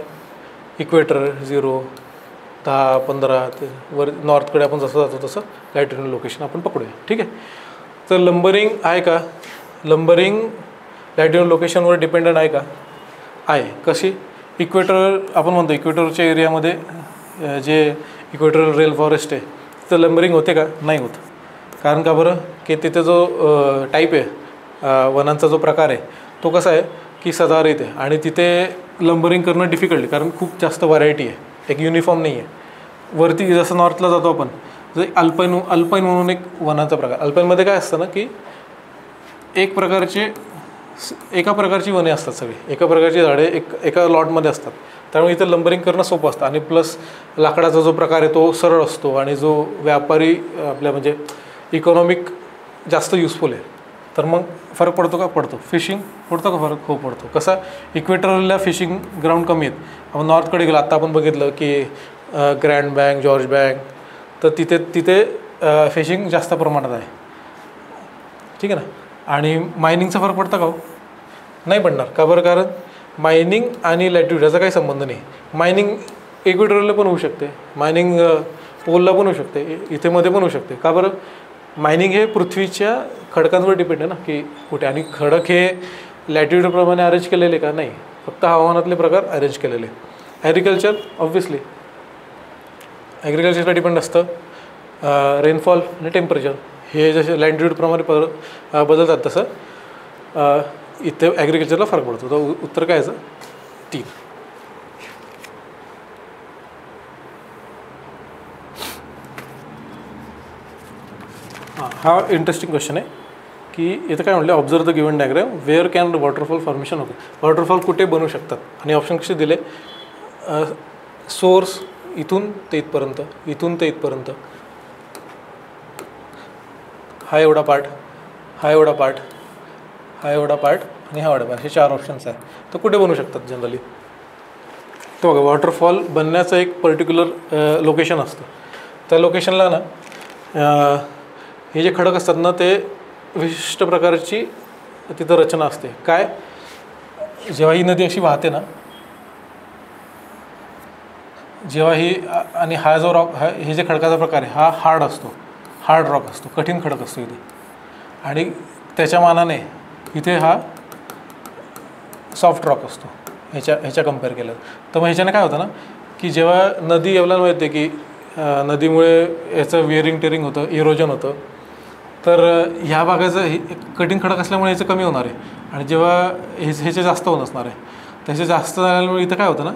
इक्वेटर 0, 10, 15 ते वर नॉर्थकडे आपण जसं जातो तसं लॅटिट्युडनल लोकेशन आपण पकडूया. ठीक आहे. तर लंबरिंग आहे का, लंबरिंग लॅटिट्युडनल लोकेशनवर डिपेंडंट आहे का? आहे. कशी, इक्वेटर आपण म्हणतो इक्वेटरच्या एरियामध्ये जे इक्वेटरल रेल फॉरेस्ट आहे तिथं लंबरिंग होते का? नाही होत. कारण का बरं, की तिथे जो टाईप आहे वनांचा जो प्रकार आहे तो कसा आहे की सदाहरित आहे. आणि तिथे लंबरिंग करणं डिफिकल्ट आहे कारण खूप जास्त व्हरायटी आहे, एक युनिफॉर्म नाही आहे. वरती जसं नॉर्थला जातो आपण, जर अल्पाईन म्हणून एक वनाचा प्रकार. अल्पाईनमध्ये काय असतं ना की एका प्रकारची वने असतात सगळी, एका प्रकारची झाडे एका लॉटमध्ये असतात. त्यामुळे इथं लंबरिंग करणं सोपं असतं. आणि प्लस लाकडाचा जो प्रकार आहे तो सरळ असतो आणि जो व्यापारी आपल्या म्हणजे इकॉनॉमिक जास्त युजफुल आहे. तर मग फरक पडतो का? पडतो. फिशिंग पडतो का फरक? हो पडतो. कसा, इक्वेटरला फिशिंग ग्राउंड कमी आहेत. आपण नॉर्थकडे गेलो, आत्ता आपण बघितलं की ग्रँड बँक, जॉर्ज बँक, तर तिथे फिशिंग जास्त प्रमाणात आहे. ठीक आहे ना. आणि मायनिंगचा फरक पडतं का? हो नाही पडणार. का बरं? कारण मायनिंग आणि लॅटिट्यूड याचा काही संबंध नाही. मायनिंग इक्वेटरला पण होऊ शकते, मायनिंग पोलला पण होऊ शकते, इथे मध्ये पण होऊ शकते. का बरं? मायनिंग हे पृथ्वीच्या खडकांवर डिपेंड आहे ना की कुठे. आणि खडक हे लॅटिट्यूडप्रमाणे अरेंज केलेले का? नाही, फक्त हवामानातले प्रकार अरेंज केलेले. ॲग्रिकल्चर ऑब्व्हियसली ॲग्रिकल्चरला डिपेंड असतं. रेनफॉल आणि टेम्परेचर हे जसे लॅटिट्यूडप्रमाणे बदलतात तसं इथे ॲग्रिकल्चरला फरक पडतो. तर उत्तर काय याचं 3. हा इंटरेस्टिंग क्वेश्चन आहे की इथं काय म्हटलं, observe the given diagram where can waterfall formation होते. वॉटरफॉल कुठे बनू शकतात आणि ऑप्शन कसे दिले, सोर्स इथून ते इथपर्यंत, इथून ते इथपर्यंत, हा एवढा पार्ट, हा एवढा पार्ट, हा एवढा पार्ट आणि हा एवढा पार्ट, हे 4 ऑप्शन्स आहे. तर कुठे बनू शकतात जनरली. तर बघा, वॉटरफॉल बनण्याचं एक पर्टिक्युलर लोकेशन असतं. त्या लोकेशनला ना हे जे खडक असतात ना, ते विशिष्ट प्रकारची तिथं रचना असते. काय, जेव्हा ही नदी अशी वाहते ना, जेव्हा ही आणि हा जो रॉक, हे जे खडकाचा प्रकार आहे हा हार्ड असतो, हार्ड रॉक असतो, कठीण खडक असतो इथे. आणि त्याच्या मानाने इथे हा सॉफ्ट रॉक असतो ह्याच्या कंपेअर केलं. तर मग ह्याच्याने काय होतं ना, की जेव्हा नदी आपल्याला माहिती आहे की नदीमुळे याचं वेअरिंग टेरिंग होतं, इरोजन होतं. तर ह्या भागाचं हे कठीण खडक असल्यामुळे याचं कमी होणार आहे. आणि जेव्हा ह्याचे जास्त होत असणार आहे, त्याचे जास्त झाल्यामुळे इथं काय होतं ना,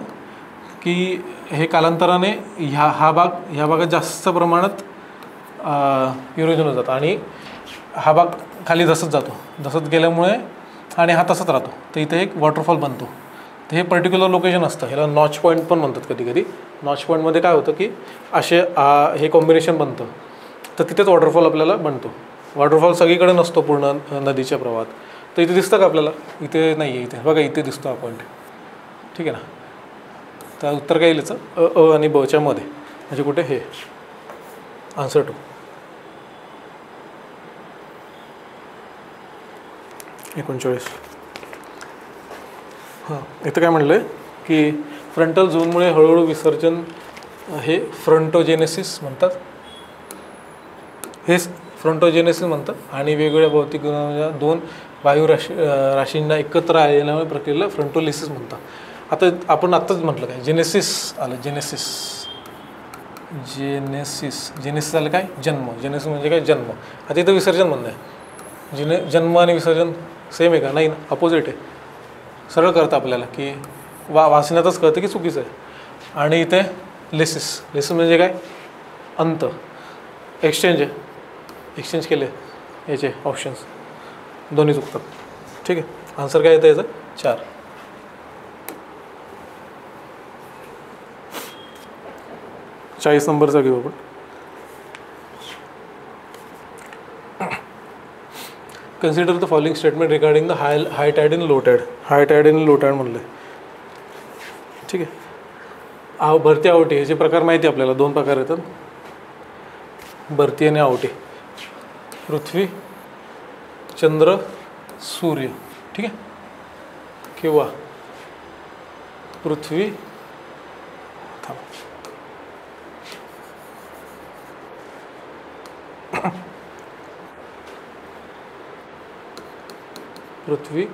की हे कालांतराने ह्या भागात जास्त प्रमाणात इरोजन होत जातं आणि हा भाग खाली धसत जातो. धसत गेल्यामुळे आणि हा तसंच राहतो. तर इथे एक वॉटरफॉल बनतो. तर हे पर्टिक्युलर लोकेशन असतं, ह्याला नॉच पॉईंट पण म्हणतात कधी कधी. नॉच पॉईंटमध्ये काय होतं की असे हे कॉम्बिनेशन बनतं. तर तिथेच वॉटरफॉल आपल्याला बनतो. वॉटरफॉल सगळीकडे नसतो पूर्ण नदीच्या प्रवाहात. तर इथे दिसतं का आपल्याला, इथे नाही आहे. इथे बघा, इथे दिसतो हा पॉईंट. ठीक आहे ना. तर उत्तर काय येईल याचं, अ आणि बच्या मध्ये, म्हणजे कुठे, हे आन्सर 2. 39. हां, इथं काय म्हणलं आहे की फ्रंटल झोनमुळे हळूहळू विसर्जन हे फ्रंटोजेनेसिस म्हणतात. हे फ्रंटोजेनेसिस म्हणतात. आणि वेगवेगळ्या भौतिक गुणांच्या 2 वायू राशींना एकत्र आल्यामुळे प्रक्रियेला फ्रंटोलिसिस म्हणतात. आता आपण आत्ताच म्हटलं काय, जेनेसिस आलं, जेनेसिस आलं काय, जन्म. जेनेसिस म्हणजे काय, जन्म. आता इथं विसर्जन म्हणणं आहे. जन्म आणि विसर्जन सेम आहे का, नाही ना, अपोजिट आहे. सरळ करतं आपल्याला की वाचण्यातच कळतं की चुकीचं आहे. आणि इथे लिसिस म्हणजे काय, अंत. एक्सचेंज आहे, एक्सचेंज केले याचे ऑप्शन्स, दोन्ही चुकतात. ठीक आहे. आन्सर काय येतं याचं 4. 40 नंबरचा घेऊ आपण. Consider the following statement regarding the high tide in low tide. High tide in low tide म्हणलं. ठीक आहे. भरती आवटी ह्याचे प्रकार माहिती आहे आपल्याला. 2 प्रकार येतात, भरती आणि आवटी. पृथ्वी, चंद्र, सूर्य. ठीक आहे. किंवा पृथ्वी, पृथ्वी,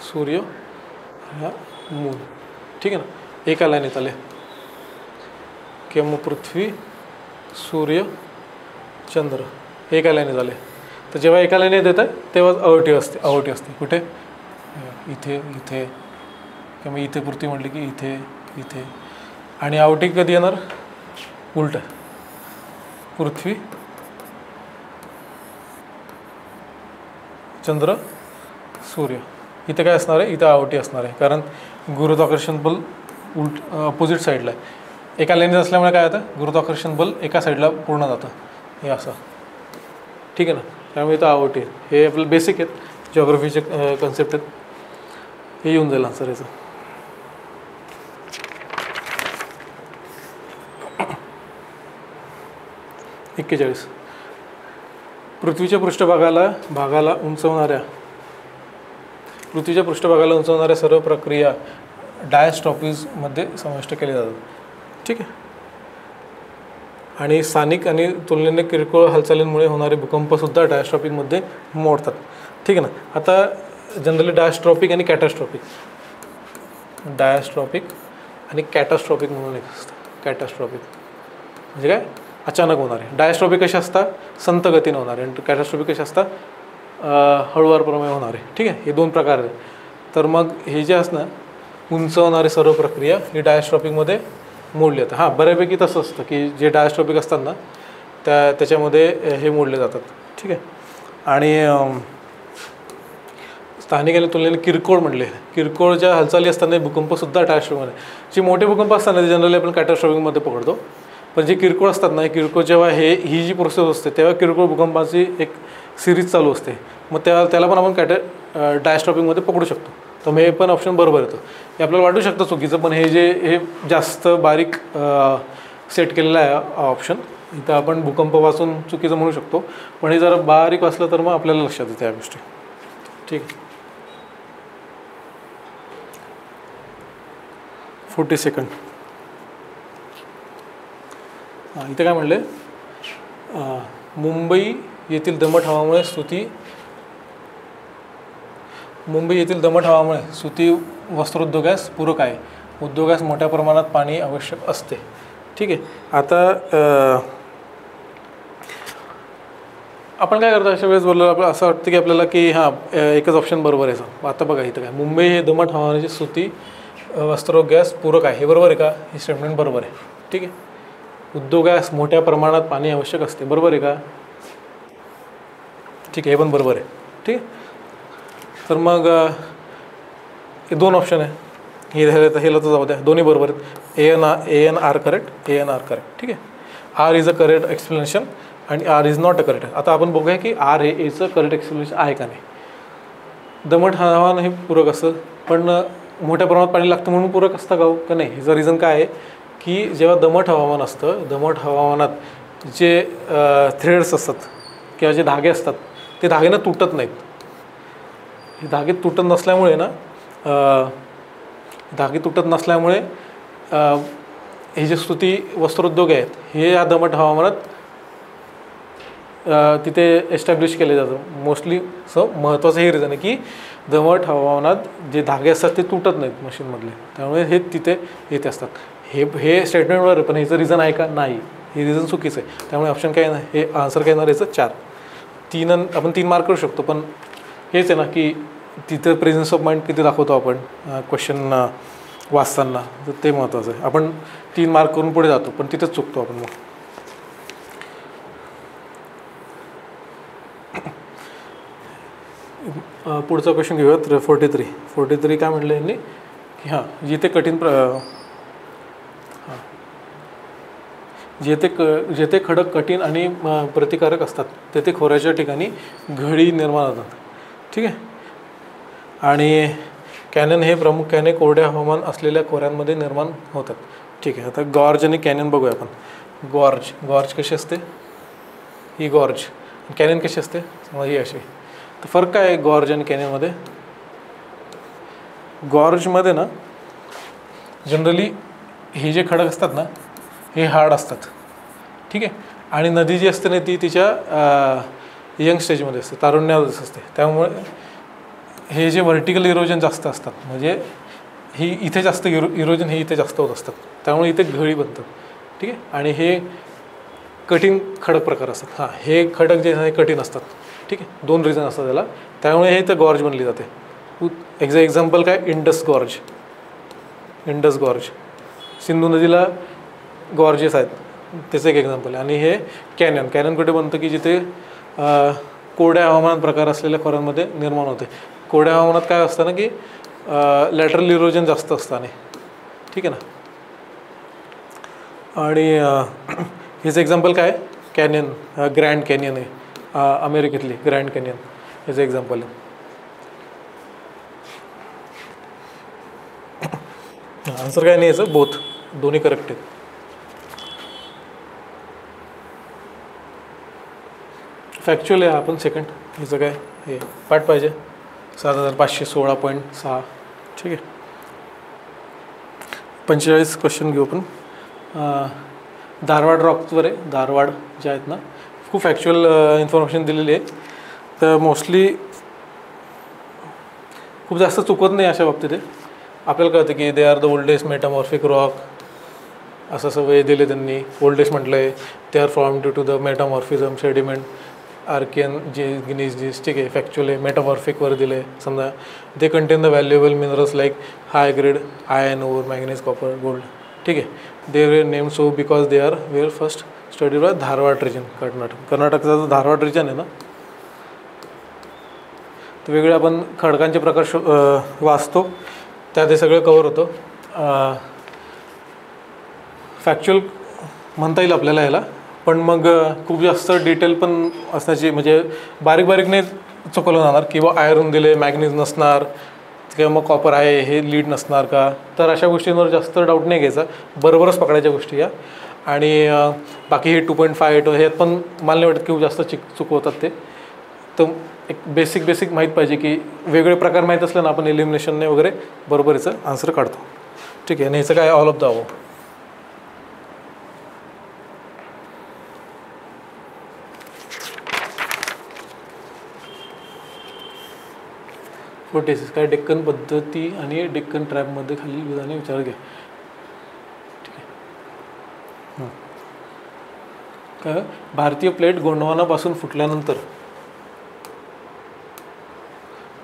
सूर्य, ह्या मून. ठीक आहे ना. एका लाईनीत आले. किंवा मग पृथ्वी, सूर्य, चंद्र एका लाईनीत आले. तर जेव्हा एका लाईनीत येतं तेव्हा आवटी असते. कुठे, इथे, इथे. किंवा इथे पृथ्वी म्हटली की इथे, इथे. आणि आवटी कधी येणार, उलट. पृथ्वी, चंद्र, सूर्य. इथे काय असणार आहे, इथं आवटी असणार आहे. कारण गुरुत्वाकर्षण बल अपोजिट साईडला आहे. एका लाईनीत असल्यामुळे काय होतं, गुरुत्वाकर्षण बल एका साईडला पूर्ण जातं, हे असं. ठीक आहे ना. त्यामुळे इथं आवटी आहे. हे आपलं बेसिक आहेत, जिओग्राफीचे कन्सेप्ट आहेत. हे येऊन जाईल आन्सर याचं. पृथ्वीच्या पृष्ठभागाला उंचवणाऱ्या सर्व प्रक्रिया डायस्ट्रॉपीजमध्ये समाविष्ट केल्या जातात. ठीक आहे. आणि स्थानिक आणि तुलनेने किरकोळ हालचालींमुळे होणारे भूकंपसुद्धा डायस्ट्रॉपिकमध्ये मोडतात. ठीक आहे ना. आता जनरली डायस्ट्रॉपिक आणि कॅटास्ट्रॉपिक म्हणून एक असतं. कॅटास्ट्रॉपिक म्हणजे काय, अचानक होणारे. डायस्ट्रॉपिक कसे असतात, संत गतीने होणारे. आणि कॅटास्ट्रॉपिक कसे असतात, हळुवार प्रमाणे होणारे. ठीक आहे, हे दोन प्रकार आहेत. तर मग हे जे असतं उंच होणारे सर्व प्रक्रिया ही डायस्ट्रॉपिकमध्ये मोडली जातात. हां, बऱ्यापैकी तसं असतं की जे डायस्ट्रॉपिक असतात ना त्याच्यामध्ये हे मोडले जातात. ठीक आहे. आणि स्थानिक आणि तुलनेने किरकोळ म्हटले, किरकोळ ज्या हालचाली असताना भूकंपसुद्धा डायस्ट्रॉपिकमध्ये, जे मोठे भूकंप असताना ते जनरली आपण कॅटास्ट्रॉपिकमध्ये पकडतो. पण जे किरकोळ असतात ना, किरकोळ जेव्हा ही जी प्रोसेस असते तेव्हा किरकोळ भूकंपाची एक सिरीज चालू असते, मग त्याला पण आपण डायस्ट्रॉपिकमध्ये पकडू शकतो. तर मग हे पण ऑप्शन बरोबर येतं. हे आपल्याला वाटू शकतं चुकीचं, पण हे जास्त बारीक सेट केलेलं आहे ऑप्शन. इथं आपण भूकंप वाचून चुकीचं म्हणू शकतो, पण हे जरा बारीक वाचलं तर मग आपल्याला लक्षात येते या गोष्टी. ठीक आहे. 40 सेकंड. इथे काय म्हणले, मुंबई येथील दमट हवामुळे सुती वस्त्रोद्योगास पूरक आहे. उद्योगास मोठ्या प्रमाणात पाणी आवश्यक असते. ठीक आहे. आता आपण काय करतो अशा वेळेस बोललो, आपलं असं वाटतं की आपल्याला की हां एकच ऑप्शन बरोबर आहे. आता बघा इथं काय, मुंबई हे दमट हवामानाची सुती वस्त्रोद्योगास पूरक आहे. हे बरोबर आहे का? हे स्टेटमेंट बरोबर आहे. ठीक आहे. उद्योगास मोठ्या प्रमाणात पाणी आवश्यक असते, बरोबर आहे का? ठीक आहे, हे पण बरोबर आहे. ठीक आहे. तर मग हे दोन ऑप्शन आहे, हेला तर जाऊ द्या, दोन्ही बरोबर आहेत. And R correct. ठीक आहे. R is a correct explanation आणि R is not a correct. आता आपण बघूया की आर हे एचं करेक्ट एक्सप्लेनेशन आहे का नाही. दमट हवामान हे पूरक असतं, पण मोठ्या प्रमाणात पाणी लागतं म्हणून पूरक असतं का नाही. ह्याचं रिझन काय आहे की जेव्हा दमट हवामान असतं, दमट हवामानात जे थ्रेड्स असतात किंवा जे धागे असतात ते धागेनं तुटत नाहीत. हे धागे तुटत नसल्यामुळे हे जे सुती वस्त्रोद्योग आहेत हे या दमट हवामानात तिथे एस्टॅब्लिश केले जातं मोस्टली. महत्त्वाचं हे रिझन आहे की दमट हवामानात जे धागे असतात ते तुटत नाहीत मशीनमधले, त्यामुळे हे तिथे येते असतात. हे स्टेटमेंटवर आहे, पण ह्याचं रिझन आहे का? नाही, हे रिझन चुकीचं आहे. त्यामुळे ऑप्शन काय येणार, हे आन्सर काय येणार याचं 4. आपण 3 मार्क करू शकतो, पण हेच आहे ना की तिथं प्रेझन्स ऑफ माइंड किती दाखवतो आपण क्वेश्चन वाचताना, तर ते महत्त्वाचं आहे. आपण 3 मार्क करून पुढे जातो, पण तिथंच चुकतो आपण. मग पुढचा क्वेश्चन घेऊयात. 43 काय म्हटलं यांनी की हां, जेथे खडक कठीण आणि प्रतिकारक असतात तेथे खोऱ्याच्या ठिकाणी घडी निर्माण होतात. ठीक आहे. आणि कॅनन हे प्रामुख्याने कोरड्या हवामान असलेल्या खोऱ्यांमध्ये निर्माण होतात. ठीक आहे. आता गॉर्ज आणि कॅनन बघूया आपण. गॉर्ज कशी असते, ही गॉर्ज. कॅनन कशी असते, ही अशी. तर फरक काय आहे गॉर्ज आणि कॅननमध्ये? गॉर्जमध्ये ना जनरली हे जे खडक असतात ना हे हार्ड असतात. ठीक आहे. आणि नदी जी असते ना ती तिच्या यंग स्टेजमध्ये असते, तारुण्यात असते. त्यामुळे हे जे व्हर्टिकल इरोजन जास्त असतात, म्हणजे ही इथे जास्त इरोजन हे इथे जास्त होत असतात, त्यामुळे इथे घळी बनतात. ठीक आहे. आणि हे कठीण खडक प्रकार असतात. हां, हे खडक जे आहे कठीण असतात. ठीक आहे. 2 रिझन असतात त्याला, त्यामुळे हे इथं गॉर्ज बनली जाते. एक्झाम्पल काय, इंडस गॉर्ज. सिंधू नदीला गॉर्जेस आहेत, त्याचं एक एक्झाम्पल आहे. आणि हे कॅनन कुठे बनतं की जिथे कोरड्या हवामान प्रकार असलेल्या खोऱ्यांमध्ये निर्माण होते. कोरड्या हवामानात काय असतं ना की लॅटरल इरोजन जास्त असतं. आणि ठीक आहे ना. आणि हेच एक्झाम्पल काय, कॅनियन, ग्रँड कॅनियन आहे अमेरिकेतली, ग्रँड कॅनियन याचं एक्झाम्पल आहे. आन्सर काय नाही याचं, बोथ, दोन्ही करेक्ट आहेत. फॅक्च्युअल आहे आपण सेकंड. ह्याचं काय, हे पाठ पाहिजे 7516.6. ठीक आहे. 45 क्वेश्चन घेऊ आपण. धारवाड रॉक्सवर आहे. धारवाड जे आहेत ना, खूप फॅक्च्युअल इन्फॉर्मेशन दिलेली आहे, तर मोस्टली खूप जास्त चुकत नाही अशा बाबतीत. आहे आपल्याला कळतं की they are the oldest metamorphic rock, असं सगळे दिले त्यांनी. ओल्डेस्ट म्हटलं आहे, they are form due to the metamorphism, sediment, archaean जे गिनीज ठीक आहे, फॅक्च्युअल आहे, मेटामॉर्फिकवर दिले समजा. They contain the valuable minerals like high grade iron ore manganese copper gold. ठीक आहे, they were name so because they are were first study by Dharwad region, कर्नाटकचा जो धारवाड रिजन आहे ना, तर वेगळे आपण खडकांचे प्रकार वाचतो, त्यात हे सगळं कवर होतं. फॅक्च्युअल म्हणता येईल आपल्याला ह्याला, पण मग खूप जास्त डिटेल पण असण्याची, म्हणजे बारीक बारीक नाही चुकवलं जाणार, किंवा आयर्न दिले मॅग्नीज नसणार, किंवा मग कॉपर आहे हे लीड नसणार का, तर अशा गोष्टींवर जास्त डाऊट नाही घ्यायचा, बरोबरच पकडायच्या गोष्टी या. आणि बाकी हे 2.58 ह्यात पण मला नाही वाटत की खूप जास्त चुकवतात ते. तर एक बेसिक माहीत पाहिजे की वेगळे प्रकार माहीत असले ना, आपण एलिमिनेशनने वगैरे बरोबर याचं आन्सर काढतो. ठीक आहे, आणि ह्याचं काय ऑल ऑफ द अबव. फोर्टेसिस काय डेक्कन पद्धती आणि डेक्कन ट्रॅपमध्ये खालील विधाने विचार घ्या. ठीक आहे, काय भारतीय प्लेट गोंडवानापासून फुटल्यानंतर,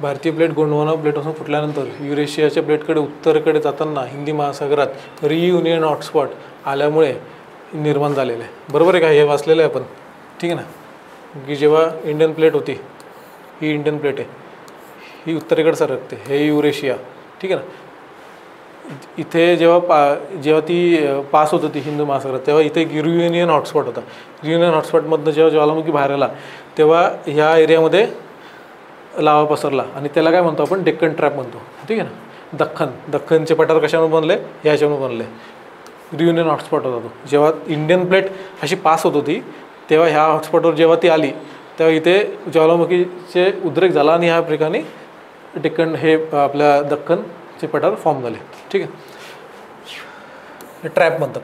भारतीय प्लेटपासून फुटल्यानंतर युरेशियाच्या प्लेटकडे उत्तरेकडे जाताना हिंदी महासागरात रियुनियन हॉटस्पॉट आल्यामुळे निर्माण झालेलं आहे. बरोबर आहे का, हे वाचलेलं आहे आपण. ठीक आहे ना, की जेव्हा इंडियन प्लेट होती, ही इंडियन प्लेट आहे, ही उत्तरेकडे सरकते, हे युरेशिया. ठीक आहे ना, इथे जेव्हा ती पास होत होती हिंदू महासागरात, तेव्हा इथे एक रियुनियन हॉटस्पॉट होता. रियुनियन हॉटस्पॉटमधनं जेव्हा ज्वालामुखी बाहेर आला, तेव्हा ह्या एरियामध्ये लावा पसरला, आणि त्याला काय म्हणतो आपण, डेक्कन ट्रॅप म्हणतो. ठीक आहे ना, दख्खनचे पठार कशावर बनले, ह्याच्यावर बनले. रियुनियन हॉटस्पॉट होता तो. जेव्हा इंडियन प्लेट अशी पास होत होती, तेव्हा ह्या हॉटस्पॉटवर जेव्हा ती आली, तेव्हा इथे ज्वालामुखीचे उद्रेक झाला, आणि ह्या ठिकाणी डेक्कन हे आपल्या दख्खनचे पठार फॉर्म झाले. ठीक आहे, ट्रॅप म्हणतात,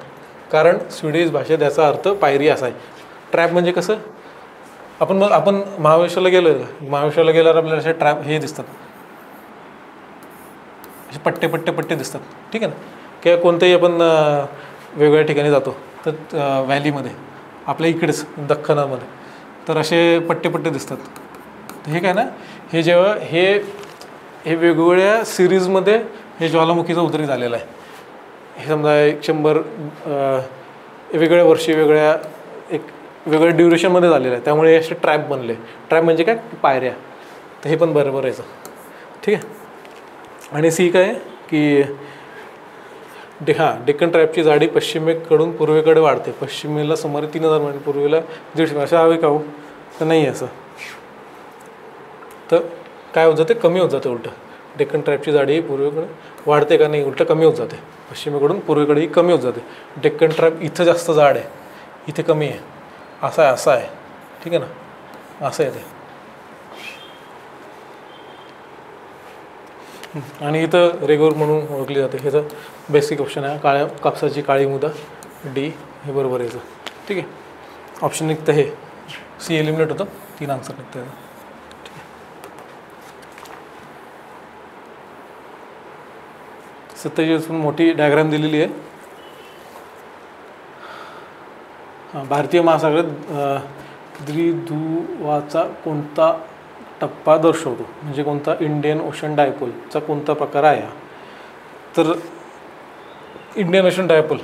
कारण स्वीडिश भाषेत याचा अर्थ पायरी असा आहे. ट्रॅप म्हणजे कसं, आपण महाबळेश्वरला गेलो आहे, महाबळेश्वरला गेल्यावर आपल्याला असे ट्रॅप हे दिसतात, असे पट्टे दिसतात. ठीक आहे ना, किंवा कोणत्याही आपण वेगवेगळ्या ठिकाणी जातो, तर व्हॅलीमध्ये आपल्या इकडेच दख्खनामध्ये, तर असे पट्टे दिसतात. तर हे काय ना, हे जेव्हा हे वेगवेगळ्या सिरीजमध्ये हे ज्वालामुखीचा उद्रेक झालेला आहे. हे समजा 100 वेगवेगळ्या वर्षी वेगळ्या ड्युरेशनमध्ये झालेलं आहे, त्यामुळे असे ट्रॅप बनले. ट्रॅप म्हणजे काय, पायऱ्या. तर हे पण बरोबर यायचं. ठीक आहे, आणि सी काय की डेक्कन ट्रॅपची जाडी पश्चिमेकडून पूर्वेकडे वाढते. पश्चिमेला सुमारे 3000 मीटर, पूर्वेला 150. असं हवे का हो, तर नाही असं. तर काय होत जाते, कमी होत जाते. उलटं डेक्कन ट्रॅपची जाडी पूर्वेकडे वाढते का, नाही, उलटं कमी होत जाते. पश्चिमेकडून पूर्वेकडे ही कमी होत जाते. डेक्कन ट्रॅप इथं जास्त जाड आहे, इथे कमी आहे, असं आहे. ठीक आहे ना, असं आहे ते. आणि इथं रेगोर म्हणून ओळखली जाते. ह्याचं बेसिक ऑप्शन आहे, काळ्या कापसाची काळी मुदा, डी हे बरोबर याचं. ठीक आहे, ऑप्शन निघतं हे, सी एलिमिनेट होतं, 3 आन्सर निघतं याचं. ठीक आहे, 27 मोठी डायग्राम दिलेली आहे. भारतीय महासागरात द्विध्रुवाचा कोणता टप्पा दर्शवतो, म्हणजे कोणता इंडियन ओशन डायपोलचा कोणता प्रकार आहे. तर इंडियन ओशन डायपोल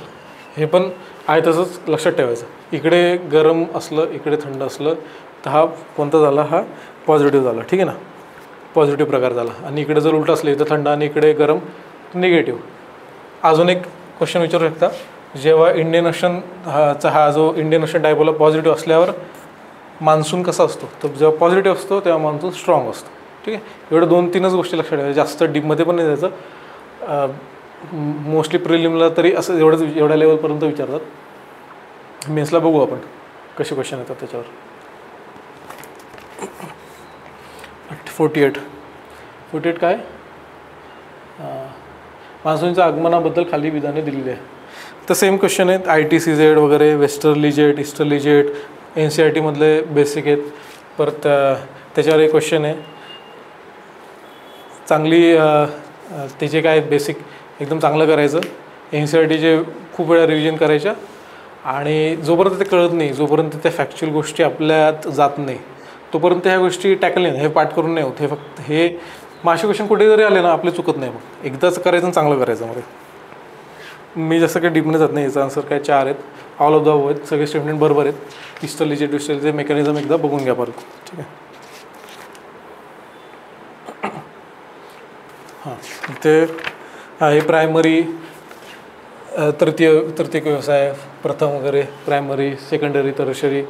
हे पण आहे तसंच लक्षात ठेवायचं. इकडे गरम असलं, इकडे थंड असलं, तर हा कोणता झाला, हा पॉझिटिव्ह झाला. ठीक आहे ना, पॉझिटिव्ह प्रकार झाला. आणि इकडे जर उलट असले, इथं थंड आणि इकडे गरम, निगेटिव्ह. अजून एक क्वेश्चन विचारू शकता, जेव्हा इंडियन ओशनचा हा जो इंडियन ओशन डायपोल पॉझिटिव्ह असल्यावर मान्सून कसा असतो, तर जेव्हा पॉझिटिव्ह असतो तेव्हा मान्सून स्ट्रॉंग असतो. ठीक आहे, एवढं 2-3च गोष्टी लक्षात ठेवायच्या, जास्त डीपमध्ये पण नाही जायचं. मोस्टली प्रिलिमला तरी असं एवढ्या लेवलपर्यंत विचारतात. मेन्सला बघू आपण कसे क्वेश्चन येतात त्याच्यावर. 48 काय, मान्सूनच्या आगमनाबद्दल खाली विधाने दिलेली आहे. तर सेम क्वेश्चन आहेत, ITCZ वगैरे, westerly jet, easterly jet, NCERT मधले बेसिक आहेत. परत त्याच्यावर एक क्वेश्चन आहे, चांगली त्याचे काय बेसिक एकदम चांगलं करायचं. NCERTचे खूप वेळा रिव्हिजन करायच्या, आणि जोपर्यंत ते कळत नाही, जोपर्यंत त्या फॅक्च्युअल गोष्टी आपल्यात जात नाही, तोपर्यंत ह्या गोष्टी टॅकल नाही, हे पाठ करून नाही होत. हे फक्त हे मासे क्वेश्चन कुठे जरी आले ना आपले चुकत नाही. मग एकदाच करायचं आणि चांगलं करायचं. मग मी जसं काही डीपने जात नाही. याचा आन्सर काय 4 आहेत. ऑल ऑफ द अबव्ह आहेत. सगळे स्टेटमेंट बरोबर आहेत. हिस्टोलॉजी डिस्टोलॉजी मेकॅनिझम एकदा बघून घ्या परत. ठीक आहे. हां, इथे आहे प्रायमरी, तृतीयक व्यवसाय, प्रथम वगैरे, प्रायमरी, सेकंडरी, टर्शरी.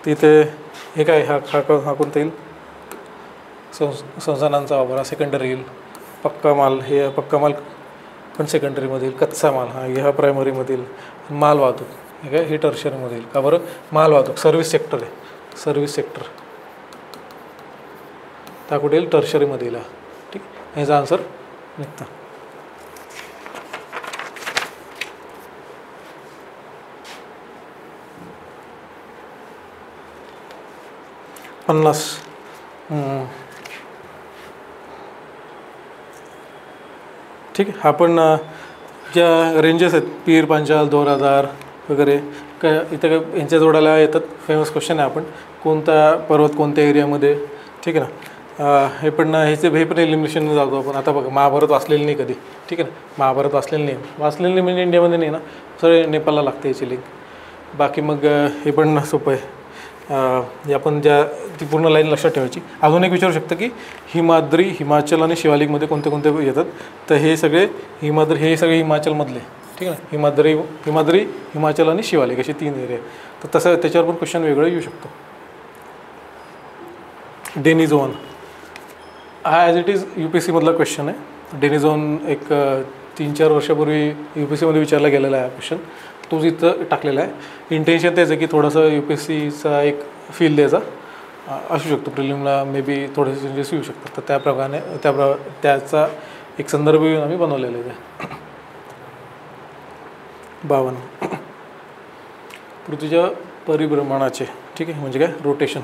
तिथे हे काय हा कोणता येईल? संसाधनांचा वापर हा सेकंडरी येईल. पक्का माल, हे पक्का माल पण सेकंडरीमध्ये येईल. कच्चा माल हा प्रायमरीमध्ये येईल. माल वाहतूक हे काय हे टर्शरीमध्ये येईल. का बरं? माल वाहतूक सर्व्हिस सेक्टर आहे. सर्व्हिस सेक्टर त्या कुठे येईल? टर्शरीमध्ये येईल. ठीक, ह्याचा आन्सर निघतं. ठीक आहे. हा पण ज्या रेंजेस आहेत पीर, पांचाल, 2000 वगैरे काय इथं काय यांच्या जोडाला येतात. फेमस क्वेश्चन आहे. आपण कोणता पर्वत कोणत्या एरियामध्ये. ठीक आहे ना. हे पण हे पण एलिमिनेशन जातो आपण. आता बघा महाभारत वाचलेलं नाही कधी. ठीक आहे ना. महाभारत वाचलेलं नाही म्हणजे इंडियामध्ये नाही ना, सर नेपाळला लागते याची लिंक. बाकी मग हे पण सोपं आहे. आपण ती पूर्ण लाईन लक्षात ठेवायची. अजून एक विचारू शकतं की हिमाद्री, हिमाचल आणि शिवालिकमध्ये कोणते कोणते येतात. तर हे सगळे हे सगळे हिमाचलमधले. ठीक आहे ना. हिमाद्री, हिमाचल आणि शिवालिक असे 3 एरिया. तर तसं त्याच्यावर पण क्वेश्चन वेगळं येऊ शकतो. डेनिझोन हा ॲज इट इज UPSC मधला क्वेश्चन आहे. डेनिझोन एक 3-4 वर्षापूर्वी UPSCमध्ये विचारला गेलेला आहे क्वेश्चन. तोच इथं टाकलेला आहे. इंटेन्शन त्याचं की थोडंसं UPSCचा एक फील द्यायचा असू शकतो. प्रिलिमला मे बी थोडेसे चेंजेस येऊ शकतात. तर त्याप्रमाणे त्याचा एक संदर्भ घेऊन आम्ही बनवलेला आहे. 52 पृथ्वीच्या परिभ्रमणाचे. ठीक आहे. म्हणजे काय? रोटेशन.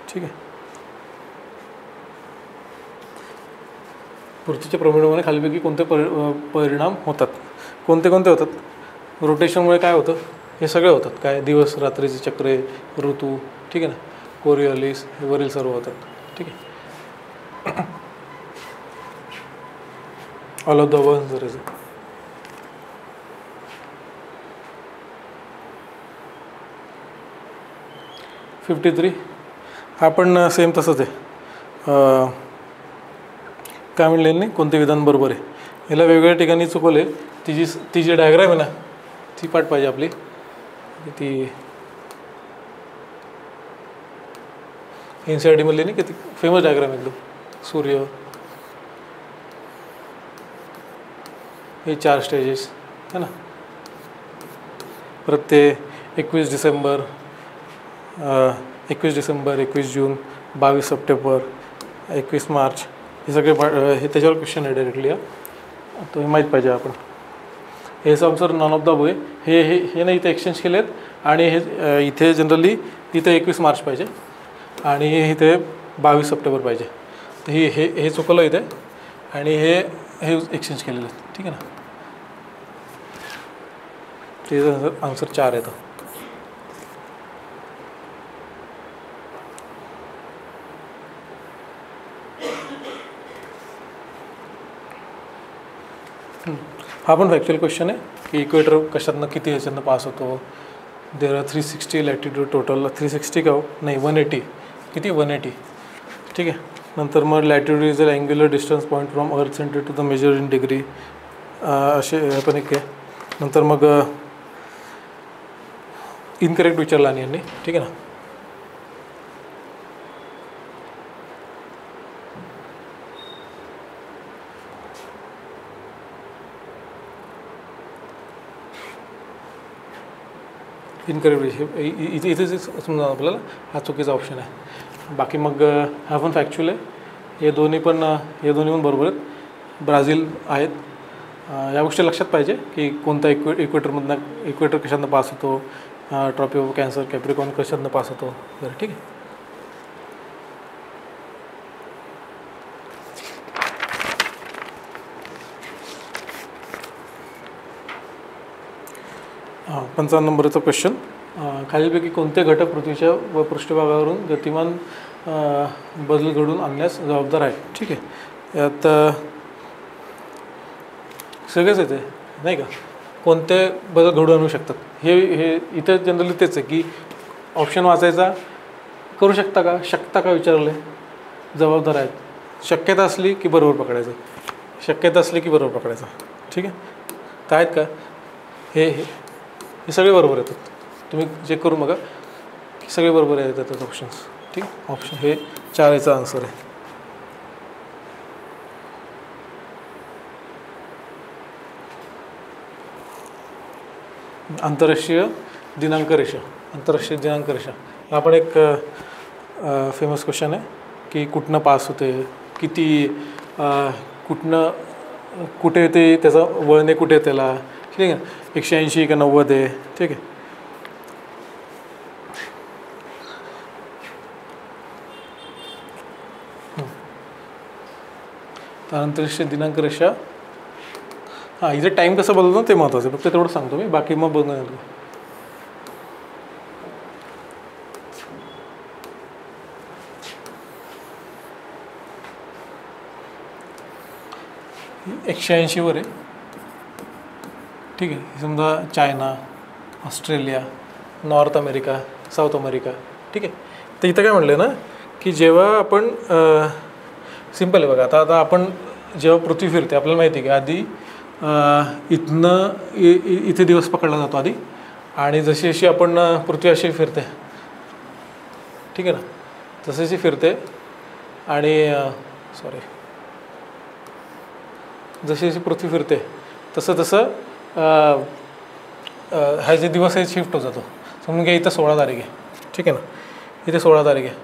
ठीक आहे. पृथ्वीच्या परिभ्रमणाने खालीपैकी कोणते परिणाम होतात? कोणते होतात? रोटेशनमुळे काय होतं? हे सगळे होतात. काय? दिवस रात्रीचे चक्रे, ऋतू. ठीक आहे ना. कोरिओलिस हे वरील सर्व होतात. ठीक आहे. All of the above answer. 53 हा पण सेम तसंच आहे. काय म्हणले नाही कोणते विधान बरोबर आहे. याला वेगवेगळ्या ठिकाणी चुकवले. ती जी डायग्राम आहे ना ती पाठ पाहिजे आपली. ती NCERT मधली नाही किती फेमस डायग्राम एकदम. सूर्य हे 4 स्टेजेस है ना. परत ते 21 डिसेंबर, 21 जून, 22 सप्टेंबर, 21 मार्च हे सगळे हे त्याच्यावर क्वेश्चन आहे डायरेक्टली. तो हे माहीत पाहिजे आपण. हे answer none of the above आहे. हे नाही इथे एक्सचेंज केलेत. आणि हे इथे जनरली इथे 21 मार्च पाहिजे आणि हे इथे 22 सप्टेंबर पाहिजे. तर हे चुकलं इथे आणि हे एक्सचेंज केलेलं आहे. ठीक आहे ना. ते आन्सर 4 येतं. हा पण फॅक्च्युअल क्वेश्चन आहे की इक्वेटर कशातनं किती ह्याच्यातनं पास होतो. There are 360 latitude total. 360 का हो नाही 180. किती? 180. ठीक आहे. नंतर मग latitude is a angular distance point from earth centre to the measure in degree असे पण एक आहे. नंतर मग इनकरेक्ट विचारला आणि यांनी. ठीक आहे ना. इनकरेक्ट इथे समजा आपल्याला हा चुकीचा ऑप्शन आहे. बाकी मग हा पण फॅक्च्युअल आहे. हे दोन्ही पण बरोबर आहेत. ब्राझील आहेत. या गोष्टी लक्षात पाहिजे की कोणता इक्वेटर कशातनं पास होतो. ट्रॉपी ऑफ कॅन्सर, कॅप्रिकॉर्न कशातनं पास होतो वगैरे. ठीक आहे. हां 55 नंबरचा क्वेश्चन. खालीलपैकी कोणते घटक पृथ्वीच्या व पृष्ठभागावरून गतिमान बदल घडवून आणण्यास जबाबदार आहेत. ठीक आहे, यात सगळेच येते नाही का, कोणते बदल घडवून आणू शकतात. हे इथं जनरली तेच आहे की ऑप्शन वाचायचा, करू शकता का विचारले, जबाबदार आहेत. शक्यता असली की बरोबर पकडायचं, शक्यता असली की बरोबर पकडायचं. ठीक आहे, तर आहेत का हे सगळे बरोबर येतात. तुम्ही चेक करून बघा की सगळे बरोबर येतात ऑप्शन्स. ठीक, ऑप्शन हे 4 याचा आन्सर आहे. आंतरराष्ट्रीय दिनांक रेषा. आंतरराष्ट्रीय दिनांक रेषा हा पण एक फेमस क्वेश्चन आहे की कुठनं पास होते, किती कुठनं कुठे ते त्याचं वळणे कुठे त्याला. ठीक आहे, 180 का 90 आहे. ठीक आहे, तर आंतरराष्ट्रीय दिनांक रेषा. हां, इथे टाईम कसं बदलतो ते महत्त्वाचं आहे, फक्त तेवढं सांगतो मी, बाकी मग बघून. ही 180वर आहे. ठीक आहे, समजा China, Australia, north America, south America. ठीक आहे, तर इथं काय म्हणलं ना की जेव्हा आपण सिम्पल आहे बघा. आता आपण जेव्हा पृथ्वी फिरते आपल्याला माहिती आहे की आधी इथे दिवस पकडला जातो आधी, आणि जशी जशी आपण पृथ्वी अशी फिरते, ठीक आहे ना, जशी जशी फिरते आणि जशी जशी पृथ्वी फिरते तसं तसं हा जे दिवस आहे शिफ्ट होत जातो. समजून घ्या इथं 16 तारीख आहे. ठीक आहे ना, इथे 16 तारीख आहे.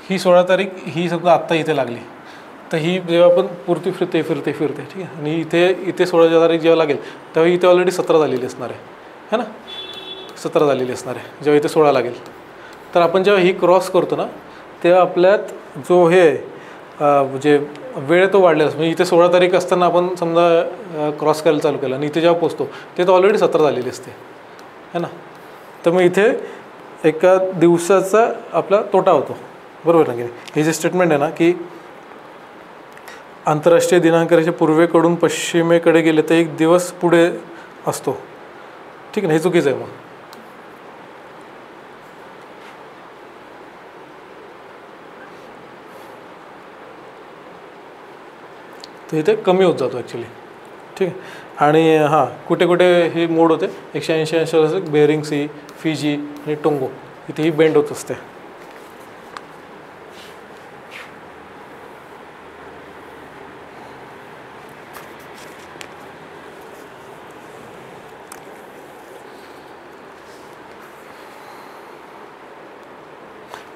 ही 16 तारीख ही समजा आत्ता इथे लागली, तर ही जेव्हा आपण पृथ्वी फिरते फिरते फिरते, ठीक आहे, आणि इथे 16 तारीख जेव्हा लागेल तेव्हा इथे ऑलरेडी 17 झालेली असणार आहे ना, 17 झालेली असणार आहे जेव्हा इथे 16 लागेल. तर आपण जेव्हा ही क्रॉस करतो ना तेव्हा आपल्यात जो हे म्हणजे वेळ तो वाढलेला असतो. म्हणजे इथे 16 तारीख असताना आपण समजा क्रॉस करायला चालू केलं आणि इथे जेव्हा पोचतो ते तर ऑलरेडी 17 झालेली असते है ना. तर मग इथे एका दिवसाचा आपला तोटा होतो, बरोबर ना की. हे जे स्टेटमेंट आहे ना की आंतरराष्ट्रीय दिनांक रेषा पूर्वेकडून पश्चिमेकडे गेले तर एक दिवस पुढे असतो, ठीक आहे ना, हे चुकीचं आहे. मग तर इथे कमी होत जातो ॲक्च्युली. ठीक आहे, आणि हां कुठे कुठे हे मोड होते 180 बेरिंग सी, फिजी आणि टोंगो, इथे ही बेंड होत असते.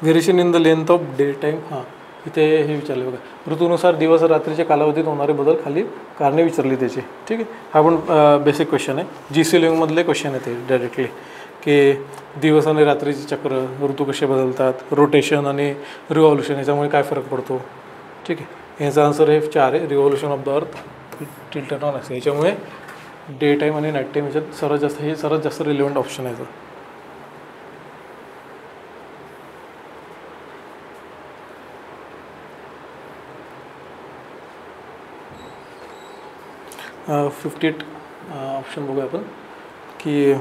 Variation in the length of day time. हां इथे हे विचारले बघा, ऋतूनुसार दिवस रात्रीच्या कालावधीत होणारे बदल, खाली कारणे विचारली त्याची. ठीक आहे, हा पण बेसिक क्वेश्चन आहे, GC-11मधले क्वेश्चन आहे ते डायरेक्टली, की दिवस आणि रात्रीचे चक्र, ऋतू कसे बदलतात, रोटेशन आणि रिव्हॉल्युशन याच्यामुळे काय फरक पडतो. ठीक आहे, याचा आन्सर हे 4 आहे. Revolution of the earth tilted on axis, याच्यामुळे डे टाईम आणि नाईट टाईम याच्यात सर्वात जास्त रिलेव्हंट ऑप्शन आहे. 58 ऑप्शन बघूया आपण की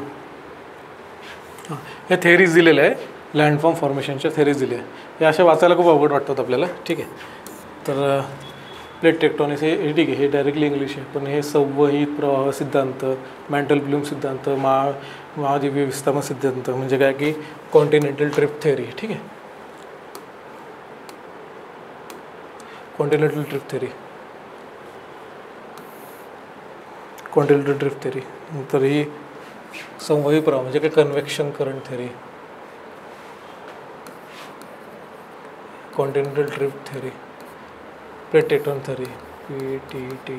हे थेरीज दिलेले आहे, लँडफॉर्म फॉर्मेशनच्या थेरीज दिले आहे. हे अशा वाचायला खूप अवघड वाटतात आपल्याला. ठीक आहे, तर प्लेट टेक्टॉनिक्स हे ठीक आहे, हे डायरेक्टली इंग्लिश आहे, पण हे संवहित प्रवाह सिद्धांत, मॅन्टल ब्लूम सिद्धांत, महाद्वीपीय विस्थापन सिद्धांत म्हणजे काय की कॉन्टिनेंटल ड्रिफ्ट थेअरी. ठीक आहे, continental drift theory, continental drift theory. तर ही संवही प्रवाह म्हणजे काय convection current theory, continental drift theory, plate tectonic theory, PTT,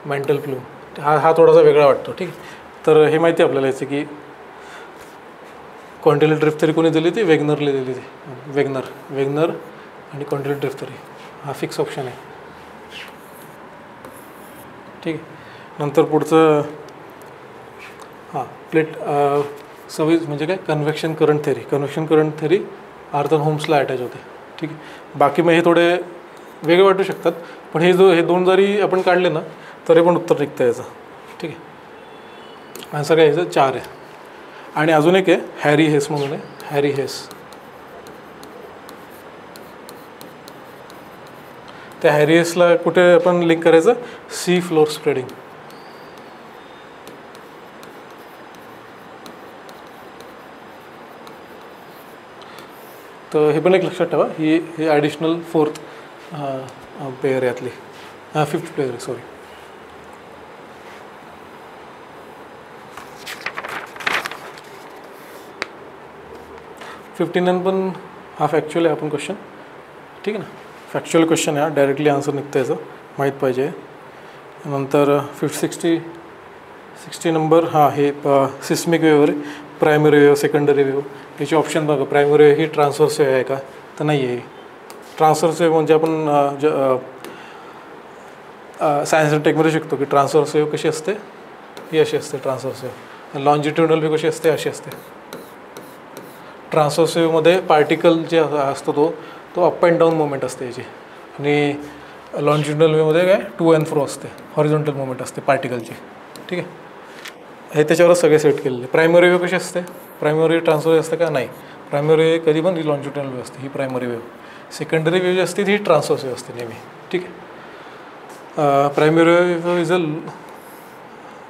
mantle plume. हा थोडासा वेगळा वाटतो. ठीक आहे, तर हे माहिती आहे आपल्याला याचं की कॉन्टिनेंटल ड्रिफ्ट थेअरी कोणी दिली ती वेगनरला दिली ती, वेगनर आणि कॉन्टिनेंटल ड्रिफ्ट थेअरी हा फिक्स ऑप्शन आहे. ठीक आहे, नंतर पुढचं हां प्लेट सव्वीस म्हणजे काय convection current theory. Convection current theory Arthur होम्सला अटॅच होते. ठीक आहे. बाकी मग हे थोडे वेगळे वाटू शकतात, पण हे दोन जरी आपण काढले ना तरी पण उत्तर निघतं याचं. ठीक आहे. आन्सर काय याचं 4 आहे. आणि अजून एक आहे हॅरी हेस म्हणून आहे. हॅरी हेस. त्या हॅरी हेसला कुठे आपण लिंक करायचं, सी फ्लोर स्प्रेडिंग. तर हे पण एक लक्षात ठेवा, ही ॲडिशनल 4th पेअर यातली 5th पेअर आहे. सॉरी. पण हा फॅक्च्युअल आहे आपण क्वेश्चन. ठीक आहे ना. फॅक्च्युअल क्वेश्चन आहे, डायरेक्टली आन्सर निघतं याचं, माहीत पाहिजे. नंतर 60 नंबर हां हे सिस्मिक वेव्हवर आहे. Primary wave, secondary wave. याचे ऑप्शन बघा. प्रायमरी वेव्ह ही ट्रान्सव्हर्स वेव्ह आहे का, तर नाही आहे. ट्रान्सव्हर्स वेव्ह म्हणजे आपण सायन्स अँड टेकमध्ये शिकतो की ट्रान्सव्हर्स वेव्ह कशी असते, ही अशी असते ट्रान्सव्हर्स वेव्ह. लॉन्जिट्युडनल वेव्ह कशी असते, अशी असते. ट्रान्सव्हर्स वेव्हमध्ये पार्टिकल जे असतो तो अप अँड डाऊन मुवमेंट असते याची. आणि लॉन्जिट्युडनल वेव्हमध्ये काय टू अँड फ्रो असते, हॉरिझॉन्टल मुवमेंट असते पार्टिकलची. ठीक आहे. हे त्याच्यावरच सगळे सेट केलेले. प्रायमरी वेव्ह कशी असते, प्रायमरी ट्रान्सफर असते का, नाही. प्रायमरी वेव्ह कधी पण ही लॉन्जिट्युडनल वेव्ह असते, ही प्रायमरी वेव्ह. सेकंडरी वेव्ह जी असते ती ट्रान्सफर वेव्ह असते नेहमी. ठीक आहे. Primary wave is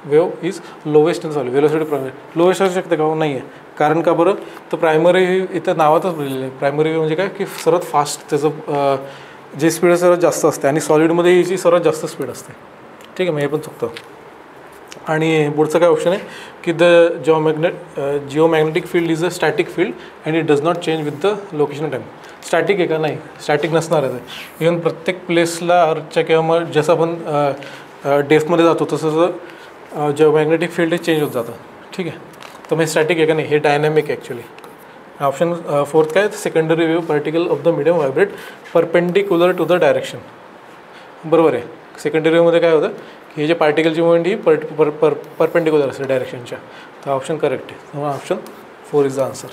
wave is lowest in solid velocity. Primary lowest असू शकते का, नाही आहे. कारण का बरं, तर प्रायमरी इथं नावातच लिहिलेलं आहे. प्रायमरी वेव्ह म्हणजे काय की सर्वात फास्ट त्याचं जे स्पीड सर्वात जास्त असते, आणि सॉलिडमध्ये हिची सर्वात जास्त स्पीड असते. ठीक आहे. मग हे पण चुकतं. आणि पुढचं काय ऑप्शन आहे की the geomagnetic field is a static field and it does not change with the location time. Static आहे का, नाही. स्टॅटिक नसणार आहे ते. इव्हन प्रत्येक प्लेसला अर्थच्या किंवा मग जसं आपण डेप्थमध्ये जातो तसं जिओमॅग्नेटिक फील्ड हे चेंज होत जातं. ठीक आहे. तर मग स्टॅटिक आहे का, नाही. हे डायनॅमिक आहे ॲक्च्युली. ऑप्शन 4th काय, secondary wave particle of the medium vibrate perpendicular to the direction. बरोबर आहे. सेकंडरी वेव्हमध्ये काय होतं की हे जे पार्टिकलची मुवमेंट ही परपेंडिक्युलर असते डायरेक्शनच्या. तर ऑप्शन करेक्ट आहे. त्यामुळे ऑप्शन 4 इज द आन्सर.